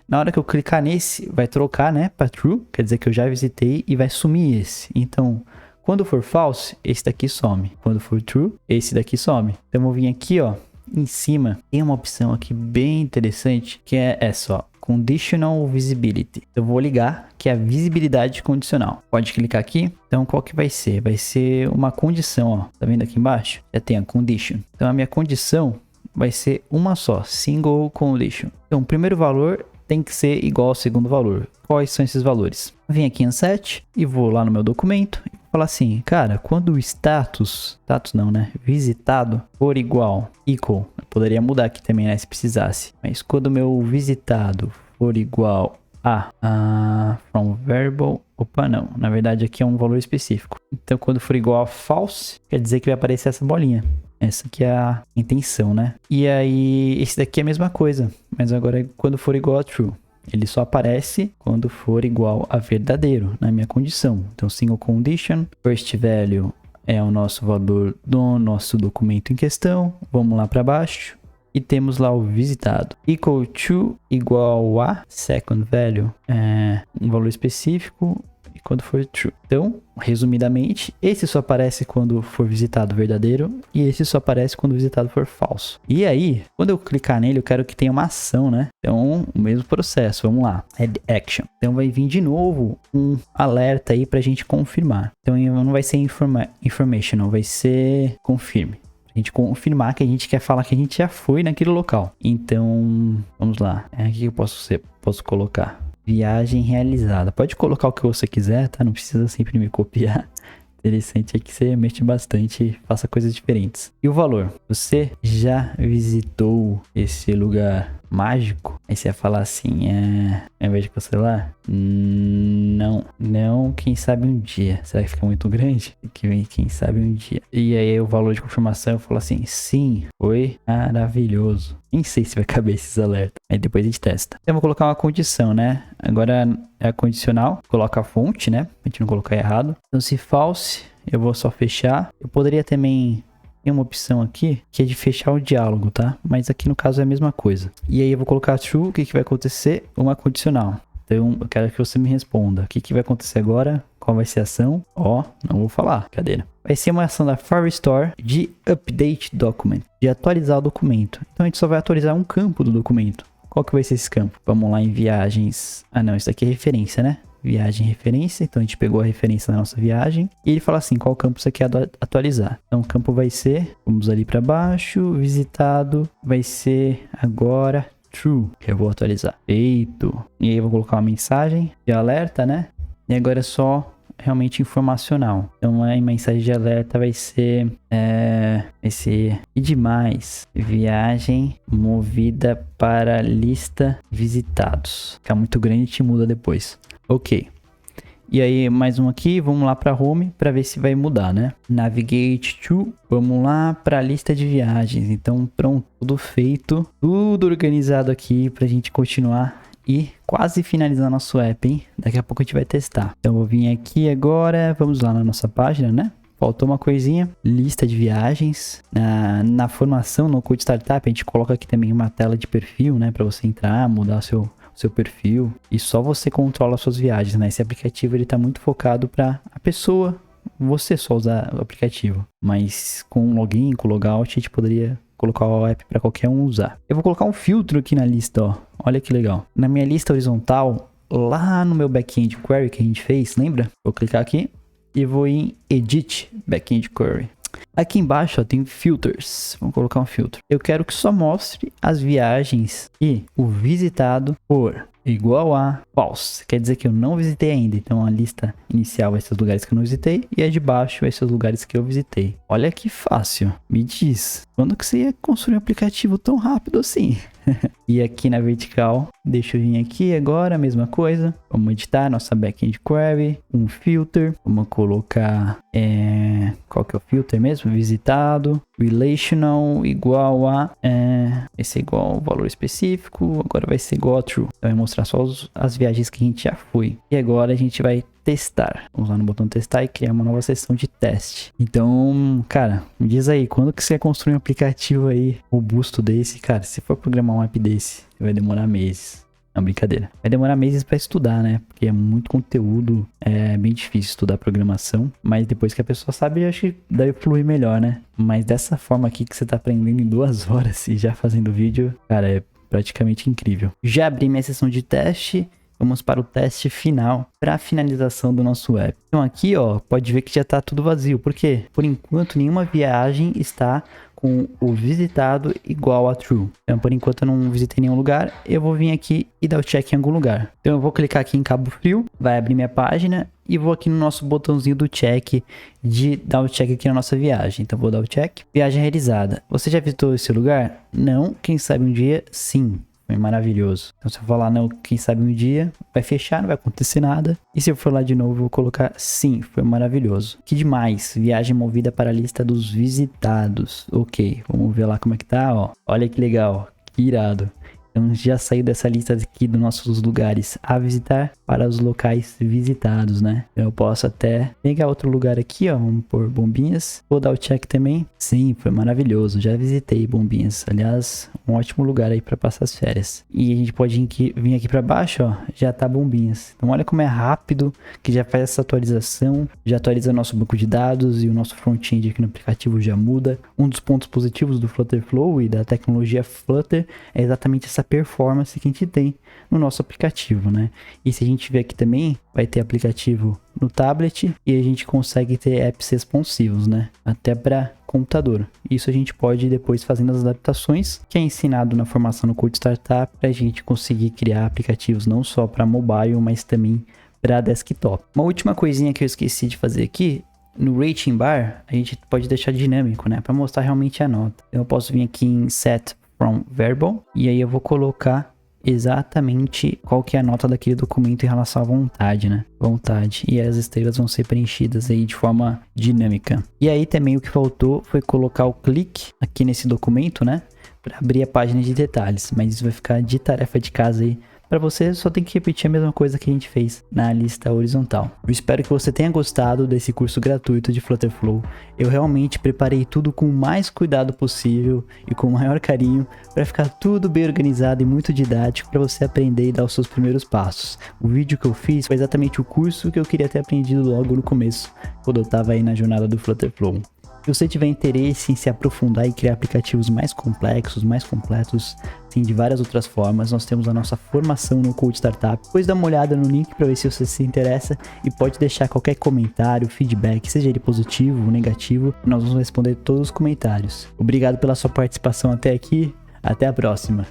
Na hora que eu clicar nesse, vai trocar, né? Para true. Quer dizer que eu já visitei e vai sumir esse. Então, quando for false, esse daqui some. Quando for true, esse daqui some. Então, eu vou vir aqui, ó. Em cima tem uma opção aqui bem interessante que é essa, ó, Conditional Visibility. Eu vou ligar que é a visibilidade condicional. Pode clicar aqui. Então qual que vai ser? Vai ser uma condição, ó. Tá vendo aqui embaixo? Já tem a condition. Então a minha condição vai ser uma só, single condition. Então o primeiro valor tem que ser igual ao segundo valor. Quais são esses valores? Vim aqui em set e vou lá no meu documento e falar assim, cara, quando o status não, né? Visitado for igual, equal. Eu poderia mudar aqui também, né? Se precisasse. Mas quando o meu visitado for igual a from variable, opa, não. Na verdade aqui é um valor específico. Então quando for igual a false, quer dizer que vai aparecer essa bolinha. Essa aqui é a intenção, né? E aí, esse daqui é a mesma coisa. Mas agora é quando for igual a true. Ele só aparece quando for igual a verdadeiro, na minha condição. Então, single condition, first value é o nosso valor do nosso documento em questão. Vamos lá para baixo. E temos lá o visitado. Equal to, igual a, second value, é um valor específico. E quando for true. Então, resumidamente, esse só aparece quando for visitado verdadeiro e esse só aparece quando o visitado for falso. E aí, quando eu clicar nele, eu quero que tenha uma ação, né? Então, o mesmo processo, vamos lá, add action. Então, vai vir de novo um alerta aí pra gente confirmar. Então, não vai ser information, não vai ser confirme. A gente confirmar que a gente quer falar que a gente já foi naquele local. Então, vamos lá. Aqui eu posso colocar. Viagem realizada. Pode colocar o que você quiser, tá? Não precisa sempre me copiar. Interessante é que você mexe bastante e faça coisas diferentes. E o valor? Você já visitou esse lugar mágico? Aí você ia falar assim, ao invés de cancelar? Não, quem sabe um dia. Será que fica muito grande? Quem sabe um dia. E aí o valor de confirmação eu falo assim, sim, foi maravilhoso. Nem sei se vai caber esses alertas. Aí depois a gente testa. Então eu vou colocar uma condição, né? Agora é a condicional. Coloca a fonte, né? Pra gente não colocar errado. Então se false, eu vou só fechar. Eu poderia também... Tem uma opção aqui que é de fechar o diálogo, tá? Mas aqui no caso é a mesma coisa. E aí eu vou colocar true, o que vai acontecer? Uma condicional. Então eu quero que você me responda. O que vai acontecer agora? Qual vai ser a ação? Ó, não vou falar, cadeira. Vai ser uma ação da Firestore de update document, de atualizar o documento. Então a gente só vai atualizar um campo do documento. Qual que vai ser esse campo? Vamos lá em viagens. Ah não, isso aqui é referência, né? Viagem referência, então a gente pegou a referência da nossa viagem e ele fala assim, qual campo você quer atualizar. Então o campo vai ser, vamos ali para baixo, visitado, vai ser agora true, que eu vou atualizar. Feito. E aí eu vou colocar uma mensagem de alerta, né? E agora é só realmente informacional. Então a mensagem de alerta vai ser e demais, viagem movida para lista visitados. Fica muito grande e te muda depois. Ok. E aí, mais um aqui, vamos lá para home para ver se vai mudar, né? Navigate to, vamos lá para a lista de viagens. Então, pronto, tudo feito, tudo organizado aqui pra gente continuar e quase finalizar nosso app, hein? Daqui a pouco a gente vai testar. Então, eu vou vir aqui agora, vamos lá na nossa página, né? Faltou uma coisinha, lista de viagens. Na formação, no Code Startup, a gente coloca aqui também uma tela de perfil, né? Para você entrar, mudar seu perfil e só você controla as suas viagens, né? Esse aplicativo ele tá muito focado para a pessoa, você só usar o aplicativo, mas com login, com logout, a gente poderia colocar o app para qualquer um usar. Eu vou colocar um filtro aqui na lista, ó. Olha que legal. Na minha lista horizontal, lá no meu backend query que a gente fez, lembra? Vou clicar aqui e vou em Edit Backend Query. Aqui embaixo ó, tem filters. Vamos colocar um filtro. Eu quero que só mostre as viagens e o visitado por igual a false. Quer dizer que eu não visitei ainda. Então a lista inicial vai ser os lugares que eu não visitei e a de baixo vai ser os lugares que eu visitei. Olha que fácil. Me diz, quando que você ia construir um aplicativo tão rápido assim? E aqui na vertical, deixa eu vir aqui agora, a mesma coisa. Vamos editar nossa backend query, um filter. Vamos colocar, qual que é o filter mesmo? Visitado, relational igual a, esse é igual ao valor específico, agora vai ser igual a true. Então vai mostrar só as viagens que a gente já foi. E agora a gente vai testar. Vamos lá no botão testar e criar uma nova seção de teste. Então, cara, me diz aí, quando que você vai construir um aplicativo aí robusto desse? Cara, se for programar um app desse, vai demorar meses. Não, brincadeira. Vai demorar meses para estudar, né? Porque é muito conteúdo, é bem difícil estudar programação. Mas depois que a pessoa sabe, eu acho que deve fluir melhor, né? Mas dessa forma aqui que você tá aprendendo em 2 horas e já fazendo vídeo, cara, é praticamente incrível. Já abri minha sessão de teste. Vamos para o teste final, para a finalização do nosso app. Então aqui, ó, pode ver que já está tudo vazio. Por quê? Por enquanto, nenhuma viagem está com o visitado igual a true. Então, por enquanto, eu não visitei nenhum lugar. Eu vou vir aqui e dar o check em algum lugar. Então, eu vou clicar aqui em Cabo Frio, vai abrir minha página e vou aqui no nosso botãozinho do check de dar o check aqui na nossa viagem. Então, vou dar o check. Viagem realizada. Você já visitou esse lugar? Não. Quem sabe um dia? Sim. Foi maravilhoso. Então se eu falar não, quem sabe um dia, vai fechar, não vai acontecer nada. E se eu for lá de novo, eu vou colocar sim, foi maravilhoso. Que demais, viagem movida para a lista dos visitados. Ok, vamos ver lá como é que tá, ó. Olha que legal, que irado. Então já saiu dessa lista aqui dos nossos lugares a visitar para os locais visitados, né? Eu posso até pegar outro lugar aqui, ó, vamos pôr Bombinhas. Vou dar o check também. Sim, foi maravilhoso, já visitei Bombinhas. Aliás, um ótimo lugar aí para passar as férias. E a gente pode vir aqui para baixo, ó, já tá Bombinhas. Então olha como é rápido, que já faz essa atualização, já atualiza nosso banco de dados e o nosso front-end aqui no aplicativo já muda. Um dos pontos positivos do Flutterflow e da tecnologia Flutter é exatamente essa performance que a gente tem no nosso aplicativo, né? E se a gente ver aqui também, vai ter aplicativo no tablet e a gente consegue ter apps responsivos, né? Até para computador. Isso a gente pode ir depois fazendo as adaptações que é ensinado na formação no Code Startup para a gente conseguir criar aplicativos não só para mobile, mas também para desktop. Uma última coisinha que eu esqueci de fazer aqui, no rating bar, a gente pode deixar dinâmico, né? Para mostrar realmente a nota. Eu posso vir aqui em Set from Variable e aí eu vou colocar exatamente qual que é a nota daquele documento em relação à vontade, né? Vontade. E as estrelas vão ser preenchidas aí de forma dinâmica. E aí também o que faltou foi colocar o clique aqui nesse documento, né? Para abrir a página de detalhes. Mas isso vai ficar de tarefa de casa aí. Para você, só tem que repetir a mesma coisa que a gente fez na lista horizontal. Eu espero que você tenha gostado desse curso gratuito de Flutterflow. Eu realmente preparei tudo com o mais cuidado possível e com o maior carinho para ficar tudo bem organizado e muito didático para você aprender e dar os seus primeiros passos. O vídeo que eu fiz foi exatamente o curso que eu queria ter aprendido logo no começo, quando eu estava aí na jornada do Flutterflow. Se você tiver interesse em se aprofundar e criar aplicativos mais complexos, mais completos, sim, de várias outras formas, nós temos a nossa formação no Code Startup. Depois dá uma olhada no link para ver se você se interessa e pode deixar qualquer comentário, feedback, seja ele positivo ou negativo, nós vamos responder todos os comentários. Obrigado pela sua participação até aqui, até a próxima.